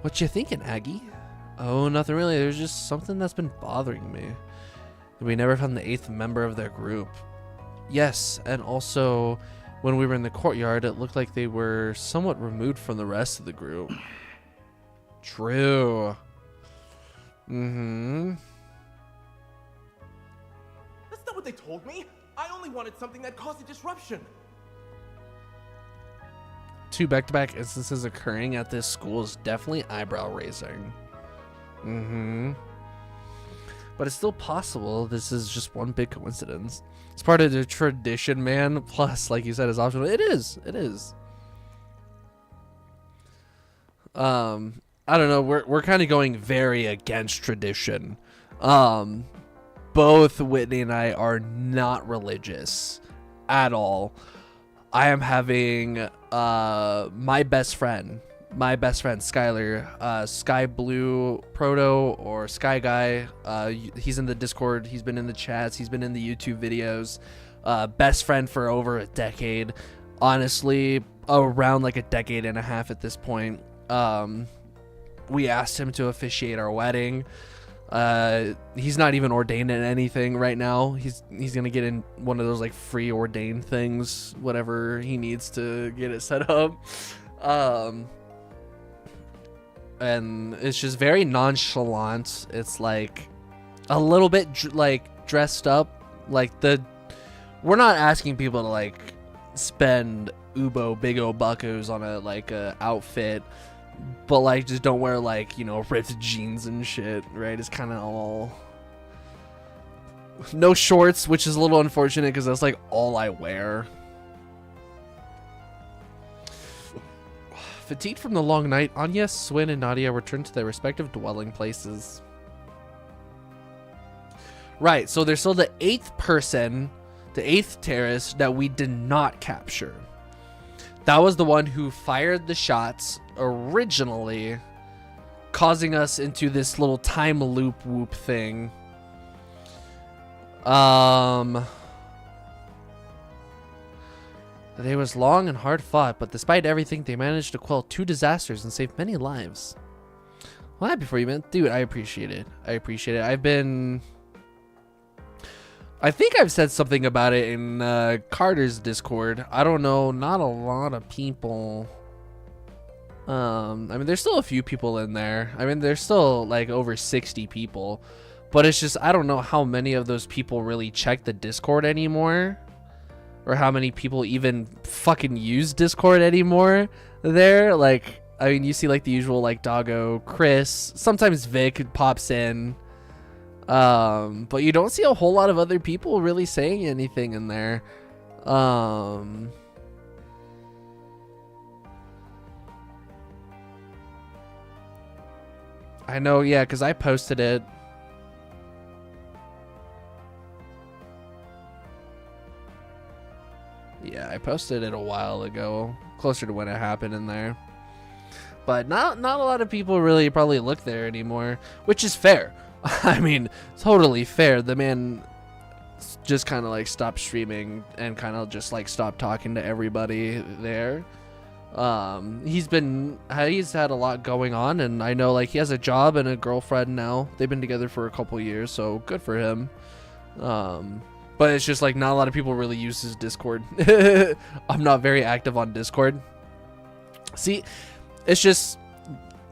What you thinking, Aggie? Oh, nothing really. There's just something that's been bothering me. We never found the 8th member of their group. Yes, and also when we were in the courtyard, it looked like they were somewhat removed from the rest of the group. True. Mm-hmm. That's not what they told me. I only wanted something that caused a disruption. 2 back-to-back instances occurring at this school is definitely eyebrow raising. Mm-hmm. But it's still possible this is just one big coincidence. It's part of the tradition, man. Plus, like you said, it's optional. It is. It is. I don't know. We're kind of going very against tradition. Both Whitney and I are not religious at all. I am having my best friend, my best friend Skylar, Sky Blue Proto or Sky Guy. He's in the Discord. He's been in the chats. He's been in the YouTube videos. Best friend for over a decade. Honestly, around like a decade and a half at this point. We asked him to officiate our wedding. He's not even ordained in anything right now. He's gonna get in one of those like free ordained things, whatever he needs to get it set up. And it's just very nonchalant. It's like a little bit like dressed up. Like we're not asking people to like spend big o buckos on a outfit, but like just don't wear like, you know, ripped jeans and shit, right? It's kind of all no shorts, which is a little unfortunate because that's like all I wear. Fatigued from the long night, Anya, Swin, and Nadia return to their respective dwelling places. Right, so there's still the 8th person, the 8th terrorist that we did not capture. That was the one who fired the shots originally, causing us into this little time loop whoop thing. The day was long and hard fought, but despite everything, they managed to quell 2 disasters and save many lives. Well, happy for you, man. Dude, I appreciate it. I appreciate it. I think I've said something about it in Carter's Discord. I don't know. Not a lot of people. I mean, there's still a few people in there. I mean, there's still like over 60 people. But it's just, I don't know how many of those people really check the Discord anymore. Or how many people even fucking use Discord anymore there. Like, I mean, you see like the usual like Doggo, Chris, sometimes Vic pops in. But you don't see a whole lot of other people really saying anything in there. I know, yeah, because I posted it. Yeah, I posted it a while ago, closer to when it happened in there. But not a lot of people really probably look there anymore, which is fair. I mean, totally fair. The man just kind of like stopped streaming and kind of just like stopped talking to everybody there. He's had a lot going on, and I know like he has a job and a girlfriend now. They've been together for a couple years, so good for him. But it's just like not a lot of people really use his Discord. I'm not very active on Discord. See, it's just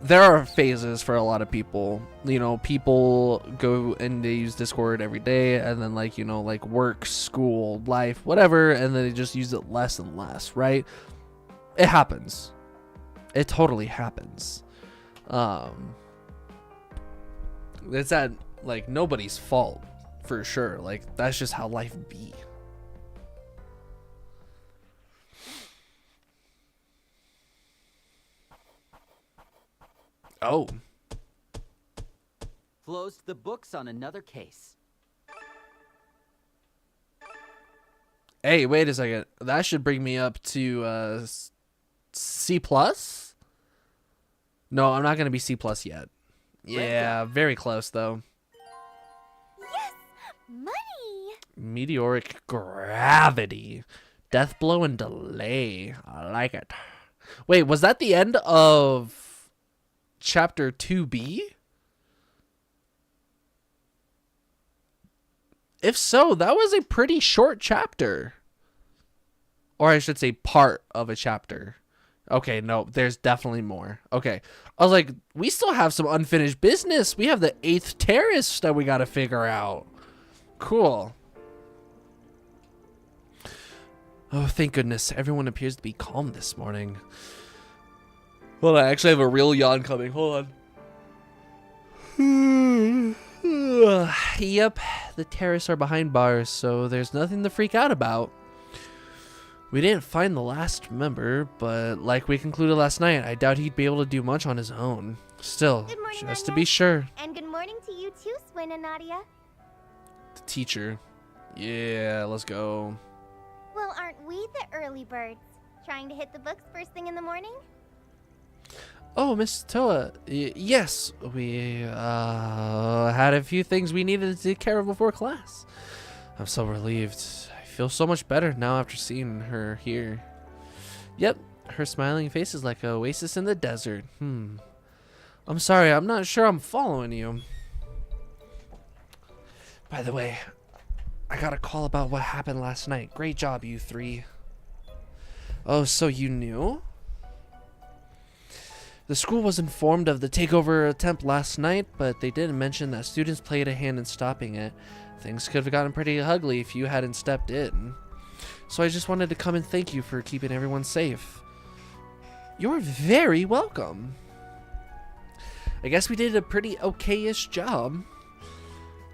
there are phases for a lot of people. You know, people go and they use Discord every day, and then like, you know, like work, school, life, whatever, and then they just use it less and less, right? It happens. It totally happens. It's at like nobody's fault. For sure, like that's just how life be. Oh. Closed the books on another case. Hey, wait a second. That should bring me up to C+? No, I'm not gonna be C+ yet. Yeah, very close though. Money! Meteoric gravity. Death blow and delay. I like it. Wait, was that the end of chapter 2B? If so, that was a pretty short chapter. Or I should say part of a chapter. Okay, no, there's definitely more. Okay. I was like, we still have some unfinished business. We have the 8th terrorist that we gotta figure out. Cool. Oh, thank goodness. Everyone appears to be calm this morning. Hold on, I actually have a real yawn coming. Hold on. Yep, the terrorists are behind bars, so there's nothing to freak out about. We didn't find the last member, but like we concluded last night, I doubt he'd be able to do much on his own. Still, Good morning, just to Anya. be sure. And good morning to you too, Swin and Nadia. The teacher. Yeah, let's go. Well, aren't we the early birds? Trying to hit the books first thing in the morning? Oh, Miss Toa. Yes, we had a few things we needed to take care of before class. I'm so relieved. I feel so much better now after seeing her here. Yep, her smiling face is like an oasis in the desert. I'm sorry, I'm not sure I'm following you. By the way, I got a call about what happened last night. Great job, you three. Oh, so you knew? The school was informed of the takeover attempt last night, but they didn't mention that students played a hand in stopping it. Things could have gotten pretty ugly if you hadn't stepped in. So I just wanted to come and thank you for keeping everyone safe. You're very welcome. I guess we did a pretty okay-ish job.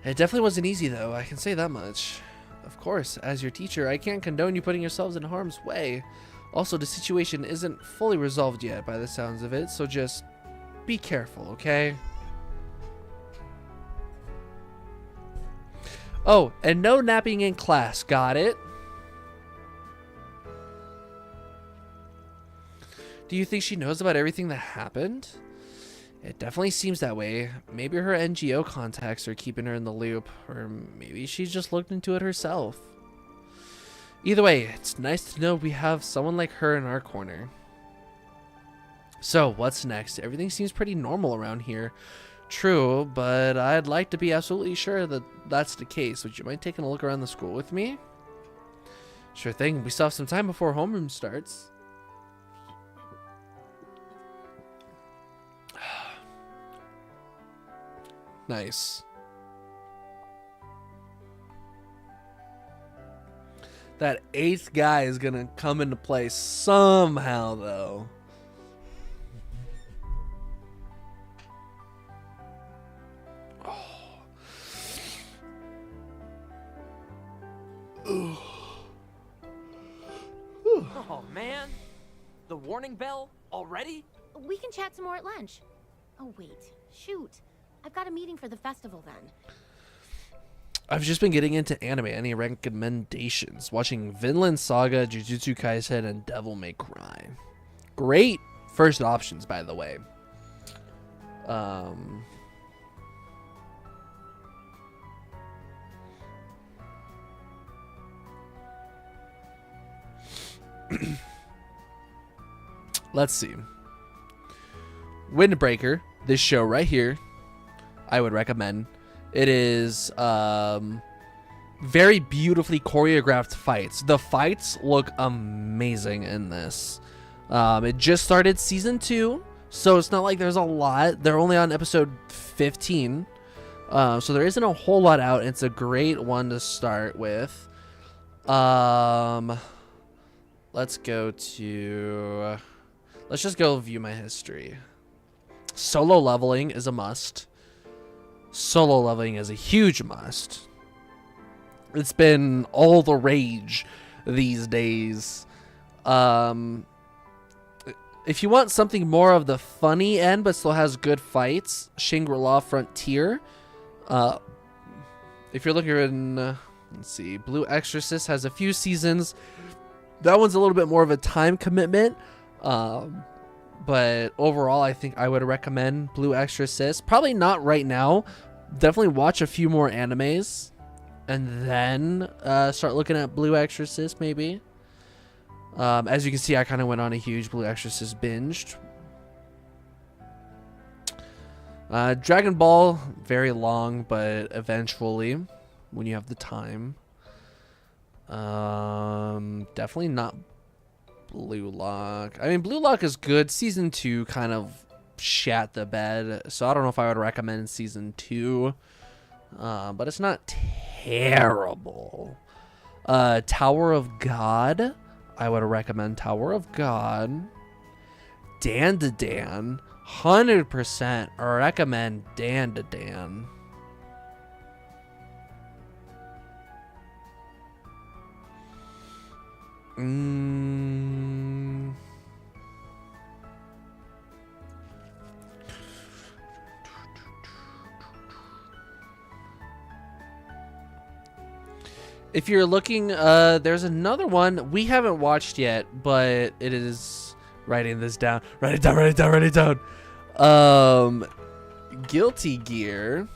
It definitely wasn't easy, though, I can say that much. Of course, as your teacher, I can't condone you putting yourselves in harm's way. Also, the situation isn't fully resolved yet by the sounds of it, so just be careful, okay? Oh, and no napping in class, got it? Do you think she knows about everything that happened? It definitely seems that way. Maybe her NGO contacts are keeping her in the loop, or maybe she just looked into it herself. Either way, it's nice to know we have someone like her in our corner. So, what's next? Everything seems pretty normal around here. True, but I'd like to be absolutely sure that that's the case. Would you mind taking a look around the school with me? Sure thing. We still have some time before homeroom starts. Nice. That 8th guy is gonna come into play somehow, though. Oh, man. The warning bell already? We can chat some more at lunch. Oh, wait. Shoot. I've got a meeting for the festival then. I've just been getting into anime. Any recommendations? Watching Vinland Saga, Jujutsu Kaisen, and Devil May Cry. Great first options, by the way. Let's see. Windbreaker, this show right here, I would recommend. It is very beautifully choreographed fights. The fights look amazing in this. It just started season 2, so it's not like there's a lot. They're only on episode 15, so there isn't a whole lot out. It's a great one to start with. Let's just go view my history. Solo leveling is a must. Solo leveling is a huge must. It's been all the rage these days. If you want something more of the funny end but still has good fights, Shangri-La Frontier. If you're looking in, let's see, Blue Exorcist has a few seasons. That one's a little bit more of a time commitment. But overall, I think I would recommend Blue Exorcist. Probably not right now. Definitely watch a few more animes. And then start looking at Blue Exorcist, maybe. As you can see, I kind of went on a huge Blue Exorcist binge. Dragon Ball, very long, but eventually, when you have the time. Definitely not Blue Lock. I mean, Blue Lock is good. Season 2 kind of shat the bed, so I don't know if I would recommend season 2. But it's not terrible. Tower of God, I would recommend Tower of God. Dan to Dan, 100% recommend Dan to Dan. If you're looking, there's another one we haven't watched yet, but it is writing this down. Write it down, write it down, write it down. Guilty Gear.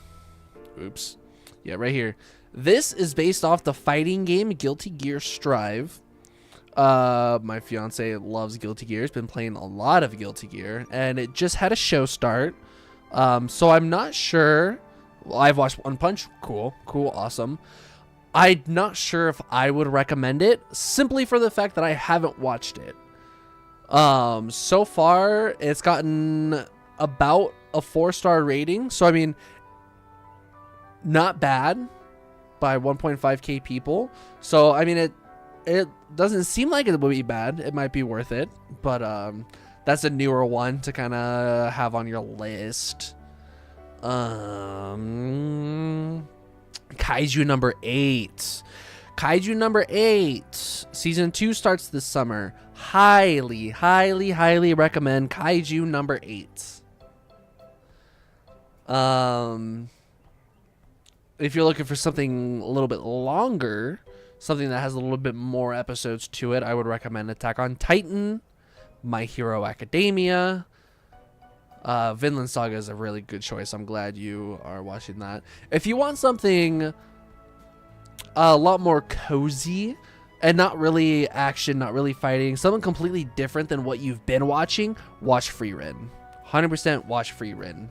Oops. Yeah, right here. This is based off the fighting game Guilty Gear Strive. My fiance loves Guilty Gear. Has been playing a lot of Guilty Gear, and it just had a show start. So I'm not sure. Well, I've watched One Punch. Cool, awesome. I'm not sure if I would recommend it, simply for the fact that I haven't watched it. So far, it's gotten about a 4-star rating. So I mean, not bad by 1.5k people. So I mean, it doesn't seem like it would be bad. It might be worth it, but that's a newer one to kind of have on your list. Kaiju number 8. Kaiju number 8. Season 2 starts this summer. Highly recommend Kaiju number 8. If you're looking for something a little bit longer, something that has a little bit more episodes to it, I would recommend Attack on Titan, My Hero Academia. Vinland Saga is a really good choice. I'm glad you are watching that. If you want something a lot more cozy and not really action, not really fighting, something completely different than what you've been watching, watch Frieren. 100% watch Frieren.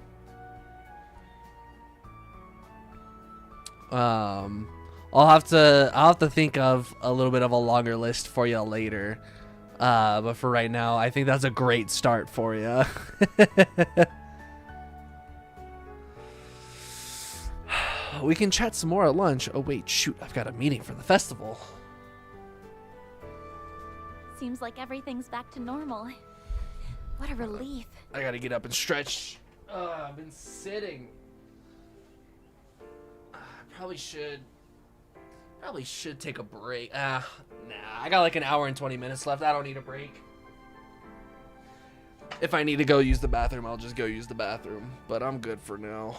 I'll have to think of a little bit of a longer list for you later. But for right now, I think that's a great start for you. We can chat some more at lunch. Oh wait, shoot, I've got a meeting for the festival. Seems like everything's back to normal. What a relief. I gotta get up and stretch. I've been sitting. Probably should take a break. Nah, I got like an hour and 20 minutes left. I don't need a break. If I need to go use the bathroom, I'll just go use the bathroom. But I'm good for now.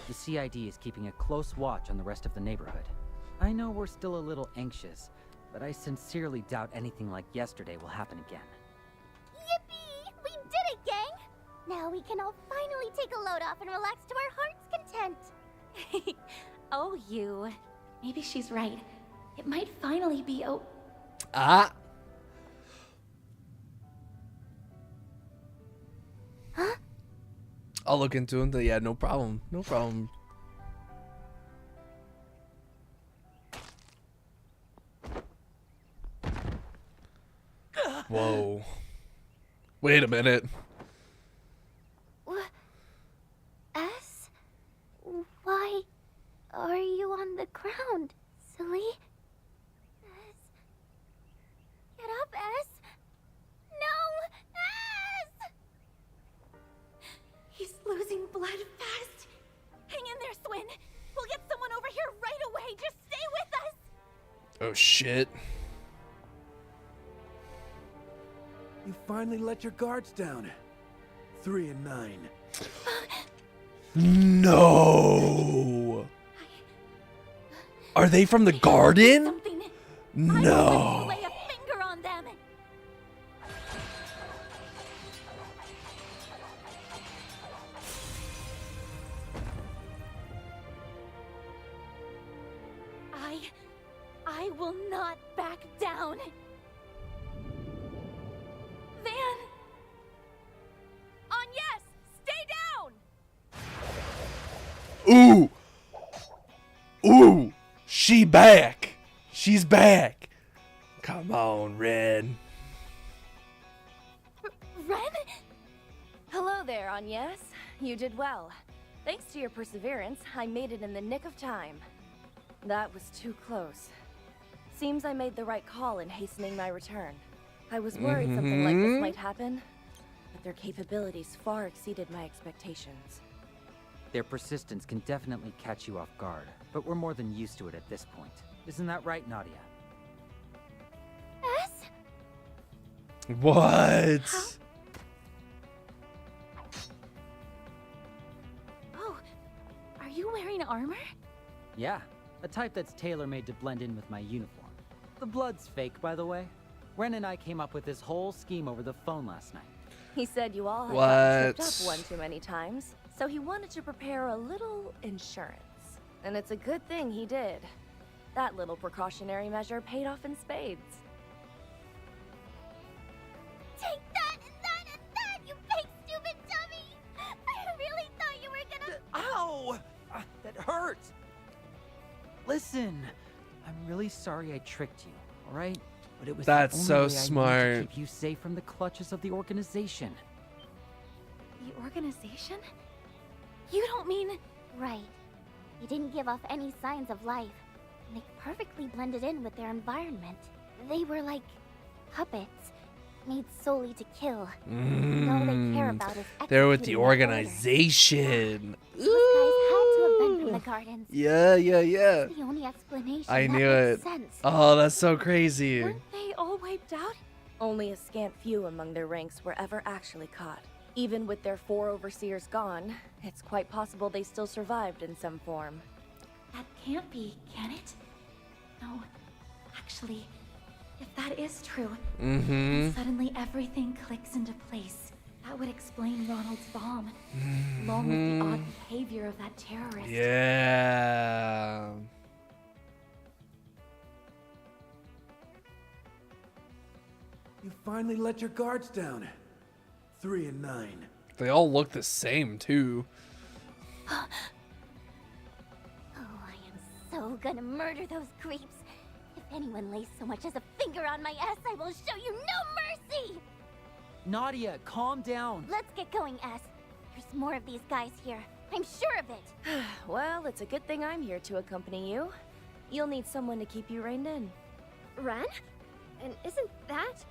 The CID is keeping a close watch on the rest of the neighborhood. I know we're still a little anxious, but I sincerely doubt anything like yesterday will happen again. Yippee! We did it, gang! Now we can all finally take a load off and relax to our heart's content. Oh, you. Maybe she's right. It might finally be Ah. Huh? I'll look into it. Yeah, no problem. No problem. Whoa. Wait a minute. S? Why are you on the ground, silly? S? Get up, S! No! S! He's losing blood fast. Hang in there, Swin. We'll get someone over here right away. Just stay with us. Oh, shit. You finally let your guards down. 3 and 9. No. Are they from the garden? No. Lay a finger on them. I will not back down. Van! On yes! Stay down! Ooh! Ooh! She back! She's back! Come on, Ren. Ren? Hello there, Agnes. You did well. Thanks to your perseverance, I made it in the nick of time. That was too close. Seems I made the right call in hastening my return. I was worried something like this might happen, but their capabilities far exceeded my expectations. Their persistence can definitely catch you off guard, but we're more than used to it at this point. Isn't that right, Nadia? S? What? Oh, are you wearing armor? Yeah, a type that's tailor-made to blend in with my uniform. The blood's fake, by the way. Ren and I came up with this whole scheme over the phone last night. He said you all had What? gotten tripped up one too many times, so he wanted to prepare a little insurance. And it's a good thing he did. That little precautionary measure paid off in spades. Take that and that and that, you big stupid dummy! I really thought you were gonna. Ow! That hurt! Listen, I'm really sorry I tricked you, alright? But it was That's the so only way I knew smart. to keep you safe from the clutches of the organization. The organization? You don't mean... Right. They didn't give off any signs of life. And they perfectly blended in with their environment. They were like puppets, made solely to kill. And all they care about is They're with the executing their orders. organization. Those guys had to have been from the gardens. Yeah. That's the only explanation I that knew makes it. sense. Oh, that's so crazy. Weren't they all wiped out? Only a scant few among their ranks were ever actually caught. Even with their 4 overseers gone, it's quite possible they still survived in some form. That can't be, can it? No. Actually, if that is true, then suddenly everything clicks into place. That would explain Ronald's bomb, along with the odd behavior of that terrorist. Yeah. You finally let your guards down. 3 and 9. They all look the same, too. Oh, I am so gonna murder those creeps. If anyone lays so much as a finger on my ass, I will show you no mercy! Nadia, calm down. Let's get going, S. There's more of these guys here. I'm sure of it. Well, it's a good thing I'm here to accompany you. You'll need someone to keep you reined in. Ren? And isn't that...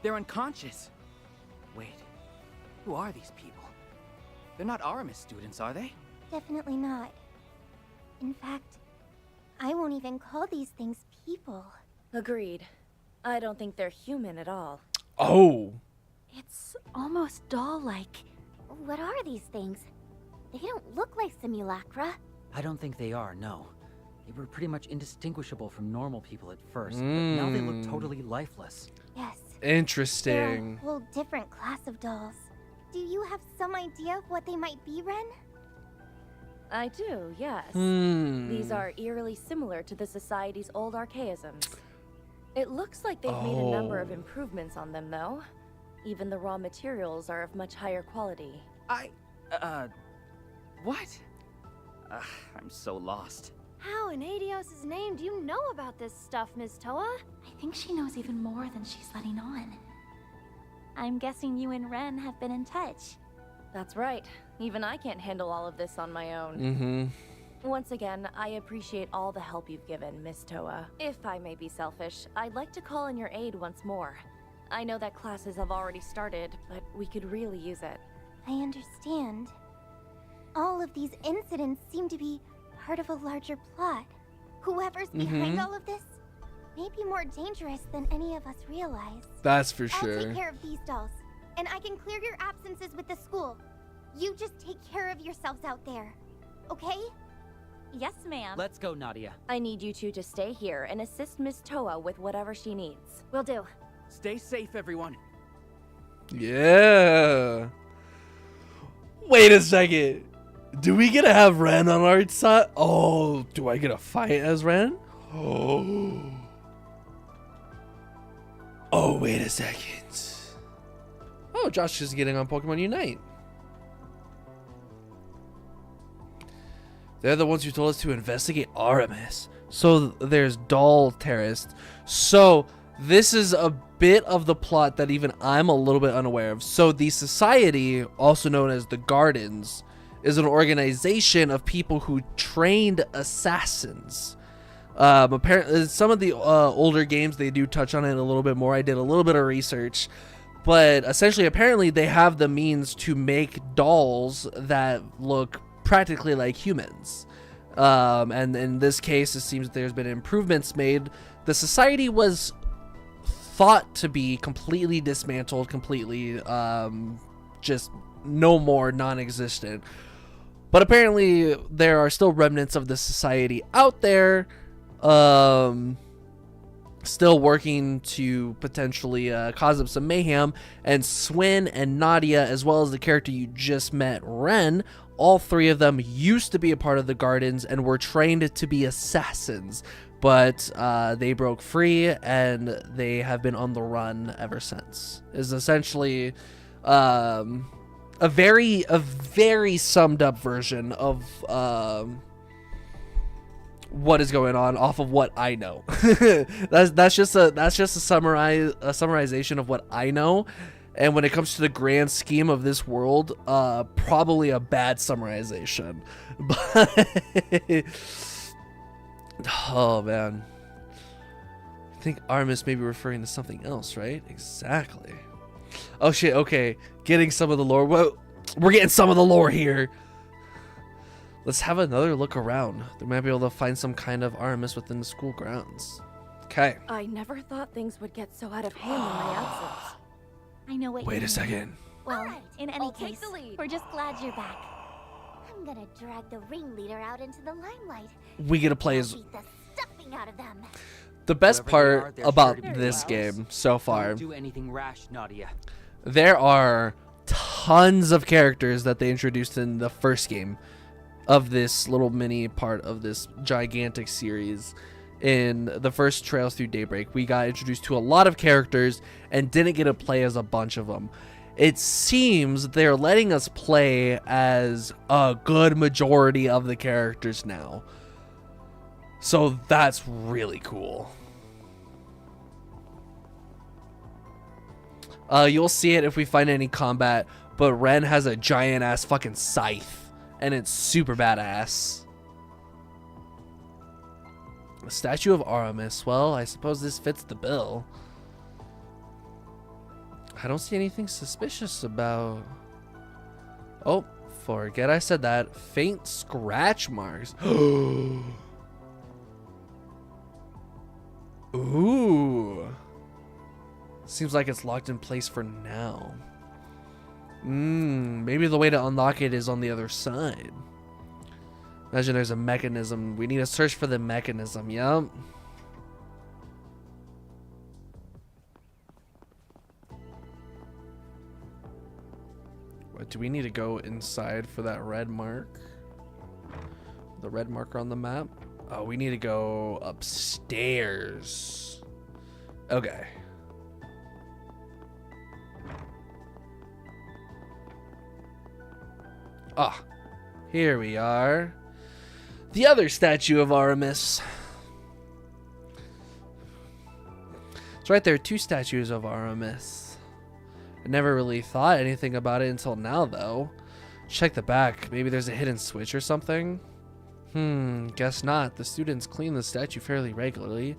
They're unconscious. Wait, who are these people? They're not Aramis students, are they? Definitely not. In fact, I won't even call these things people. Agreed. I don't think they're human at all. Oh. It's almost doll-like. What are these things? They don't look like simulacra. I don't think they are, no. They were pretty much indistinguishable from normal people at first, but now they look totally lifeless. Yes. Interesting. They're a whole different class of dolls. Do you have some idea of what they might be, Ren? I do, yes. These are eerily similar to the Society's old archaisms. It looks like they've made a number of improvements on them, though. Even the raw materials are of much higher quality. What? I'm so lost. How in Adios' name do you know about this stuff, Ms. Toa? I think she knows even more than she's letting on. I'm guessing you and Ren have been in touch. That's right. Even I can't handle all of this on my own. Once again, I appreciate all the help you've given, Miss Toa. If I may be selfish, I'd like to call in your aid once more. I know that classes have already started, but we could really use it. I understand. All of these incidents seem to be part of a larger plot. Whoever's behind all of this may be more dangerous than any of us realize. That's for sure. I'll take care of these dolls, and I can clear your absences with the school. You just take care of yourselves out there, okay? Yes, ma'am. Let's go, Nadia. I need you two to stay here and assist Miss Toa with whatever she needs. Will do. Stay safe, everyone. Yeah. Wait a second. Do we get to have Ren on our side? Oh, do I get a fight as Ren? Oh. Oh, wait a second. Oh, Josh is getting on Pokemon Unite. They're the ones who told us to investigate Aramis. So there's doll terrorists. So this is a bit of the plot that even I'm a little bit unaware of. So the Society, also known as the Gardens, is an organization of people who trained assassins. Apparently, some of the older games, they do touch on it a little bit more. I did a little bit of research. But essentially, apparently, they have the means to make dolls that look practically like humans. And in this case, it seems there's been improvements made. The Society was thought to be completely dismantled, completely just no more, non-existent. But apparently there are still remnants of the Society out there. still working to potentially cause up some mayhem. And Swin and Nadia, as well as the character you just met, Ren, all three of them used to be a part of the Gardens and were trained to be assassins. But they broke free and they have been on the run ever since. Is essentially a very summed up version of what is going on off of what I know. that's just a summarization of what I know. And when it comes to the grand scheme of this world, probably a bad summarization. But oh man, I think Aramis may be referring to something else, right? Exactly. Oh shit, okay, getting some of the lore. Whoa, we're getting some of the lore here. Let's have another look around. They might be able to find some kind of Aramis within the school grounds. Okay. I never thought things would get so out of hand in my absence. I know what Wait you a mean. second. Well, Alright, in any I'll take case, the lead. we're just glad you're back. I'm gonna drag the ringleader out into the limelight. We get to play as Beat the stuffing out of them. the best Whoever they are, part they're about sure to be this loud. game so far. Don't do anything rash, Nadia. There are tons of characters that they introduced in the first game of this little mini part of this gigantic series. In the first Trails Through Daybreak, we got introduced to a lot of characters and didn't get to play as a bunch of them. It seems they're letting us play as a good majority of the characters now. So that's really cool. You'll see it if we find any combat, but Ren has a giant ass fucking scythe, and it's super badass. A statue of Aramis. Well, I suppose this fits the bill. I don't see anything suspicious about... Oh, forget I said that. Faint scratch marks. Ooh. Seems like it's locked in place for now. Maybe the way to unlock it is on the other side. Imagine there's a mechanism. We need to search for the mechanism. Yup. What, do we need to go inside for that red mark? The red marker on the map? Oh, we need to go upstairs. Okay. Ah, here we are. The other statue of Aramis. It's right there, two statues of Aramis. I never really thought anything about it until now, though. Check the back. Maybe there's a hidden switch or something? Guess not. The students clean the statue fairly regularly.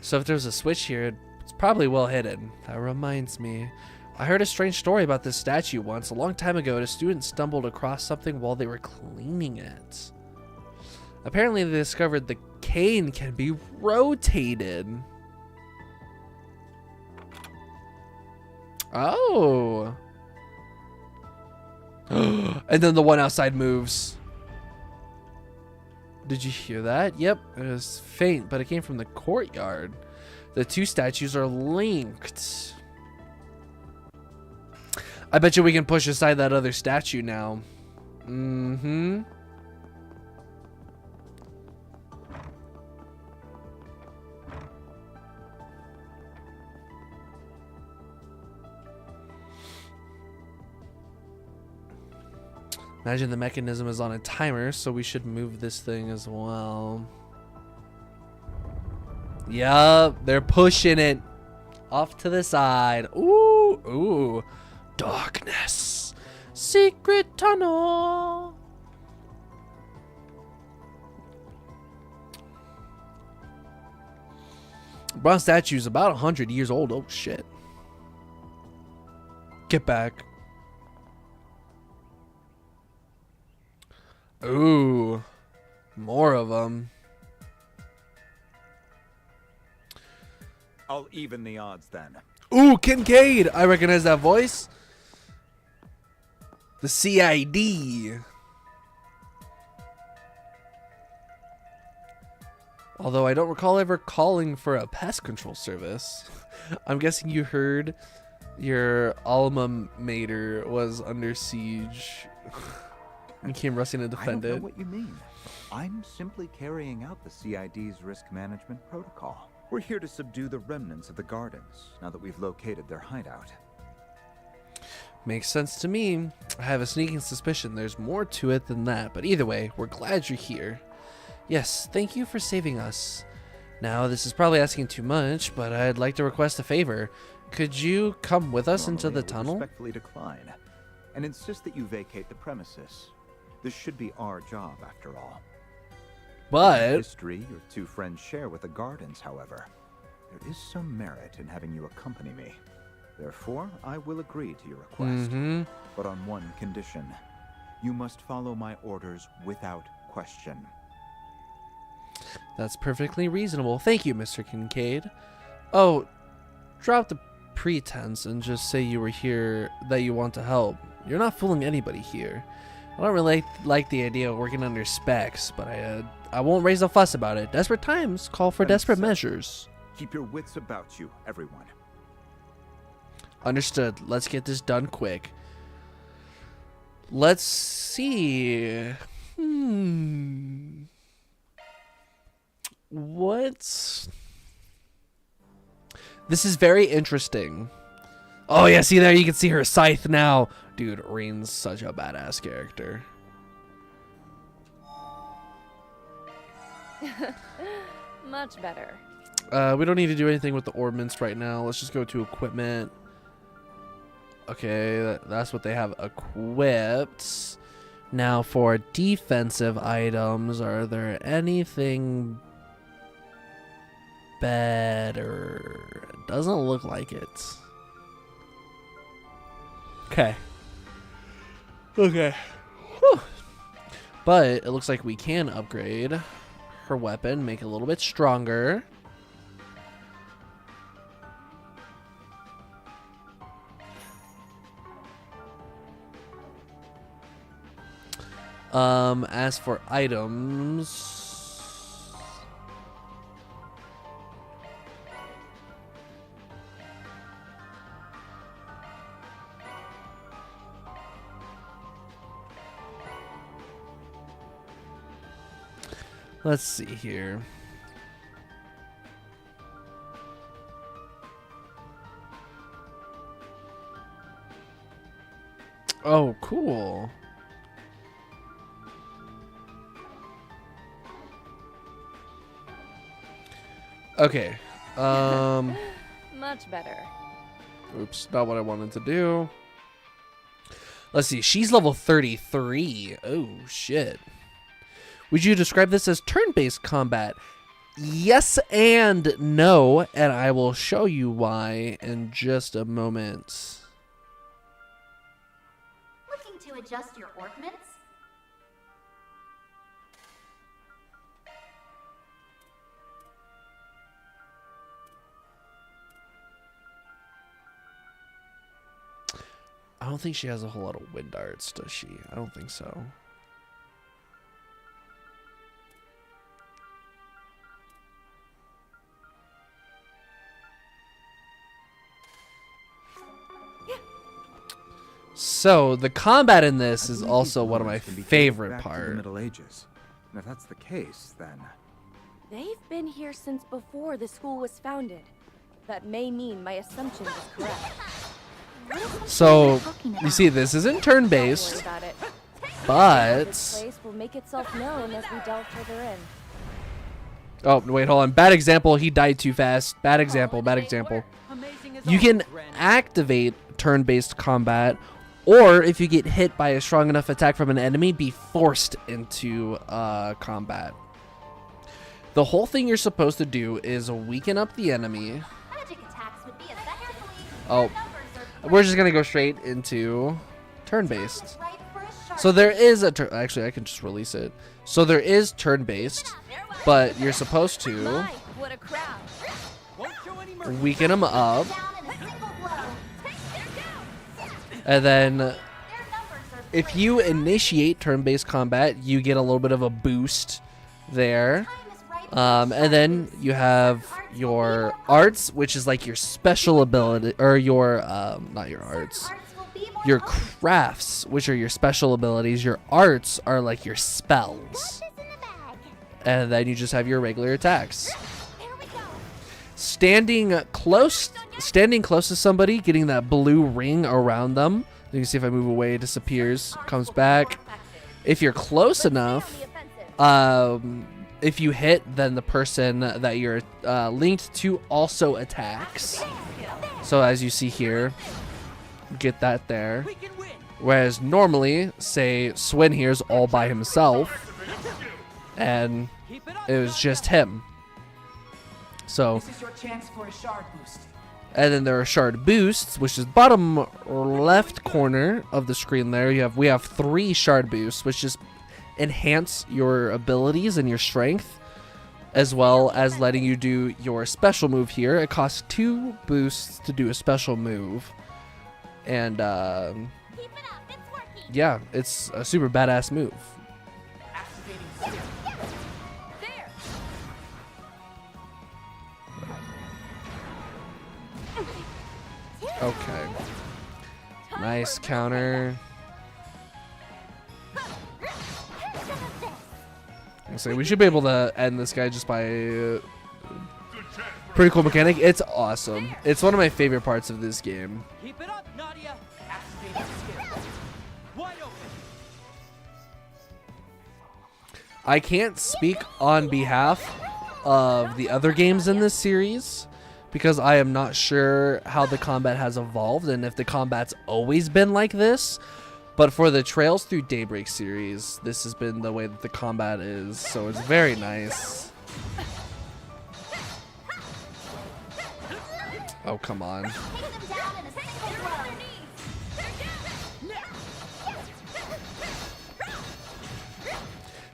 So if there's a switch here, it's probably well hidden. That reminds me. I heard a strange story about this statue once. A long time ago, a student stumbled across something while they were cleaning it. Apparently, they discovered the cane can be rotated. Oh. And then the one outside moves. Did you hear that? Yep, it was faint, but it came from the courtyard. The two statues are linked. I bet you we can push aside that other statue now. Mm-hmm. Imagine the mechanism is on a timer, so we should move this thing as well. Yup, they're pushing it off to the side. Ooh, ooh. Darkness. Secret tunnel. Bronze statue is about 100 years old. Oh, shit. Get back. Ooh, more of them. I'll even the odds then. Ooh, Kincaid! I recognize that voice. The CID. Although I don't recall ever calling for a pest control service. I'm guessing you heard your alma mater was under siege. You came rushing to defend I don't it. know what you mean. I'm simply carrying out the CID's risk management protocol. We're here to subdue the remnants of the Gardens, now that we've located their hideout. Makes sense to me. I have a sneaking suspicion there's more to it than that, but either way, we're glad you're here. Yes, thank you for saving us. Now, this is probably asking too much, but I'd like to request a favor. Could you come with us into the tunnel? I would respectfully decline, and insist that you vacate the premises. This should be our job, after all. But the history your two friends share with the Gardens, however, there is some merit in having you accompany me. Therefore, I will agree to your request, but on one condition. You must follow my orders without question. That's perfectly reasonable. Thank you, Mr. Kincaid. Oh, drop the pretense and just say you were here, that you want to help. You're not fooling anybody here. I don't really like the idea of working under specs, but I won't raise a fuss about it. Desperate times call for desperate measures. Keep your wits about you, everyone. Understood. Let's get this done quick. Let's see. What's... This is very interesting. Oh, yeah, see there? You can see her scythe now. Dude, Rain's such a badass character. Much better. We don't need to do anything with the ordnance right now. Let's just go to equipment. Okay, that's what they have equipped. Now for defensive items, are there anything better? Doesn't look like it. Okay. Okay. Whew. But it looks like we can upgrade her weapon, make it a little bit stronger. As for items, let's see here. Oh, cool. Okay. Much better. Oops, not what I wanted to do. Let's see. She's level 33. Oh, shit. Would you describe this as turn-based combat? Yes and no, and I will show you why in just a moment. Looking to adjust your ordnance? I don't think she has a whole lot of wind darts, does she? I don't think so. So the combat in this is also one of my favorite parts. The Middle Ages. And if that's the case, then They've been here since before the school was founded. That may mean my assumption is correct. So you see, this isn't turn-based, Don't worry about it. but This place will make itself known as we delve further in. oh wait, hold on. Bad example. He died too fast. Bad example. Bad example. You can activate turn-based combat, or if you get hit by a strong enough attack from an enemy, be forced into combat. The whole thing you're supposed to do is weaken up the enemy. Oh, we're just gonna go straight into turn-based. So there is a actually, I can just release it. So there is turn-based, but you're supposed to What a crowd. weaken them up, and then if you initiate turn-based combat, you get a little bit of a boost there. And then you have your arts, which is like your special ability, or your, not your arts, your crafts, which are your special abilities. Your arts are like your spells. And then you just have your regular attacks. Standing close to somebody, getting that blue ring around them. You can see if I move away, it disappears, comes back. If you're close enough, if you hit, then the person that you're linked to also attacks. So as you see here, get that there. Whereas normally, say Swin here is all by himself, and it was just him. So, This is your chance for a shard boost. and then there are shard boosts, which is bottom left corner of the screen there. We have 3 shard boosts, which just enhance your abilities and your strength, as well as letting you do your special move here. It costs 2 boosts to do a special move. And yeah, it's a super badass move. Okay. Nice counter. So we should be able to end this guy just by pretty cool mechanic. It's awesome. It's one of my favorite parts of this game. Keep it up, Nadia. Activating skill. Wide open. I can't speak on behalf of the other games in this series because I am not sure how the combat has evolved and if the combat's always been like this. But for the Trails Through Daybreak series, this has been the way that the combat is, so it's very nice. Oh, come on.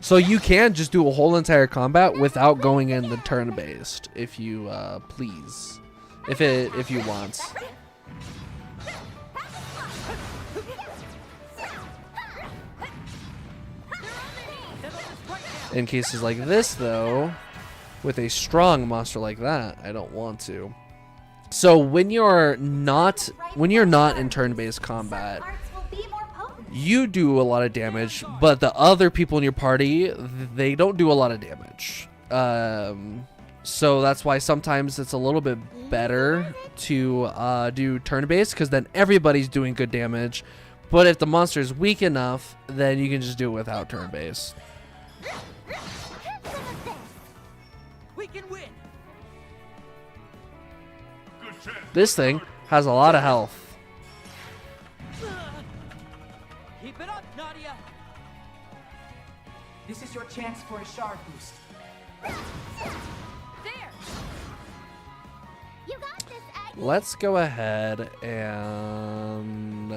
So you can just do a whole entire combat without going in the turn-based, if you please, if you want. In cases like this, though, with a strong monster like that, I don't want to. So when you're not in turn-based combat, you do a lot of damage, but the other people in your party, they don't do a lot of damage. So that's why sometimes it's a little bit better to do turn-based, because then everybody's doing good damage. But if the monster is weak enough, then you can just do it without turn-based. We can win. This thing has a lot of health. Keep it up, Nadia. This is your chance for a shard boost. There. You got this, Aggie. Let's go ahead and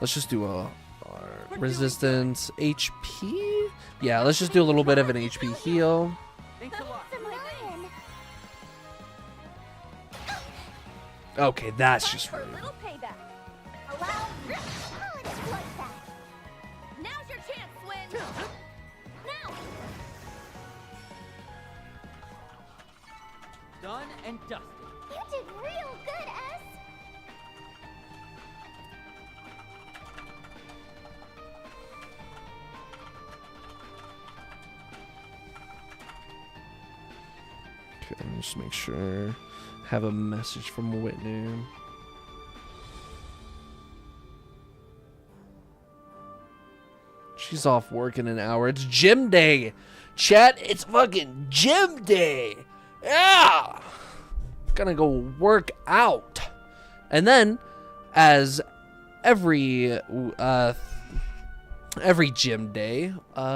let's just do a resistance HP. Yeah, let's just do a little bit of an HP heal. Okay, that's just rude. Little payback. Now's your chance, Swin. Now. Done and dusted. You did real good, S. Okay, let me just make sure. Have a message from Whitney. She's off work in an hour. It's gym day. Chat, it's fucking gym day. Yeah. Gonna go work out. And then, as every gym day,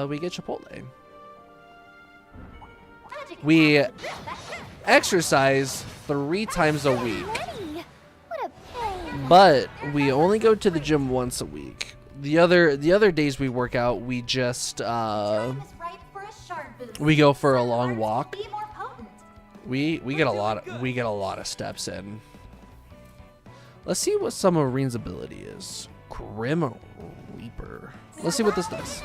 we get Chipotle. We exercise 3 times a week, but we only go to the gym once a week. The other days we work out, we just we go for a long walk. We get a lot of steps in. Let's see what some of Reen's ability is. Grim Reaper. Let's see what this does.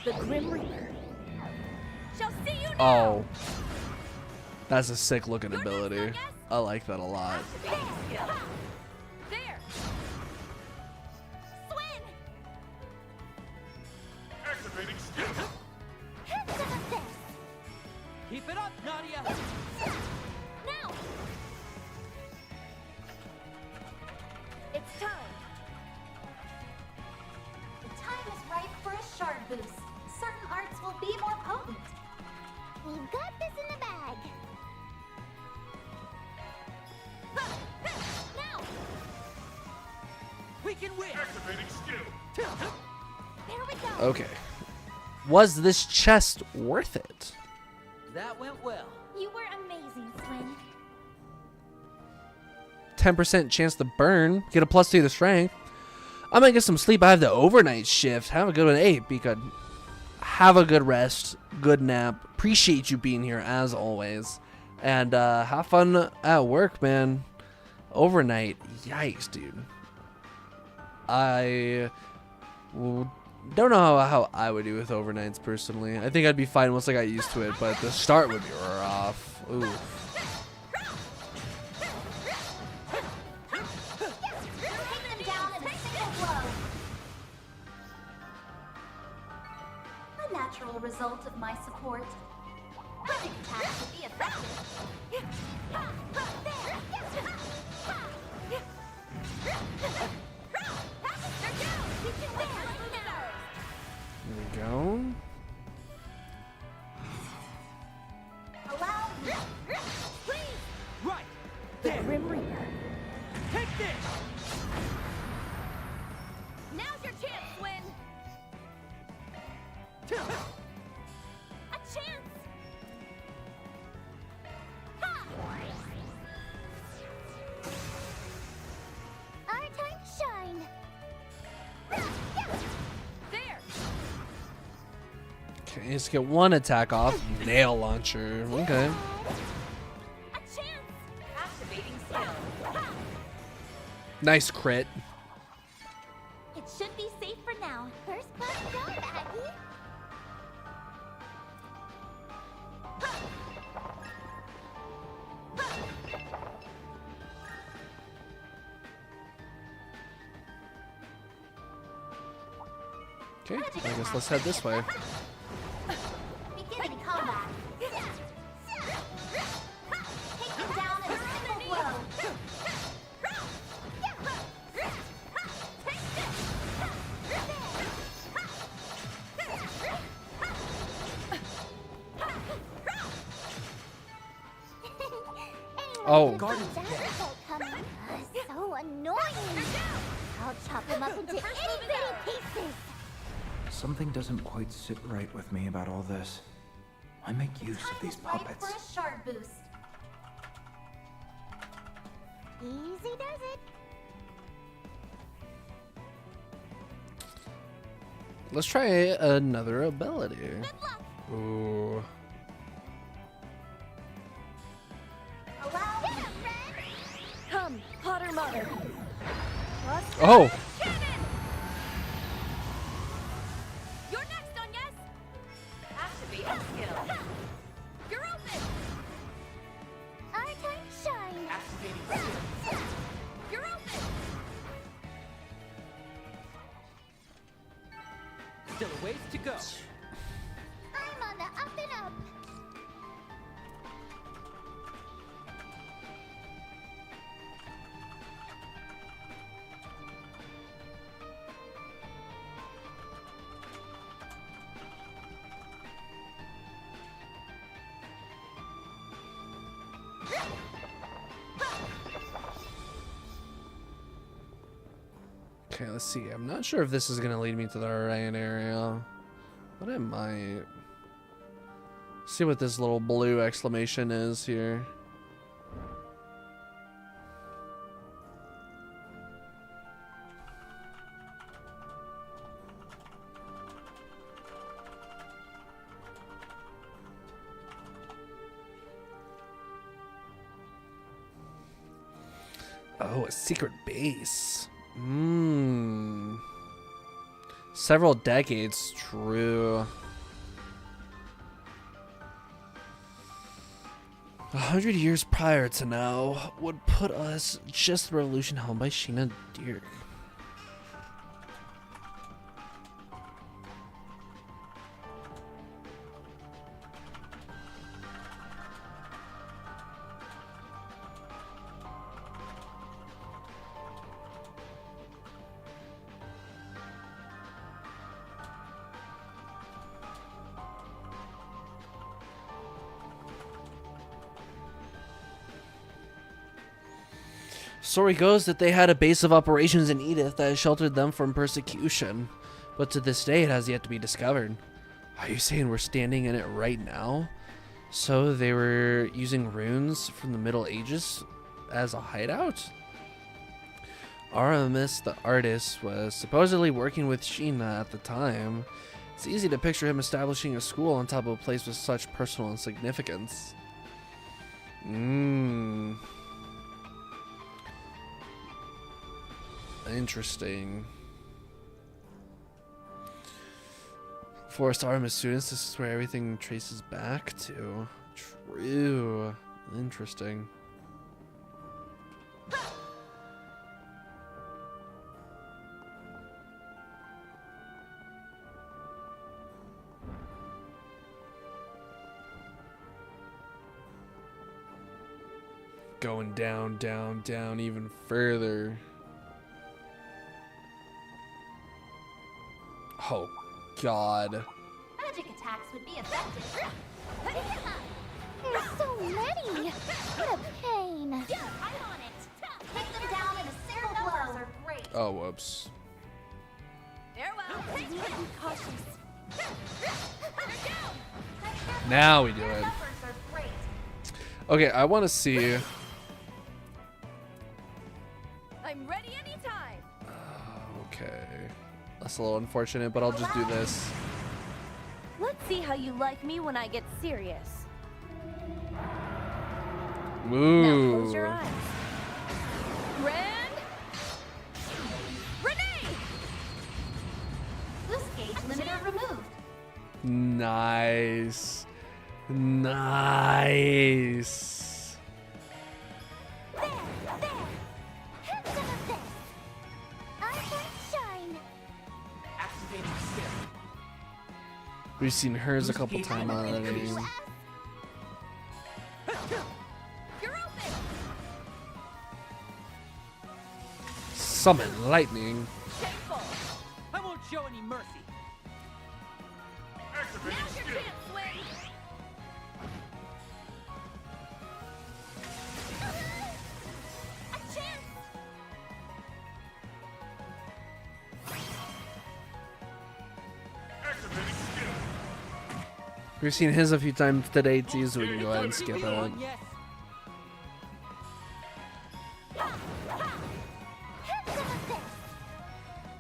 The Grim Reaper. Oh. That's a sick looking ability. I like that a lot. There. Swing. Activating skill. Hit to the fist. Keep it up, Nadia. Now. It's time. The time is right for a shard boost. Certain arts will be more potent. We've got this in the bag. Now. We can win. Activating skill. There we go. Okay. Was this chest worth it? That went well. You were amazing, Swin. 10% chance to burn. Get a +2 to strength. I might get some sleep. I have the overnight shift. Have a good one. Hey, be good. Have a good rest. Good nap. Appreciate you being here as always. And have fun at work, man. Overnight. Yikes, dude. I don't know how I would do with overnights personally. I think I'd be fine once I got used to it, but the start would be rough. Ooh. A natural result of my support. Perfect attack would be effective. There we go. Allow me. Right. The Grim Reaper. Take this. Now's your chance, Swin. A chance. Ha! Our time to shine. There. Okay, let's get one attack off. Nail launcher. Okay. A chance. Activating skill. Nice crit. It should be safe for now. First class job, Aggie. Okay, I guess let's head this way. Beginning combat. Take him down in a single blow. Oh. So annoying. I'll chop him up into itty bitty pieces. Something doesn't quite sit right with me about all this. I make use of these puppets. Right for a shard boost. Easy does it. Let's try another ability. Ooh. Allow me. Come, Potter Mother. Oh. You're next, Onyes. Activating skill. You're open. Our time to shine. Activating skill. You're open. Still a ways to go. I'm on the up and up. Okay, let's see. I'm not sure if this is gonna lead me to the right area, but it might. See what this little blue exclamation is here. Oh, a secret base. Several decades, true. 100 years prior to now would put us just the revolution helmed by Sheena Dirk. Story goes that they had a base of operations in Edith that sheltered them from persecution, but to this day it has yet to be discovered. Are you saying we're standing in it right now? So they were using runes from the Middle Ages as a hideout? Aramis, the artist, was supposedly working with Sheena at the time. It's easy to picture him establishing a school on top of a place with such personal significance. Interesting. Forest Aramis students, this is where everything traces back to. True. Interesting. Going down, down, down even further. Oh, God. Magic attacks would be effective. There's so many. What a pain. I'm on it. Take them down in a single blow. Are great. Oh, whoops. Farewell. Be cautious. Now we do it. Okay, I want to see. I'm ready anytime. Okay. That's a little unfortunate, but I'll just do this. Let's see how you like me when I get serious. Ooh. Now close your eyes. Grand Renee! Boost gauge limiter removed. Nice. Nice. There. Have some of this. I want shine. Activating skill. We've seen hers a couple times already. You're open. Summon lightning. Shameful! I won't show any mercy. Now's your chance, Swing. A chance. We've seen his a few times today too, so we can go ahead and skip it.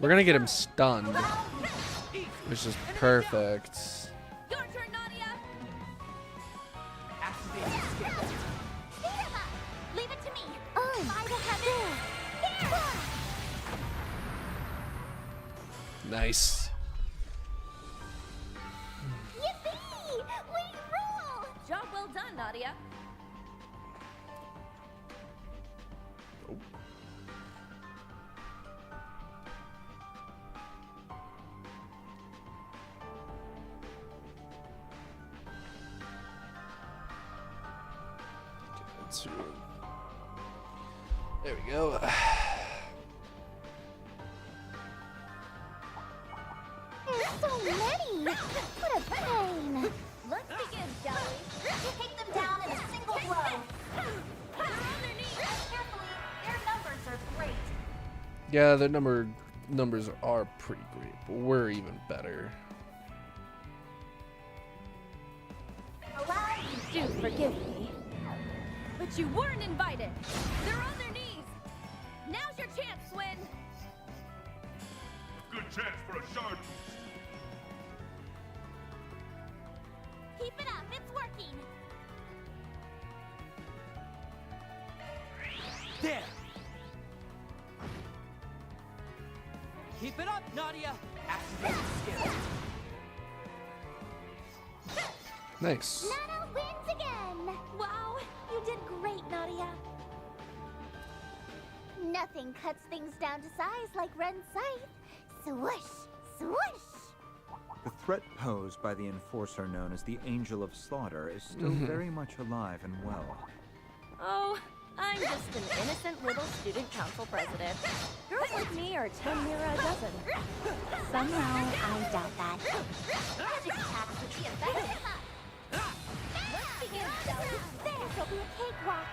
We're gonna get him stunned, which is perfect. Your turn, Nadia. Activating skill. Leave it to me. I will have it. Nice. Yippee! We rule! Job well done, Nadia. There we go. There's so many. What a pain. Let's begin, shall we? Take them down in a single blow. They're on their knees. Carefully. Their numbers are great. Yeah, their numbers are pretty great, but we're even better. Do forgive me. But you weren't invited. They're on their knees. Now's your chance, Swin. Good chance for a shard boost. Keep it up. It's working. There! Keep it up, Nadia! Activating skill. Nice. Nana wins again. Wow, Nothing cuts things down to size like Ren's scythe. Swoosh! Swoosh! The threat posed by the enforcer known as the Angel of Slaughter is still very much alive and well. Oh, I'm just an innocent little student council president. Girls like me are 10 lira a dozen. Somehow, I doubt that. Magic attacks would be effective. Let's begin, shall we? There'll be a cakewalk.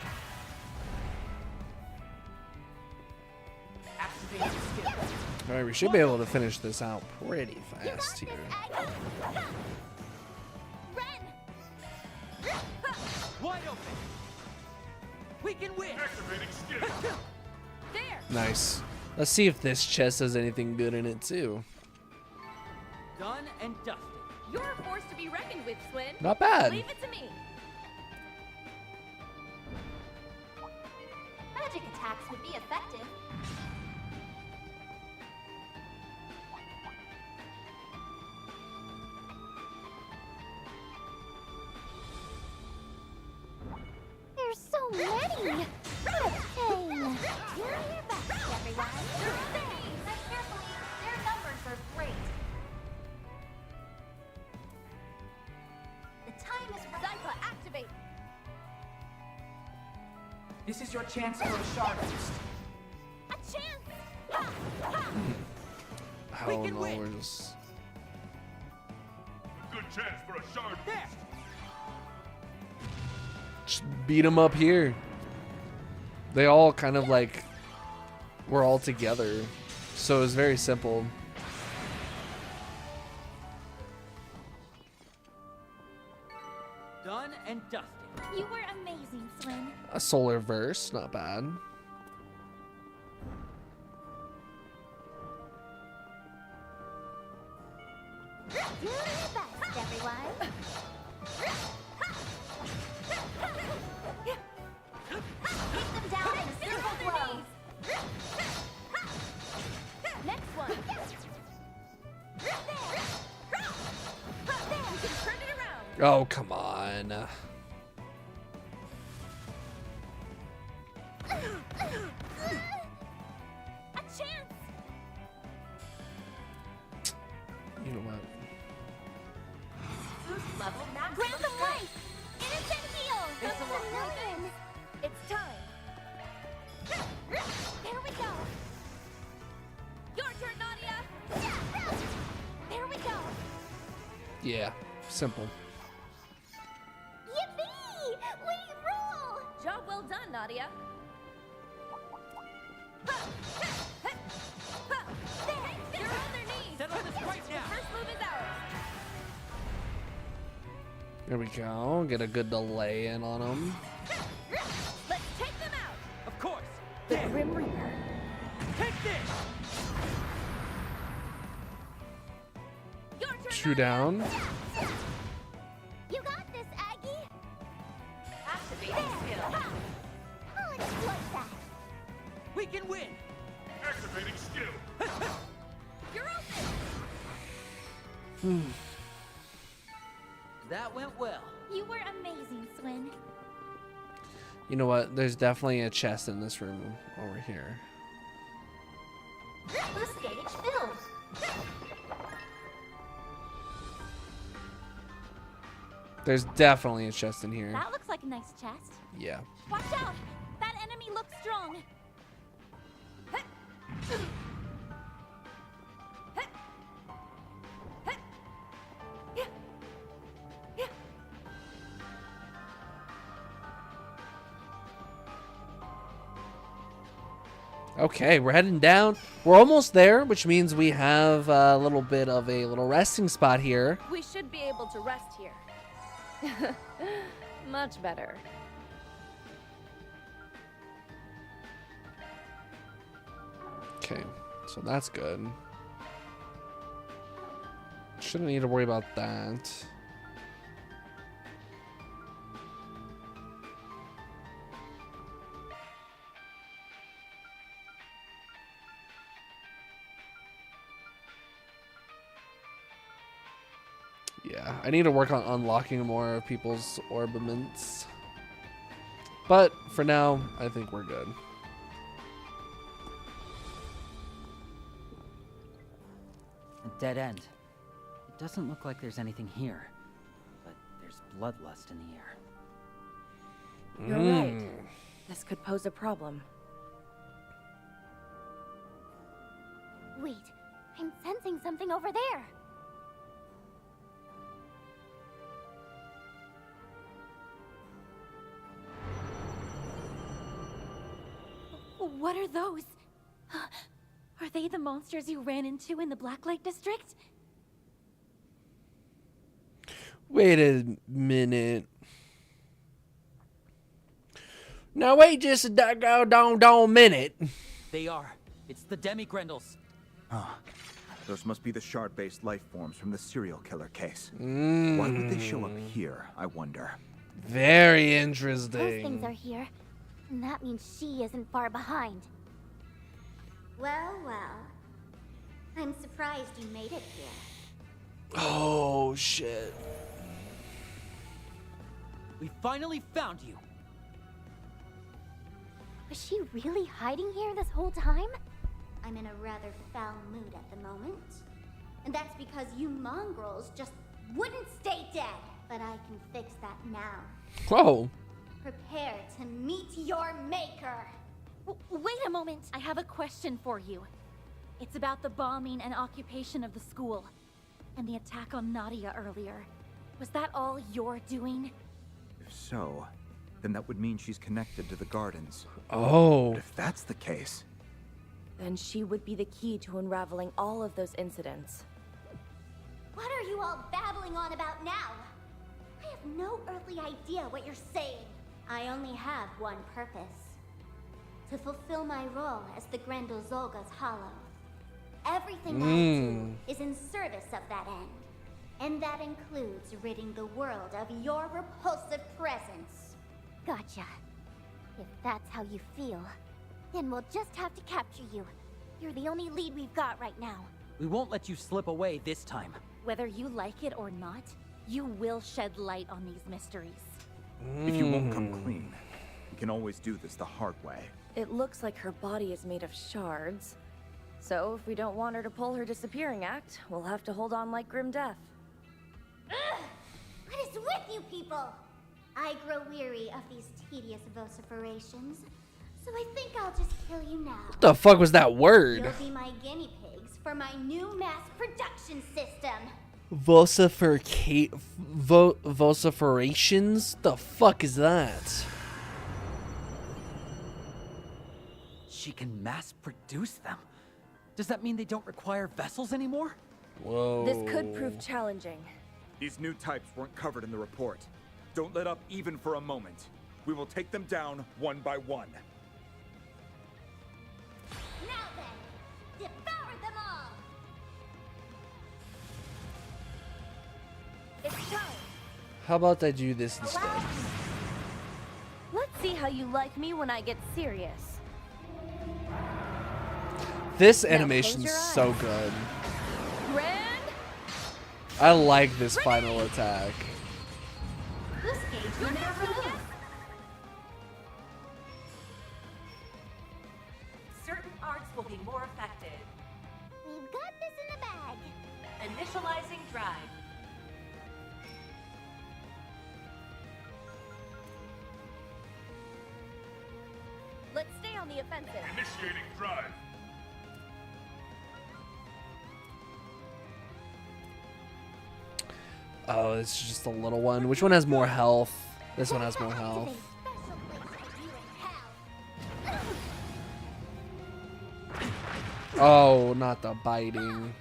Activating skill. Alright, we should be able to finish this out pretty fast here. Wide open. We can win. Activating skill. There. Nice. Let's see if this chest has anything good in it too. Done and dusted. You're a force to be reckoned with, Swin. Not bad. Leave it to me. Magic attacks would be effective. There's so many! What a pain! You're your best, everyone. Tread carefully. Their numbers are great. The time is right. Zypha, activate. This is your chance for a shard boost. A chance! Ha! Ha! Hell no, we're just... A good chance for a shard boost. Just beat them up here. They all kind of like were all together, so it was very simple. Done and dusted. You were amazing, Swin. A solar verse, not bad. Do your best, everyone. Take them down in a single blow. Next one. There. You can turn it around. Oh, come on. A chance. You know what? Boost level max. Grant them life. Innocent heal. It's a lot. Nothing. It's time. There we go. Your turn, Nadia. There we go. Yeah, simple. Yippee! We rule! Job well done, Nadia. You're on their knees. Settle this right now. First move is ours. There we go. Get a good delay in on them. Let's take them out. Of course. The Grim Reaper. Take this. Your turn. Two down. You got this, Aggie. Activating skill. I'll exploit that. We can win. Activating skill. You're open. That went well. You were amazing, Swin. You know what? There's definitely a chest in this room over here. The stage filled. There's definitely a chest in here. That looks like a nice chest. Yeah. Watch out! That enemy looks strong. Okay, we're heading down. We're almost there, which means we have a little bit of a little resting spot here. We should be able to rest here. Much better. Okay, so that's good. Shouldn't need to worry about that. Yeah, I need to work on unlocking more of people's orbaments. But for now, I think we're good. A dead end. It doesn't look like there's anything here, but there's bloodlust in the air. You're right. This could pose a problem. Wait, I'm sensing something over there. What are those? Are they the monsters you ran into in the Blacklight District? Wait a minute. Now wait just a doggone minute. They are. It's the Demi-Grendels. Ah, those must be the shard-based life forms from the serial killer case. Mm. Why would they show up here, I wonder? Very Those interesting. things are here, and that means she isn't far behind. Well, well. I'm surprised you made it here. Oh, shit. We finally found you. Was she really hiding here this whole time? I'm in a rather foul mood at the moment. And that's because you mongrels just wouldn't stay dead. But I can fix that now. Whoa. Prepare to meet your maker. Wait a moment. I have a question for you. It's about the bombing and occupation of the school. And the attack on Nadia earlier. Was that all your doing? If so, then that would mean she's connected to the gardens. Oh. But if that's the case... Then she would be the key to unraveling all of those incidents. What are you all babbling on about now? I have no earthly idea what you're saying. I only have one purpose. To fulfill my role as the Grendel Zolga's Hollow. Everything I do is in service of that end. And that includes ridding the world of your repulsive presence. Gotcha. If that's how you feel, then we'll just have to capture you. You're the only lead we've got right now. We won't let you slip away this time. Whether you like it or not, you will shed light on these mysteries. If you won't come clean, you can always do this the hard way. It looks like her body is made of shards. So if we don't want her to pull her disappearing act, we'll have to hold on like grim death. Ugh! What is with you people? I grow weary of these tedious vociferations, so I think I'll just kill you now. What the fuck was that word? You'll be my guinea pigs for my new mass production system. Vociferations? The fuck is that? She can mass produce them. Does that mean they don't require vessels anymore? Whoa. This could prove challenging. These new types weren't covered in the report. Don't let up even for a moment. We will take them down one by one. Now then, devour them all! It's time. How about I do this instead? Let's see how you like me when I get serious. This Now animation's close your so eyes. good. Grand I like this final attack. This gauge will never move. Certain arts will be more effective. We've got this in the bag. Initializing drive. Let's stay on the offensive. Initiating drive. Oh, this is just a little one. Which one has more health? This one has more health. Oh, not the biting.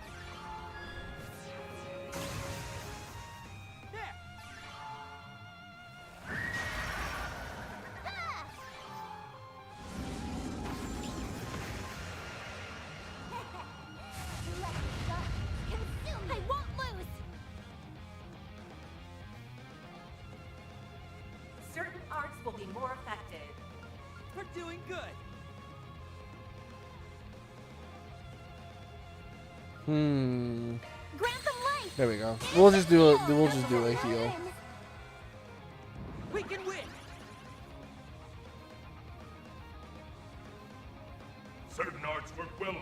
I won't lose! Certain arts will be more effective. We're doing good. Grant them life! There we go. We'll just do a heal. We can win. Certain arts work well on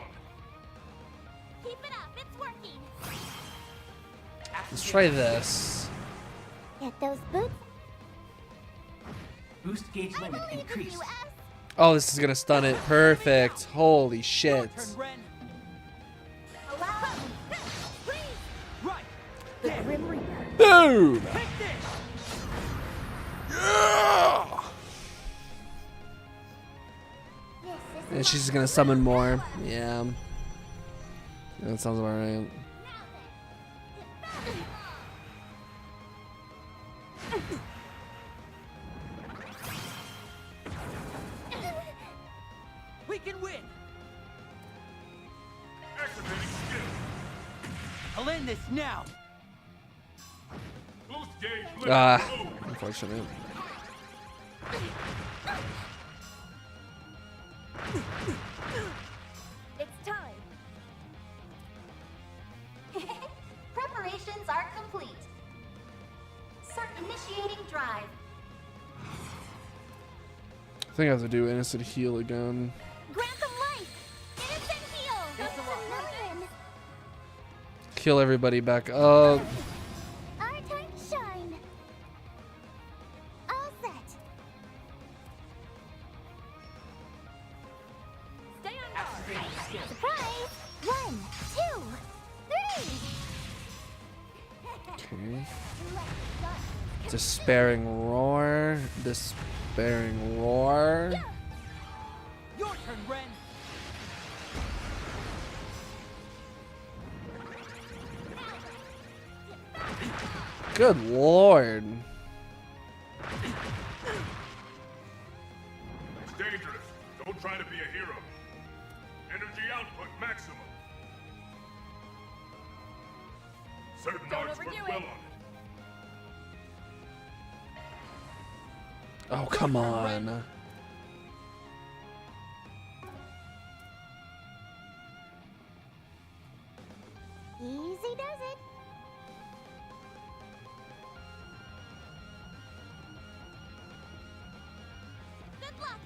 Keep it up, it's working. Let's try this. Get those boots. Boost gauge limit increased. Oh, this is gonna stun it. Perfect. Holy shit. The Grim Reaper. Boom! Yeah! And she's just gonna summon more. Yeah. That sounds about right. We can win. Activating skill. I'll end this now. Boost gauge limit removed. Unfortunate. It's time. Preparations are complete. Start initiating drive. I think I have to do innocent heal again. Grant them life. Innocent heal. That's a million. Kill everybody back up. Our time to shine. All set. Stay on guard. Surprise! 1, 2, 3. Okay. Despairing roar. Despairing roar. Your turn, Ren. Good lord. It's dangerous. Don't try to be a hero. Energy output maximum. Certain Don't arts work overdo well it. on it. Oh, come on. Easy does it. Good luck.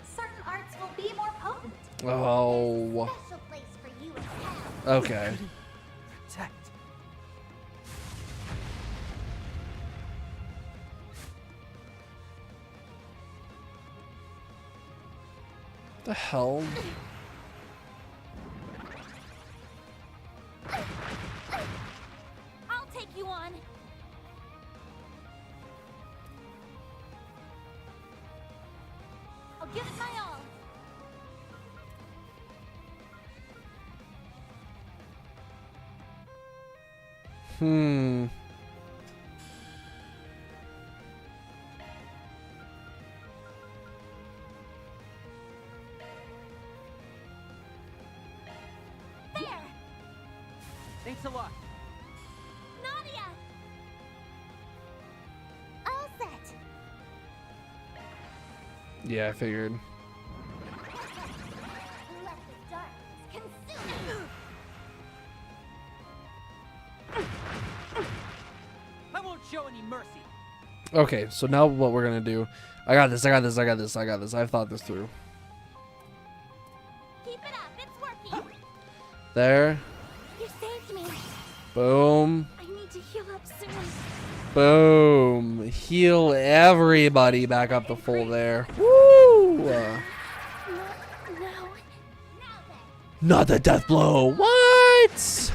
Certain arts will be more potent. Oh. Special place for you in hell. Okay. Protect. The hell? I'll take you on. I'll give it my all. Hmm. There. Thanks a lot. Nadia. All set. Yeah, I figured. Let the darkness consume you. I won't show any mercy. Okay, so now what we're gonna do. I got this, I got this, I got this, I got this. I've thought this through. Keep it up. It's working. There. You saved me. Boom. I need to heal up soon. Boom. Heal everybody back up to full there. Woo! No. Not the death blow. What?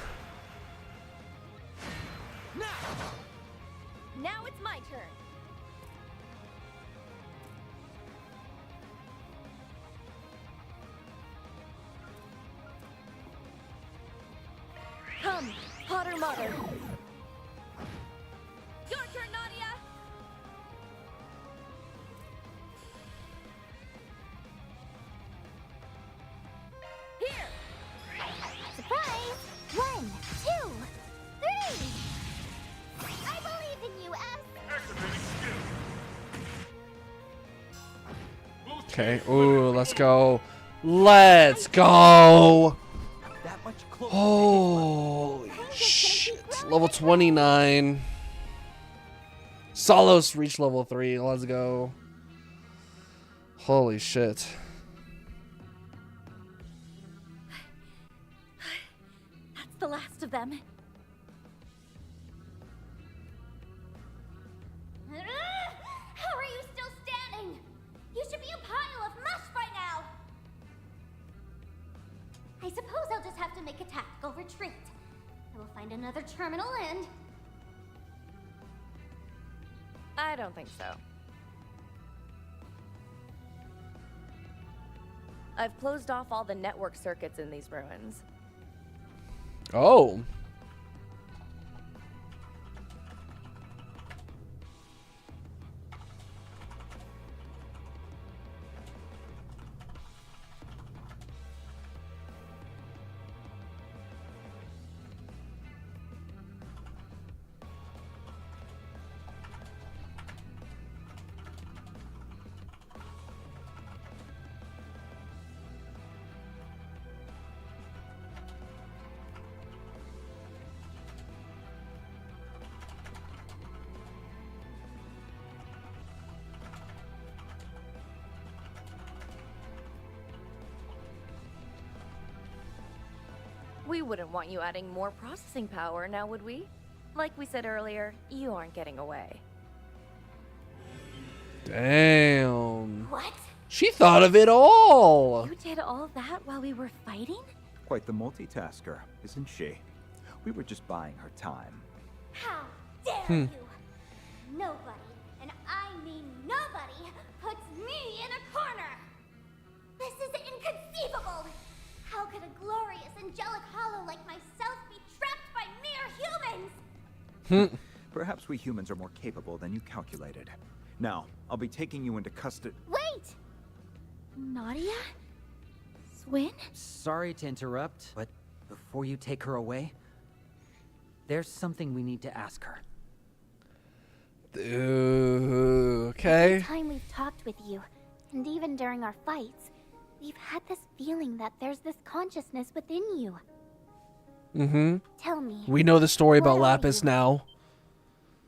Now it's my turn. Come, Potter Mother. Your turn, Nadia. Here. Surprise! 1, 2, 3. I believe in you, S. Activating skill. Okay. Ooh, let's go. Let's go. That much closer. Holy shit. Level 29. Solos reached level 3. Let's go. Holy shit. the last of them. How are you still standing? You should be a pile of mush by now. I suppose I'll just have to make a tactical retreat. I will find another terminal and... I don't think so. I've closed off all the network circuits in these ruins. Oh. We wouldn't want you adding more processing power, now would we? Like we said earlier, you aren't getting away. Damn. What? She thought of it all. You did all that while we were fighting? Quite the multitasker, isn't she? We were just buying her time. How dare you! Nobody, and I mean nobody, puts me in a corner! This is inconceivable! How could a glorious, angelic hollow like myself be trapped by mere humans? Perhaps we humans are more capable than you calculated. Now, I'll be taking you into custody. Wait! Nadia? Swin? Sorry to interrupt, but before you take her away, there's something we need to ask her. Okay. Every time we've talked with you, and even during our fights, we've had this feeling that there's this consciousness within you. Mm-hmm. Tell me. We know the story what about are Lapis you? now.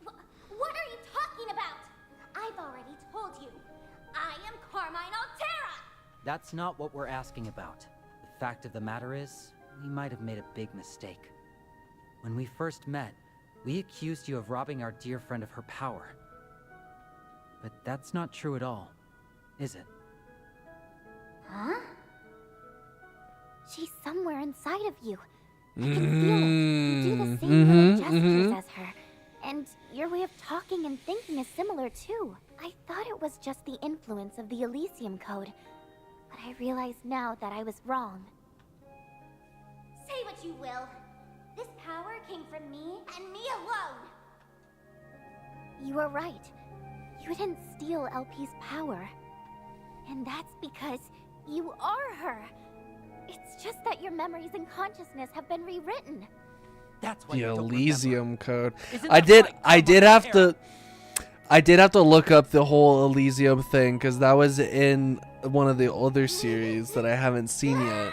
What are you talking about? I've already told you. I am Carmine Altera! That's not what we're asking about. The fact of the matter is, we might have made a big mistake. When we first met, we accused you of robbing our dear friend of her power. But that's not true at all, is it? Huh? She's somewhere inside of you. I can feel it. You do the same little gestures as her. And your way of talking and thinking is similar too. I thought it was just the influence of the Elysium Code. But I realize now that I was wrong. Say what you will. This power came from me and me alone. You were right. You didn't steal LP's power. And that's because you are her. It's just that your memories and consciousness have been rewritten. That's The Elysium Code. I did have to look up the whole Elysium thing because that was in one of the other series that I haven't seen yet.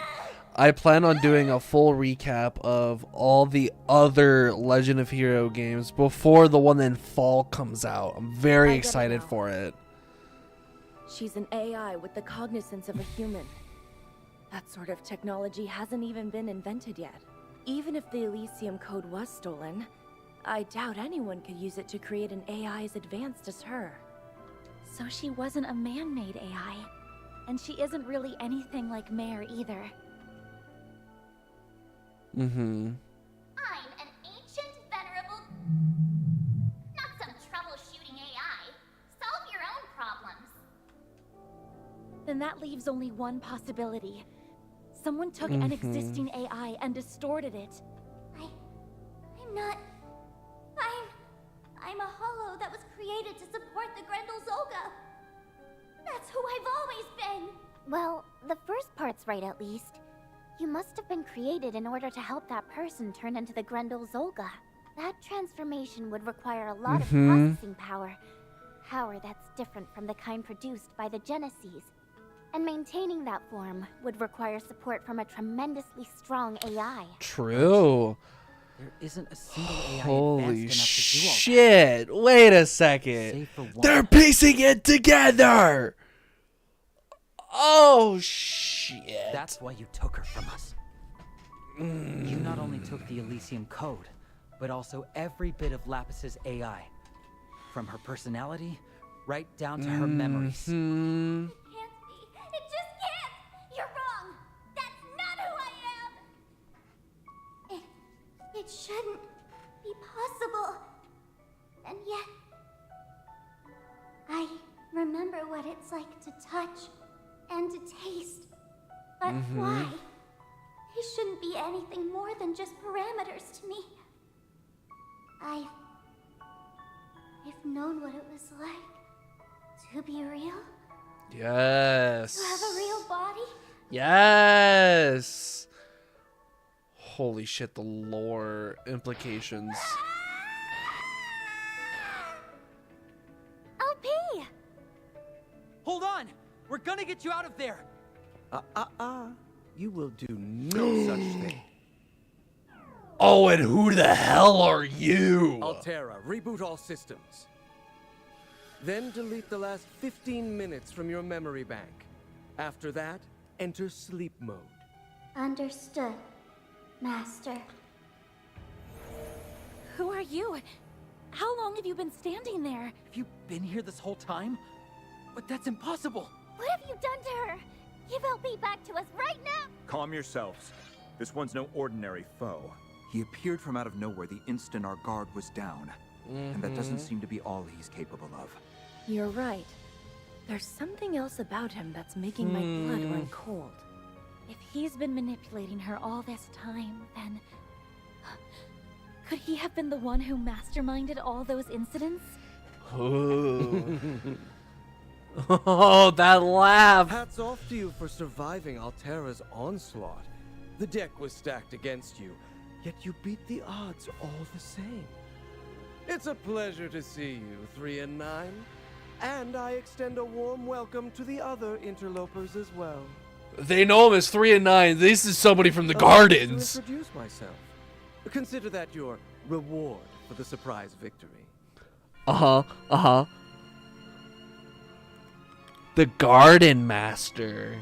I plan on doing a full recap of all the other Legend of Hero games before the one in fall comes out. I'm very excited for it. She's an AI with the cognizance of a human. That sort of technology hasn't even been invented yet. Even if the Elysium Code was stolen, I doubt anyone could use it to create an AI as advanced as her. So she wasn't a man-made AI. And she isn't really anything like Mare either. Mm-hmm. I'm an ancient, venerable... Not some troubleshooting AI. Solve your own problems. Then that leaves only one possibility. Someone took an existing AI and distorted it. I'm not... I'm a hollow that was created to support the Grendel Zolga. That's who I've always been. Well, the first part's right at least. You must have been created in order to help that person turn into the Grendel Zolga. That transformation would require a lot of processing power. Power that's different from the kind produced by the Genesees. And maintaining that form would require support from a tremendously strong AI. True. There isn't a single AI Holy advanced enough to do all that. shit. Wait a second. Save for one. They're piecing it together. Oh, shit. That's why you took her from us. You not only took the Elysium code, but also every bit of Lapis's AI. From her personality, right down to her memories. It can't be. It just can't! You're wrong! That's not who I am! It shouldn't be possible. And yet... I remember what it's like to touch and to taste. But why? They shouldn't be anything more than just parameters to me. I've known what it was like to be real. Yes. To have a real body. Yes. Holy shit, the lore implications. LP! Hold on! We're gonna get you out of there! You will do no such thing. Oh, and who the hell are you? Altera, reboot all systems. Then delete the last 15 minutes from your memory bank. After that, enter sleep mode. Understood, Master. Who are you? How long have you been standing there? Have you been here this whole time? But that's impossible! What have you done to her? Give LP back to us right now! Calm yourselves. This one's no ordinary foe. He appeared from out of nowhere the instant our guard was down. And that doesn't seem to be all he's capable of. You're right. There's something else about him that's making my blood run cold. If he's been manipulating her all this time, then... could he have been the one who masterminded all those incidents? Ooh. Oh, that laugh! Hats off to you for surviving Altera's onslaught. The deck was stacked against you, yet you beat the odds all the same. It's a pleasure to see you, 3 and 9. And I extend a warm welcome to the other interlopers as well. They know him as 3 and 9. This is somebody from the Gardens. To introduce myself. Consider that your reward for the surprise victory. The Garden Master.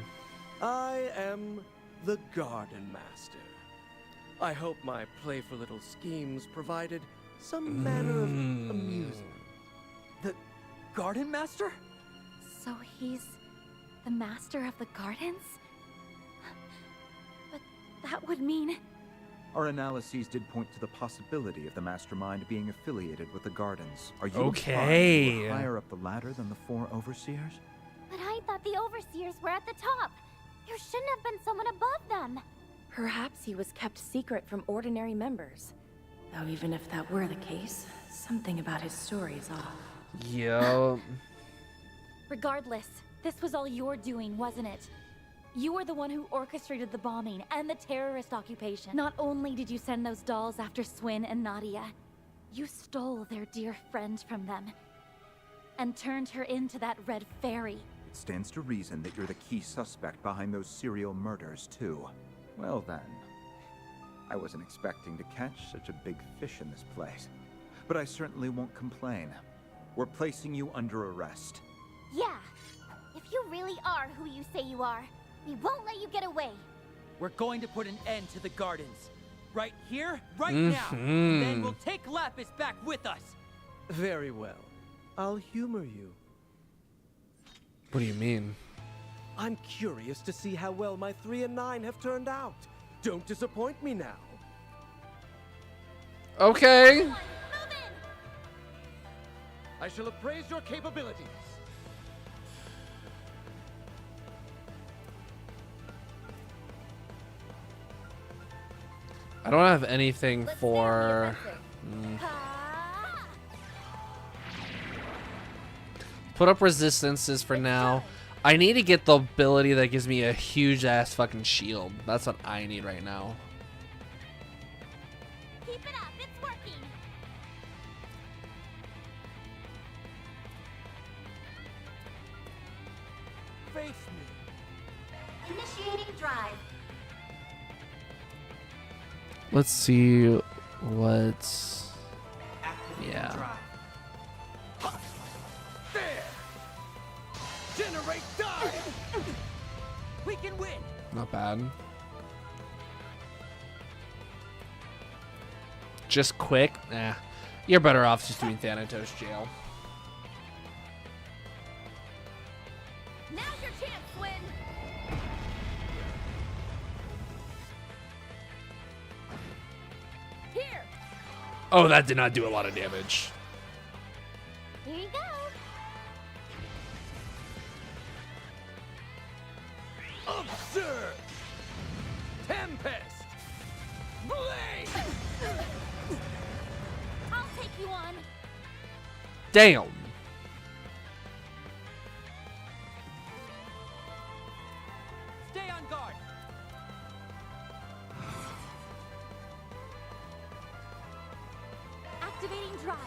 I am the Garden Master. I hope my playful little schemes provided some manner of amusement. The Garden Master? So he's the master of the gardens? But that would mean... Our analyses did point to the possibility of the mastermind being affiliated with the Gardens. Are you Okay. implying you were higher up the ladder than the 4 overseers? But I thought the overseers were at the top. There shouldn't have been someone above them. Perhaps he was kept secret from ordinary members. Though even if that were the case, something about his story is off. Yup. Regardless, this was all your doing, wasn't it? You were the one who orchestrated the bombing and the terrorist occupation. Not only did you send those dolls after Swin and Nadia, you stole their dear friend from them and turned her into that red fairy. It stands to reason that you're the key suspect behind those serial murders, too. Well then, I wasn't expecting to catch such a big fish in this place. But I certainly won't complain. We're placing you under arrest. Yeah. If you really are who you say you are, we won't let you get away. We're going to put an end to the Gardens. Right here, right now. And then we'll take Lapis back with us. Very well. I'll humor you. What do you mean? I'm curious to see how well my 3 and 9 have turned out. Don't disappoint me now. Okay. I shall appraise your capabilities. I don't have anything for... Put up resistances for now. I need to get the ability that gives me a huge ass fucking shield. That's what I need right now. Keep it up, it's working. Face me. Initiating drive. Let's see what's... Yeah. There. Generate dive. We can win. Not bad. just quick. Nah, you're better off just doing Thanatos jail. Now's your chance, Swin. Here. Oh, that did not do a lot of damage. Here you go. Absurd! Tempest! Blade! I'll take you on. Damn. Stay on guard. Activating drive.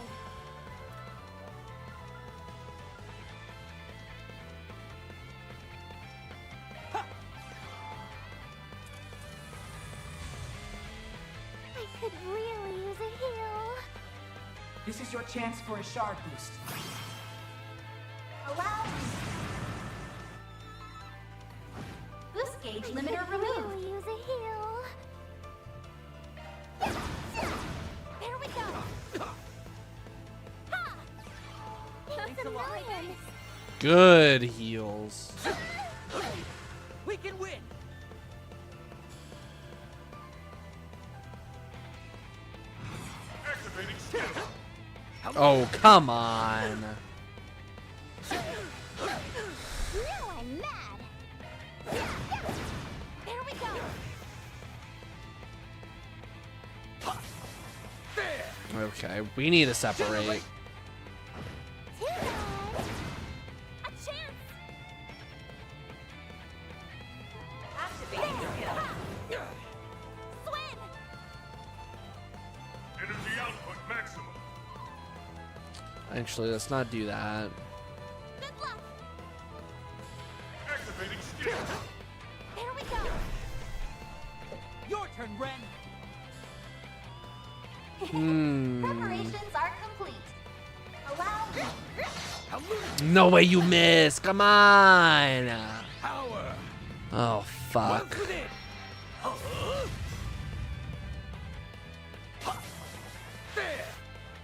I could really use a heal. This is your chance for a shard boost. Allow me. Boost gauge I limiter could removed. really use a heal. There we go. Ha! Thanks a million. Good heals. We can win. Activating skill. Oh, come on. Now I'm mad. There we go. Okay, we need to separate. A chance. Activating skill. Swin. Energy output maximum. Actually, let's not do that. Good luck. Activating skill. There we go. Your turn, Ren. Preparations are complete. Allow me. No way you missed. Come on. Power! Oh, fuck. Once within. There!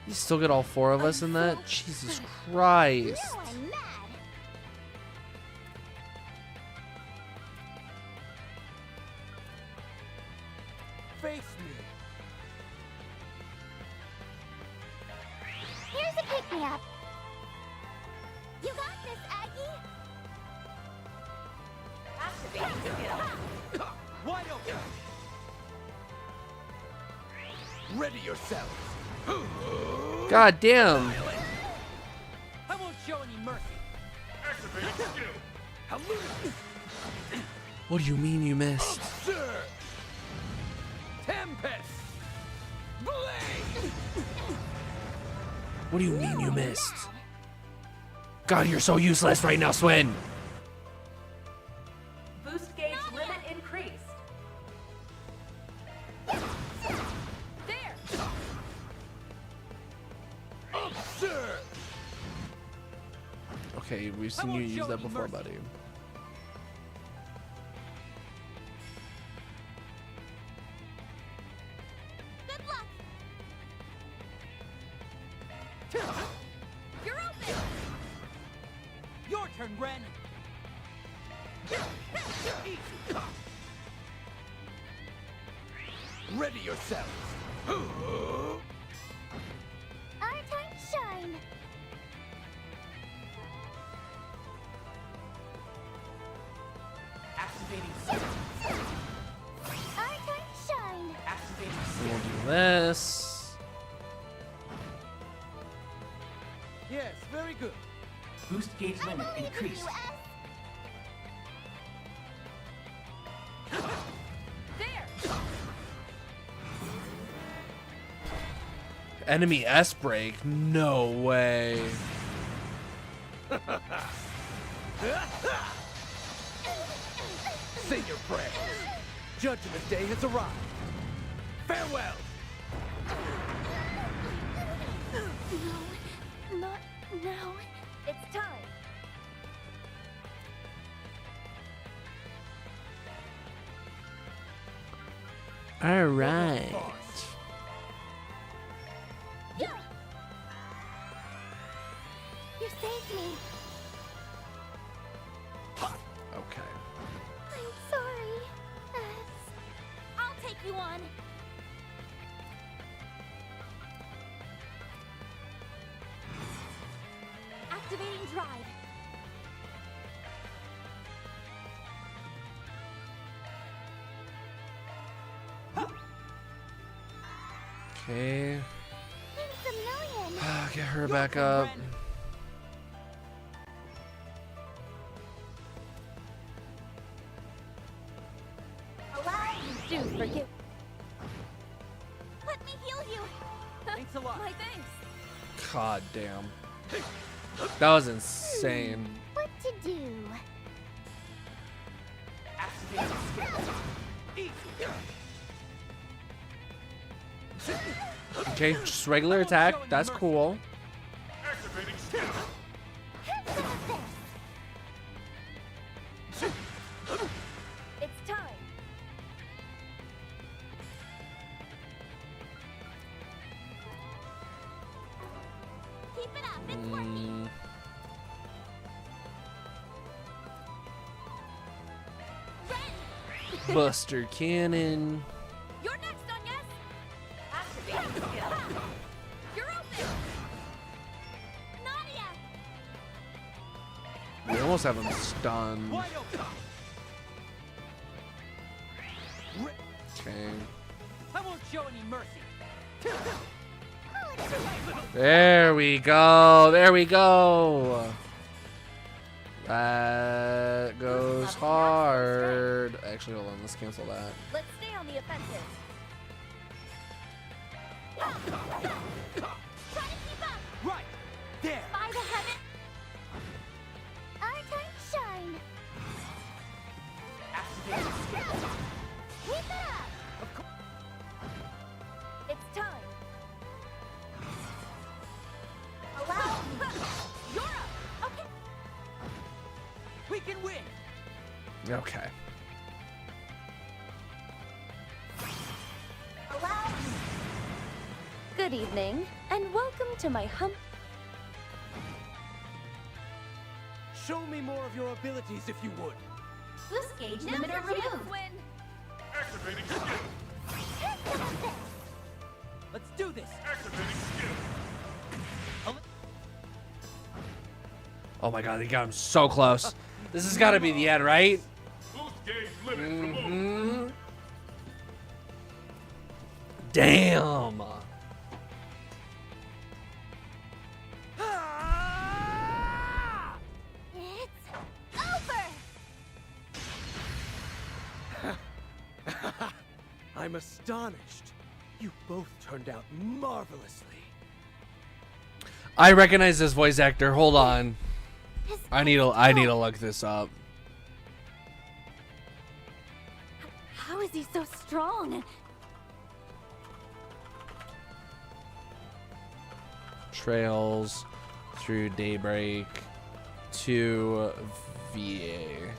You still get all four of us in that? Jesus Christ. Now I'm mad. Face me. Here's a pick-me-up. You got this, Aggie. Activating skill. Wide open. Ready yourselves. God damn. I won't show any mercy. Activating skill. What do you mean you missed? Absurd! Tempest! Blade! What do you mean you missed? God, you're so useless right now, Swin. Boost gauge limit increased. There. Absurd! Okay, we've seen you use that before, buddy. Good luck. You're open. Your turn, Ren. Ready yourselves. Our time to shine. Activating skill. Our time to shine. Activating We'll skill. do this. Yes, very good. Boost gauge I limit believe in you, increased. S. There. Enemy S break? No way. Say your prayers. Judgment Day has arrived. Farewell. No, not now. It's time. All right. tried. Okay. Thanks a million. Get her back up. Do forgive. Let me heal you. Thanks a lot. My thanks. God damn. That was insane. What to do? Okay, just regular attack. That's cool. Activating skill. It's time. Keep it up. It's working. Buster Cannon. You're next, Agnes. Activating skill. You're open. Nadia. We almost have him stunned. Okay. I won't show any mercy. There we go. There we go. That goes hard. Actually, hold on. Let's cancel that. Let's stay on the offensive. Try to keep up. Right there. By the heaven. Our time to shine. Activating skill. Keep it up. It's time. Allow. You're up. Okay. We can win. Okay. Allow. Good evening, and welcome to my Show me more of your abilities if you would. Boost gauge limiter removed. win. Activating skill. Let's do this. Activating skill. Oh my god, they got him so close. This has got to be the end, right? Boost gauge limit removed. Damn. It's over. I'm astonished. You both turned out marvelously. I recognize this voice actor. Hold on. I need to look this up. How is he so strong? Trails through Daybreak to VA.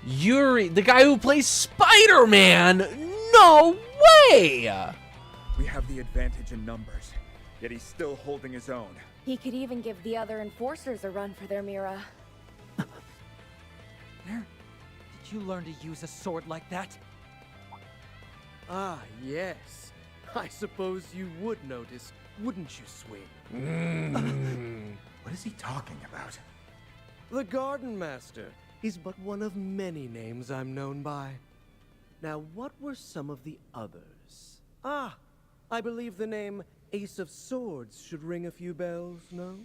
Yuri, the guy who plays Spider-Man. No way. We have the advantage in numbers, yet he's still holding his own. He could even give the other enforcers a run for their Mira. Where did you learn to use a sword like that? Ah, yes. I suppose you would notice, wouldn't you, Swing? What is he talking about? The Garden Master. He's but one of many names I'm known by. Now, what were some of the others? Ah, I believe the name Ace of Swords should ring a few bells, no?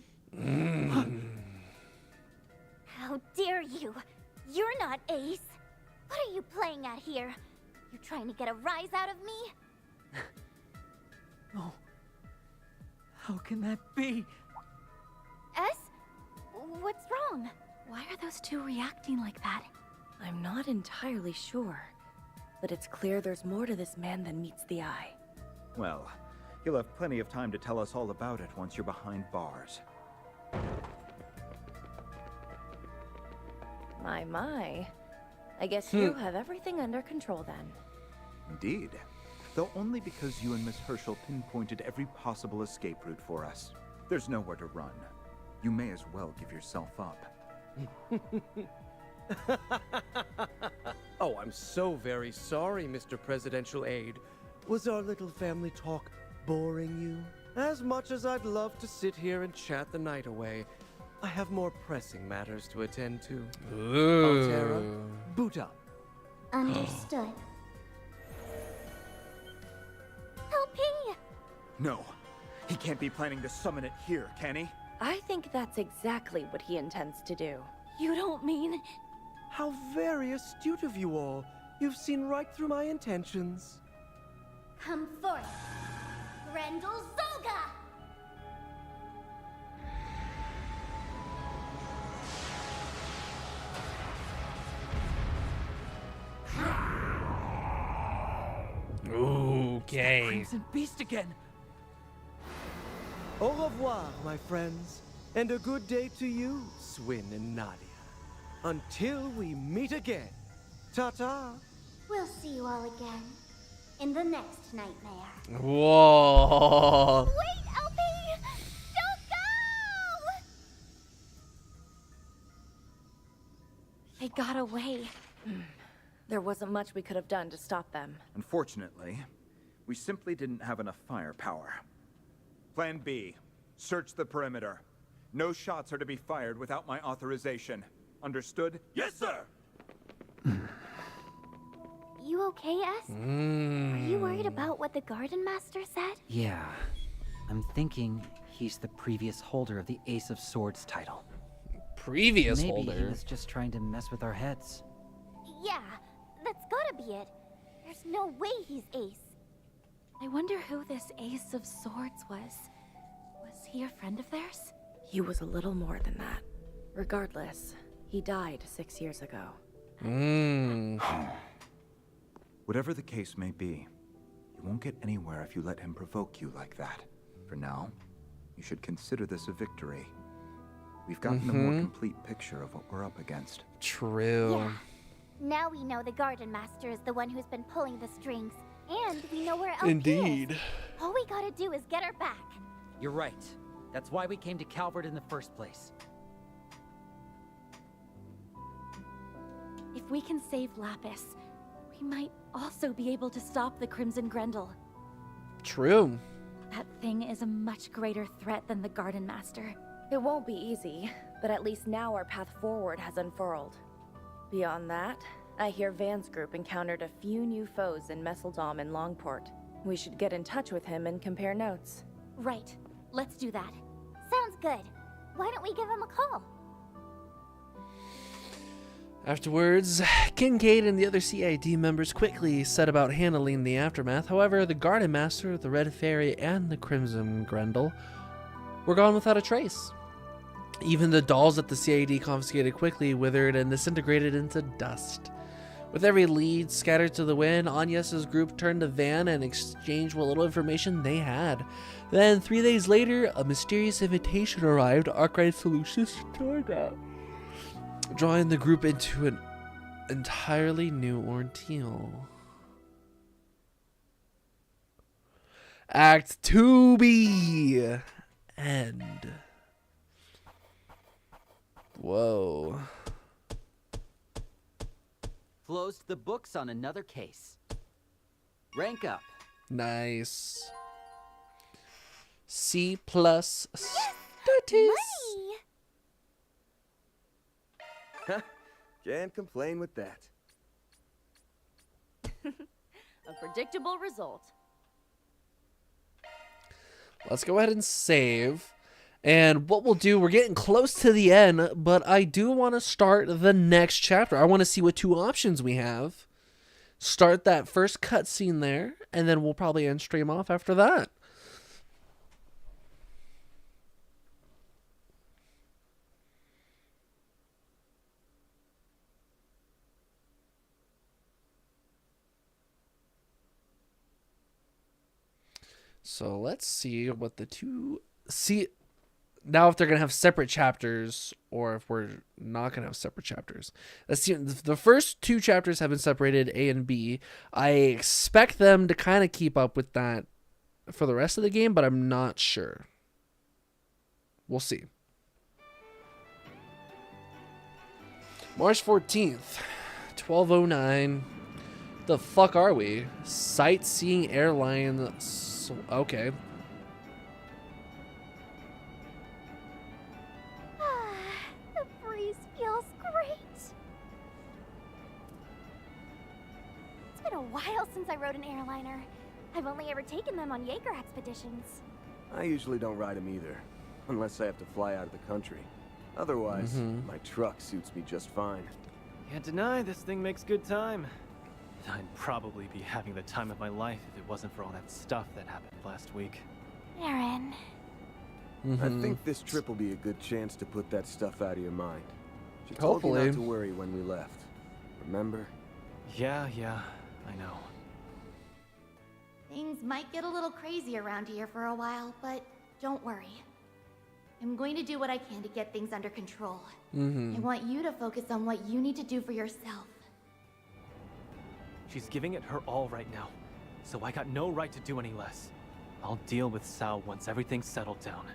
How dare you? You're not Ace. What are you playing at here? You're trying to get a rise out of me? Oh. How can that be? S? What's wrong? Why are those two reacting like that? I'm not entirely sure, but it's clear there's more to this man than meets the eye. Well, you'll have plenty of time to tell us all about it once you're behind bars. My. I guess you have everything under control then. Indeed. Though only because you and Miss Herschel pinpointed every possible escape route for us. There's nowhere to run. You may as well give yourself up. Oh, I'm so very sorry, Mr. Presidential Aide. Was our little family talk boring you? As much as I'd love to sit here and chat the night away, I have more pressing matters to attend to. Altera, boot up. Understood. Help me! No, he can't be planning to summon it here, can he? I think that's exactly what he intends to do. You don't mean... How very astute of you all. You've seen right through my intentions. Come forth, Grendel Zoga! Okay. Crimson Beast again. Au revoir, my friends. And a good day to you, Swin and Nadia. Until we meet again. Ta-ta. We'll see you all again in the next nightmare. Whoa. Wait, LP! Don't go! They got away. There wasn't much we could have done to stop them. Unfortunately, we simply didn't have enough firepower. Plan B. Search the perimeter. No shots are to be fired without my authorization. Understood? Yes, sir! You okay, S? Are you worried about what the Garden Master said? Yeah. I'm thinking he's the previous holder of the Ace of Swords title. Previous Maybe holder? he was just trying to mess with our heads. Yeah, that's gotta be it. There's no way he's Ace. I wonder who this Ace of Swords was. Was he a friend of theirs? He was a little more than that. Regardless, he died 6 years ago. Whatever the case may be, you won't get anywhere if you let him provoke you like that. For now, you should consider this a victory. We've gotten a more complete picture of what we're up against. True. Yeah. Now we know the Garden Master is the one who's been pulling the strings, and we know where LP Indeed. is. All we gotta do is get her back. You're right. That's why we came to Calvert in the first place. If we can save Lapis, we might also be able to stop the Crimson Grendel. True. That thing is a much greater threat than the Garden Master. It won't be easy, but at least now our path forward has unfurled. Beyond that, I hear Van's group encountered a few new foes in Messeldom and Longport. We should get in touch with him and compare notes. Right. Let's do that. Sounds good. Why don't we give him a call? Afterwards, Kincaid and the other CID members quickly set about handling the aftermath. However, the Garden Master, the Red Fairy, and the Crimson Grendel were gone without a trace. Even the dolls that the CID confiscated quickly withered and disintegrated into dust. With every lead scattered to the wind, Agnes's group turned to Van and exchanged what little information they had. Then, 3 days later, a mysterious invitation arrived. Arkwright Solutions turned up, drawing the group into an entirely new ordeal. Act 2B. End. Whoa. Closed the books on another case. Rank up. Nice. C plus status. Can't complain with that. A predictable result. Let's go ahead and save. And what we'll do, we're getting close to the end, but I do want to start the next chapter. I want to see what 2 options we have. Start that first cutscene there, and then we'll probably end stream off after that. So let's see what the 2... See... Now, if they're going to have separate chapters, or if we're not going to have separate chapters. Let's see. The first 2 chapters have been separated, A and B. I expect them to kind of keep up with that for the rest of the game, but I'm not sure. We'll see. March 14th, 12:09. The fuck are we? Sightseeing airline. Okay. while since I rode an airliner. I've only ever taken them on Jaeger expeditions. I usually don't ride them either, unless I have to fly out of the country. Otherwise, my truck suits me just fine. Can't deny this thing makes good time. I'd probably be having the time of my life if it wasn't for all that stuff that happened last week. Aaron. I think this trip will be a good chance to put that stuff out of your mind. She told you not to worry when we left. Remember? Yeah, I know. Things might get a little crazy around here for a while, but don't worry. I'm going to do what I can to get things under control. I want you to focus on what you need to do for yourself. She's giving it her all right now, so I got no right to do any less. I'll deal with Sal once everything's settled down.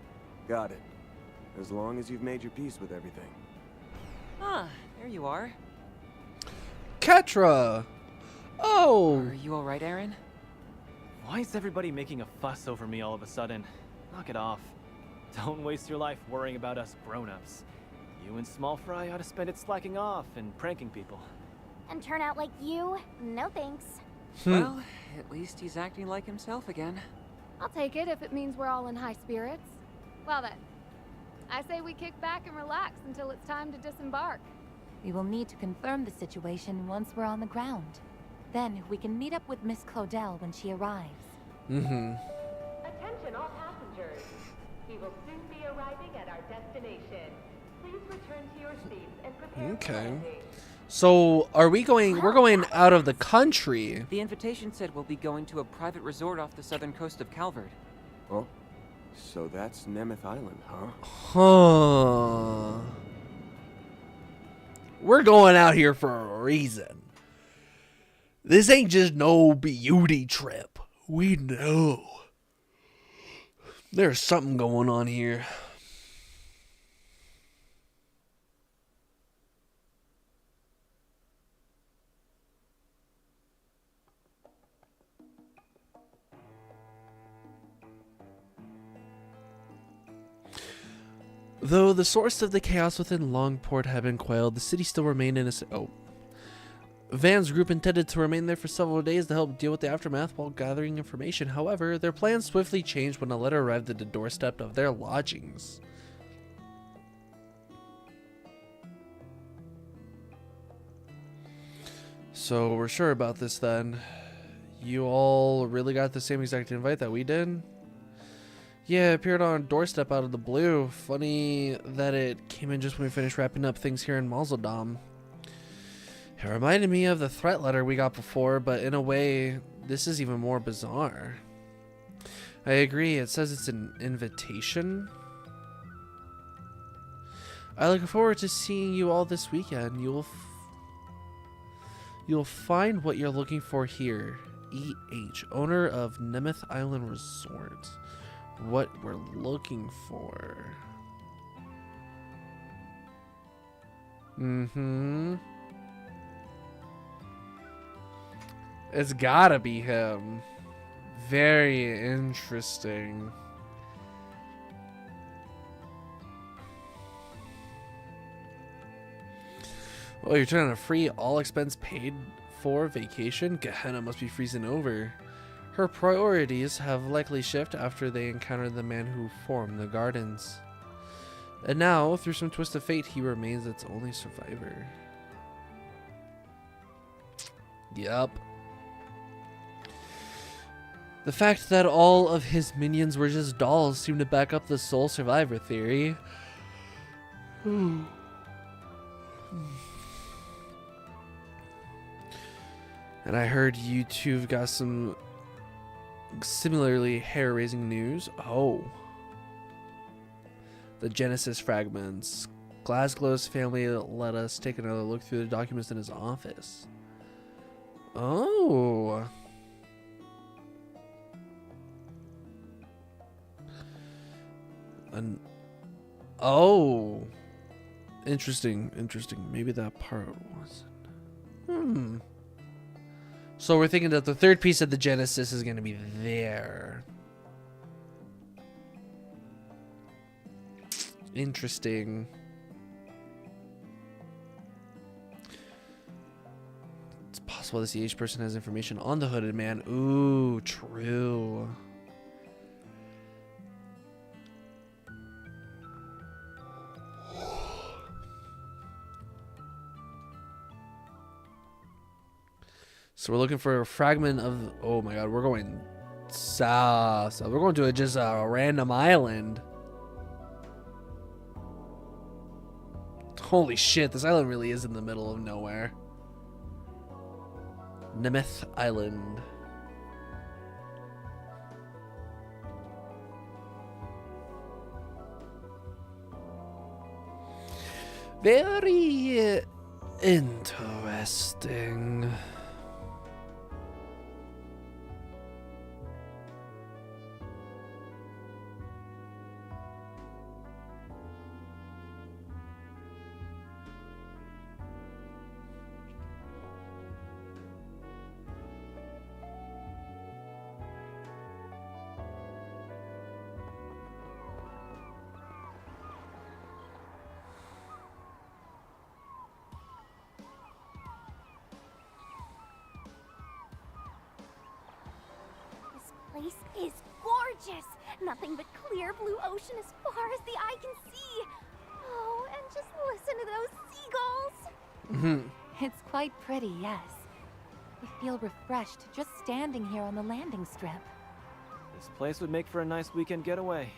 Got it. As long as you've made your peace with everything. Ah, there you are. Ketra! Oh! Are you alright, Aaron? Why is everybody making a fuss over me all of a sudden? Knock it off. Don't waste your life worrying about us grown-ups. You and Small Fry ought to spend it slacking off and pranking people. And turn out like you? No thanks. Well, at least he's acting like himself again. I'll take it if it means we're all in high spirits. Well then, I say we kick back and relax until it's time to disembark. We will need to confirm the situation once we're on the ground. Then we can meet up with Miss Claudel when she arrives. Attention all passengers. We will soon be arriving at our destination. Please return to your seats and prepare for landing. So, are we going... We're going out of the country. The invitation said we'll be going to a private resort off the southern coast of Calvert. Oh? So that's Nemeth Island, huh? Huh. We're going out here for a reason. This ain't just no beauty trip. We know. There's something going on here. Though the source of the chaos within Longport had been quelled, the city still remained in a... Van's group intended to remain there for several days to help deal with the aftermath while gathering information. However, their plans swiftly changed when a letter arrived at the doorstep of their lodgings. So, we're sure about this then. You all really got the same exact invite that we did? Yeah, it appeared on a doorstep out of the blue. Funny that it came in just when we finished wrapping up things here in Mazeldam. It reminded me of the threat letter we got before, but in a way, this is even more bizarre. I agree, it says it's an invitation. I look forward to seeing you all this weekend. You'll find what you're looking for here. E.H., owner of Nemeth Island Resort. What we're looking for. It's gotta be him. Very interesting. Oh, you're trying to free all expense paid for vacation? Gehenna must be freezing over. Her priorities have likely shifted after they encountered the man who formed the gardens. And now, through some twist of fate, he remains its only survivor. Yup. The fact that all of his minions were just dolls seemed to back up the sole survivor theory. And I heard you two've got some similarly hair-raising news. Oh. The Genesis fragments. Glasgow's family let us take another look through the documents in his office. Oh. Oh. Interesting. Maybe that part wasn't. So we're thinking that the third piece of the Genesis is going to be there. Interesting. It's possible. possible to see each person has information on the hooded man. Ooh, true. So we're looking for a fragment of... Oh my god, we're going south. So we're going to just a random island. Holy shit, this island really is in the middle of nowhere. Nemeth Island. Very interesting. This is gorgeous! Nothing but clear blue ocean as far as the eye can see. Oh, and just listen to those seagulls. It's quite pretty, yes. I feel refreshed just standing here on the landing strip. This place would make for a nice weekend getaway.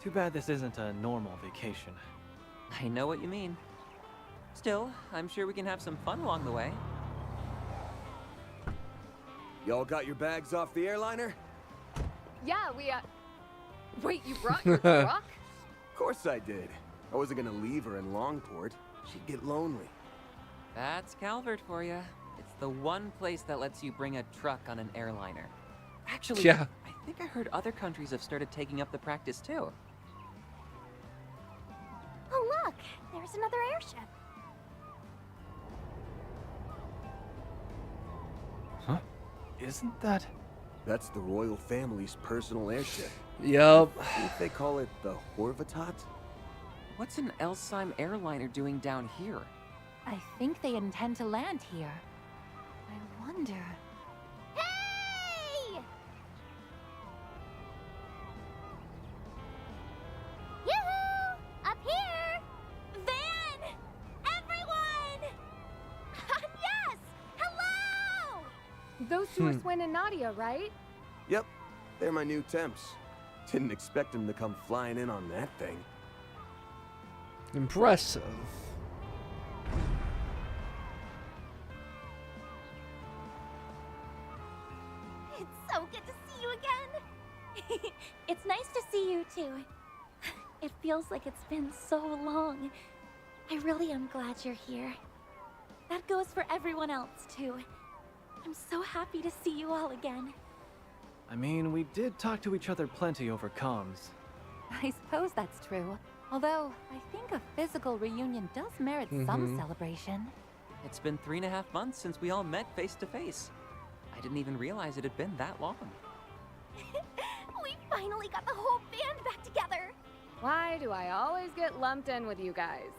Too bad this isn't a normal vacation. I know what you mean. Still, I'm sure we can have some fun along the way. Y'all got your bags off the airliner? Yeah, we, Wait, you brought your truck? Of course I did. I wasn't gonna leave her in Longport. She'd get lonely. That's Calvert for you. It's the one place that lets you bring a truck on an airliner. Actually, yeah. I think I heard other countries have started taking up the practice too. Oh look, there's another airship. Huh? Isn't that... That's the royal family's personal airship. Yup. I think they call it the Horvatot. What's an Elsheim airliner doing down here? I think they intend to land here. I wonder... Hey! Yoo-hoo! Up here! Van! Everyone! Yes! Hello! Those two are Swin and Nadia, right? Yep, they're my new temps. Didn't expect them to come flying in on that thing. Impressive. It's so good to see you again. It's nice to see you too. It feels like it's been so long. I really am glad you're here. That goes for everyone else too. I'm so happy to see you all again. I mean, we did talk to each other plenty over comms. I suppose that's true. Although, I think a physical reunion does merit some celebration. It's been 3.5 months since we all met face to face. I didn't even realize it had been that long. We finally got the whole band back together. Why do I always get lumped in with you guys?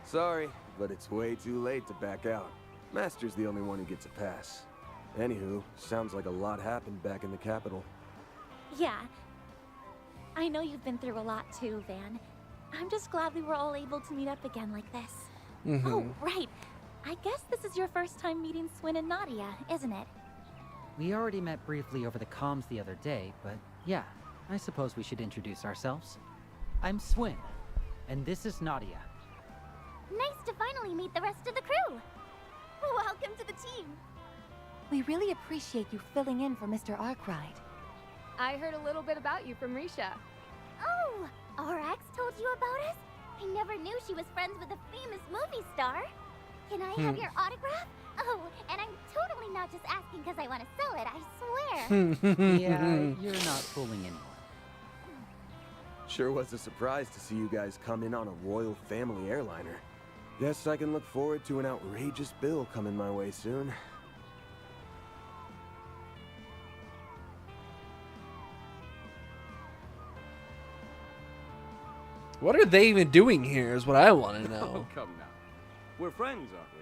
Sorry, but it's way too late to back out. Master's the only one who gets a pass. Anywho, sounds like a lot happened back in the capital. Yeah. I know you've been through a lot too, Van. I'm just glad we were all able to meet up again like this. Oh, right. I guess this is your first time meeting Swin and Nadia, isn't it? We already met briefly over the comms the other day, but yeah, I suppose we should introduce ourselves. I'm Swin, and this is Nadia. Nice to finally meet the rest of the crew. Welcome to the team. We really appreciate you filling in for Mr. Arkwright. I heard a little bit about you from Risha. Oh, Arax told you about us? I never knew she was friends with a famous movie star. Can I have your autograph? Oh, and I'm totally not just asking because I want to sell it, I swear. Yeah, you're not fooling anyone. Sure was a surprise to see you guys come in on a royal family airliner. Guess I can look forward to an outrageous bill coming my way soon. What are they even doing here is what I want to know. Oh, come now. We're friends, aren't we?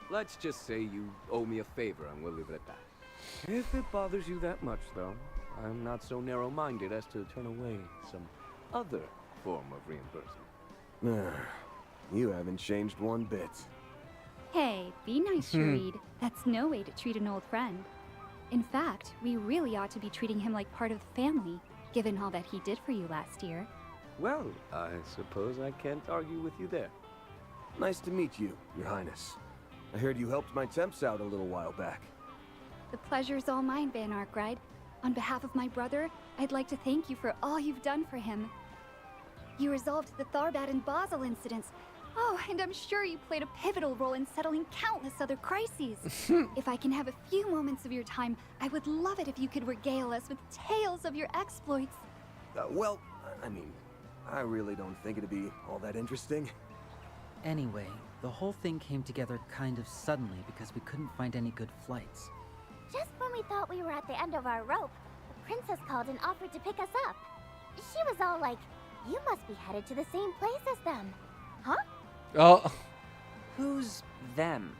Let's just say you owe me a favor, and we'll leave it at that. If it bothers you that much, though, I'm not so narrow-minded as to turn away some other form of reimbursement. You haven't changed one bit. Hey, be nice, Sharid. That's no way to treat an old friend. In fact, we really ought to be treating him like part of the family, given all that he did for you last year. Well, I suppose I can't argue with you there. Nice to meet you, Your Highness. I heard you helped my temps out a little while back. The pleasure's all mine, Van Arkwright. On behalf of my brother, I'd like to thank you for all you've done for him. You resolved the Tharbad and Basel incidents. Oh, and I'm sure you played a pivotal role in settling countless other crises. If I can have a few moments of your time, I would love it if you could regale us with tales of your exploits. Well, I mean, I really don't think it'd be all that interesting. Anyway, the whole thing came together kind of suddenly because we couldn't find any good flights. Just when we thought we were at the end of our rope, the princess called and offered to pick us up. She was all like, "You must be headed to the same place as them." Huh? Oh. Who's them?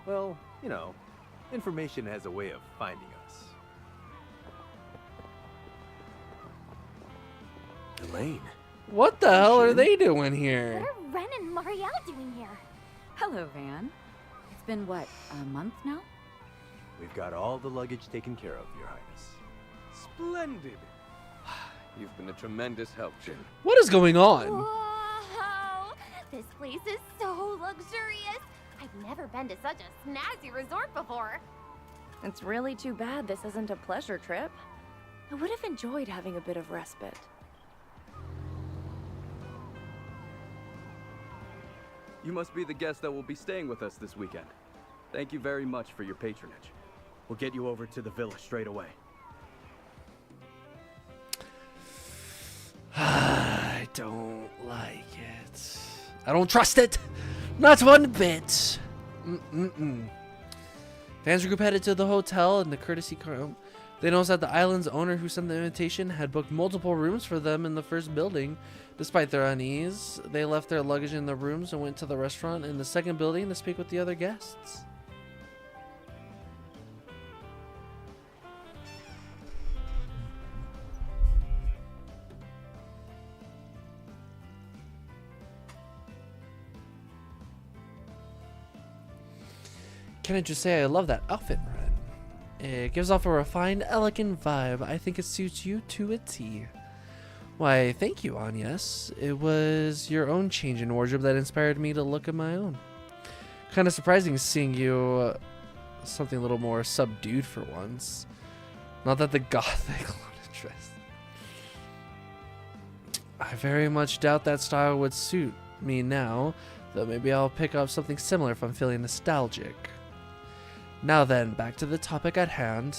Well, you know, information has a way of finding us. Elaine. What the hell are they doing here? What are Ren and Marielle doing here? Hello, Van. It's been, what, a month now? We've got all the luggage taken care of, Your Highness. Splendid. You've been a tremendous help, Jin. What is going on? Wow! This place is so luxurious. I've never been to such a snazzy resort before. It's really too bad this isn't a pleasure trip. I would have enjoyed having a bit of respite. You must be the guest that will be staying with us this weekend. Thank you very much for your patronage. We'll get you over to the villa straight away. I don't like it. I don't trust it. Not one bit. Fans group headed to the hotel in the courtesy car. They noticed that the island's owner who sent the invitation had booked multiple rooms for them in the first building. Despite their unease, they left their luggage in the rooms and went to the restaurant in the second building to speak with the other guests. Can I just say I love that outfit, Ren? It gives off a refined, elegant vibe. I think it suits you to a T. Why, thank you, Agnes. It was your own change in wardrobe that inspired me to look at my own. Kind of surprising seeing you something a little more subdued for once. Not that the gothic dress. I very much doubt that style would suit me now, though maybe I'll pick up something similar if I'm feeling nostalgic. Now then, back to the topic at hand.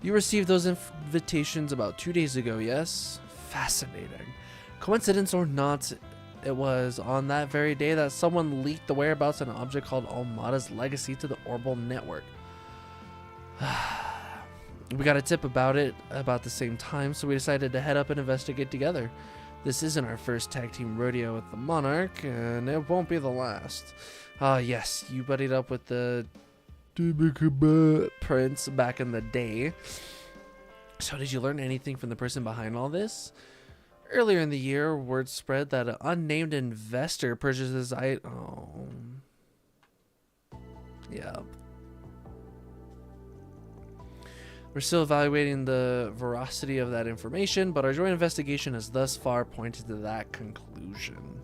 You received those invitations about 2 days ago, yes? Fascinating. Coincidence or not, it was on that very day that someone leaked the whereabouts of an object called Almada's legacy to the Orbital network. We got a tip about it about the same time, so we decided to head up and investigate together. This isn't our first tag team rodeo with the Monarch, and it won't be the last. Yes, you buddied up with the Prince back in the day. So did you learn anything from the person behind all this? Earlier in the year, word spread that an unnamed investor purchases yeah. We're still evaluating the veracity of that information, but our joint investigation has thus far pointed to that conclusion.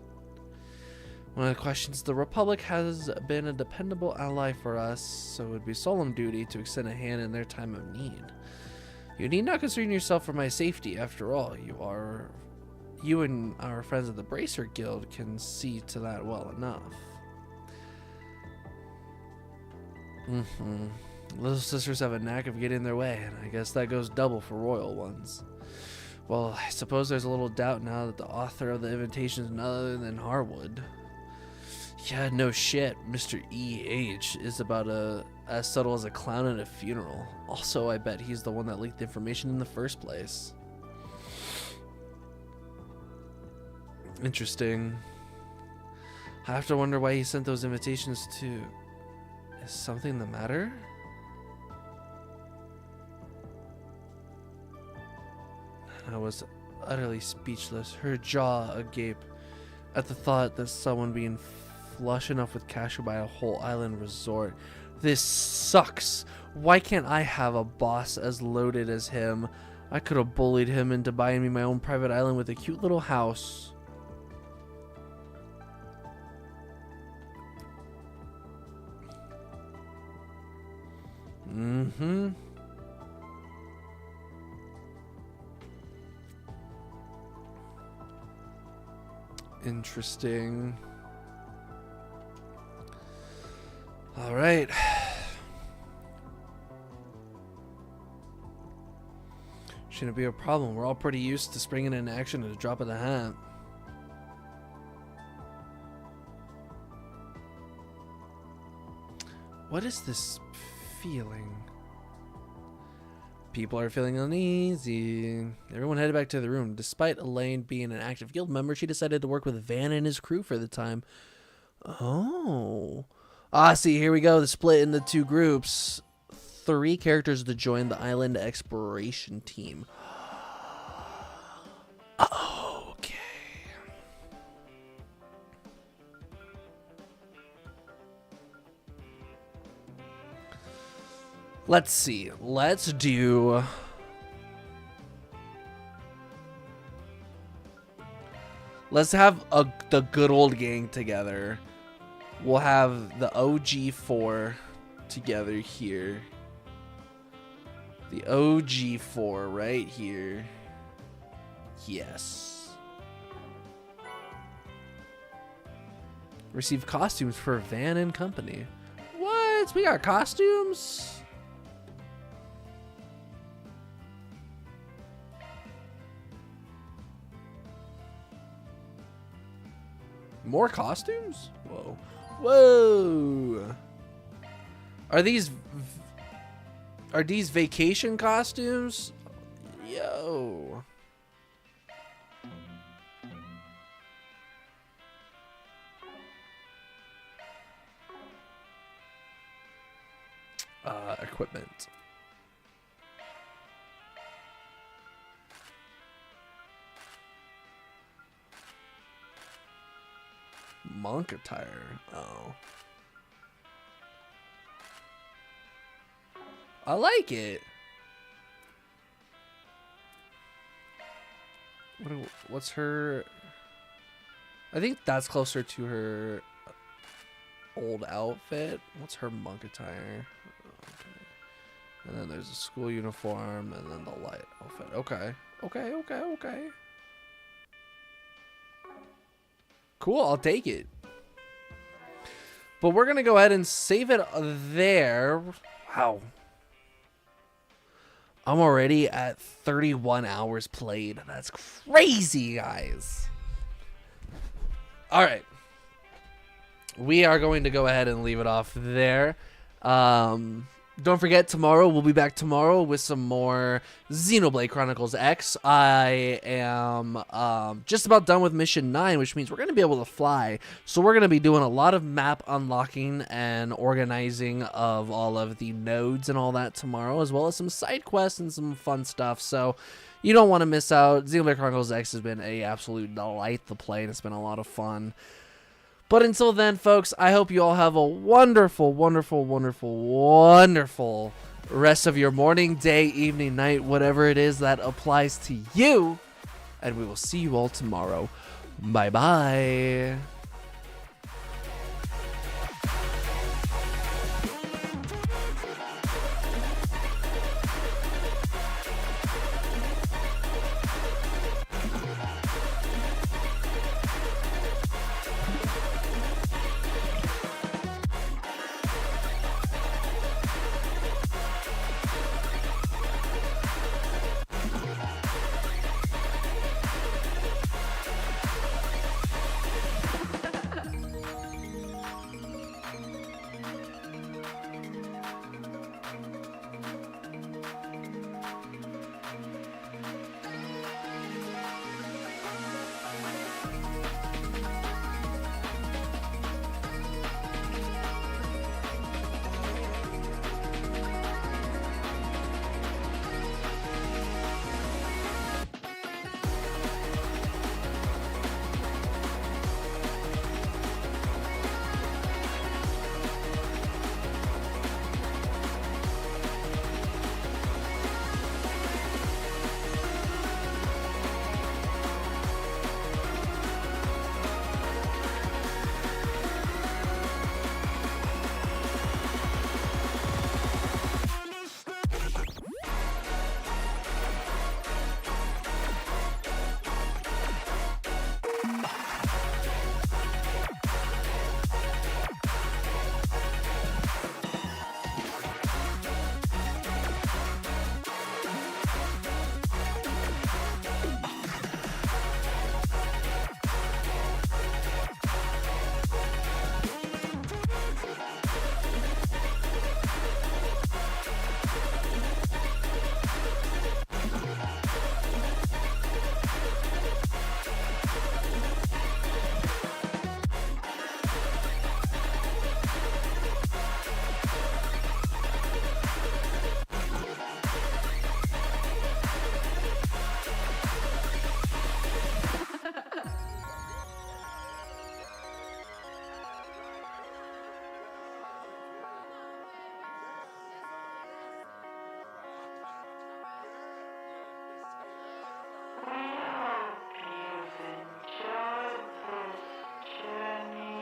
One of the questions, the Republic has been a dependable ally for us, so it would be solemn duty to extend a hand in their time of need. You need not concern yourself for my safety. After all, you and our friends of the Bracer Guild can see to that well enough. Little sisters have a knack of getting in their way, and I guess that goes double for royal ones. Well, I suppose there's a little doubt now that the author of the invitation is none other than Harwood. Yeah, no shit. Mr. E.H. is about as subtle as a clown at a funeral. Also, I bet he's the one that leaked the information in the first place. Interesting. I have to wonder why he sent those invitations to Is something the matter? I was utterly speechless, her jaw agape at the thought that someone being flush enough with cash would buy a whole island resort. This sucks. Why can't I have a boss as loaded as him? I could have bullied him into buying me my own private island with a cute little house. Mm-hmm. Interesting. All right. Shouldn't be a problem. We're all pretty used to springing into action at a drop of the hat. What is this feeling? People are feeling uneasy. Everyone headed back to the room. Despite Elaine being an active guild member, she decided to work with Van and his crew for the time. Oh. Ah, see, here we go. The split into two groups. 3 characters to join the island exploration team. Okay. Let's see. Let's do... Let's have the good old gang together. We'll have the OG4 together here. The OG4 right here. Yes. Receive costumes for Van and company. What? We got costumes? More costumes? Whoa. Whoa. Are these vacation costumes? Yo. Equipment. Monk attire. Oh. I like it. What's her... I think that's closer to her old outfit. What's her monk attire? Okay. And then there's a school uniform and then the light outfit. Okay. Okay. Cool, I'll take it. But we're going to go ahead and save it there. Wow. I'm already at 31 hours played. That's crazy, guys. All right. We are going to go ahead and leave it off there. Don't forget, tomorrow, we'll be back tomorrow with some more Xenoblade Chronicles X. I am just about done with Mission 9, which means we're going to be able to fly. So we're going to be doing a lot of map unlocking and organizing of all of the nodes and all that tomorrow, as well as some side quests and some fun stuff. So you don't want to miss out. Xenoblade Chronicles X has been an absolute delight to play, and it's been a lot of fun. But until then, folks, I hope you all have a wonderful, wonderful, wonderful, wonderful rest of your morning, day, evening, night, whatever it is that applies to you. And we will see you all tomorrow. Bye-bye.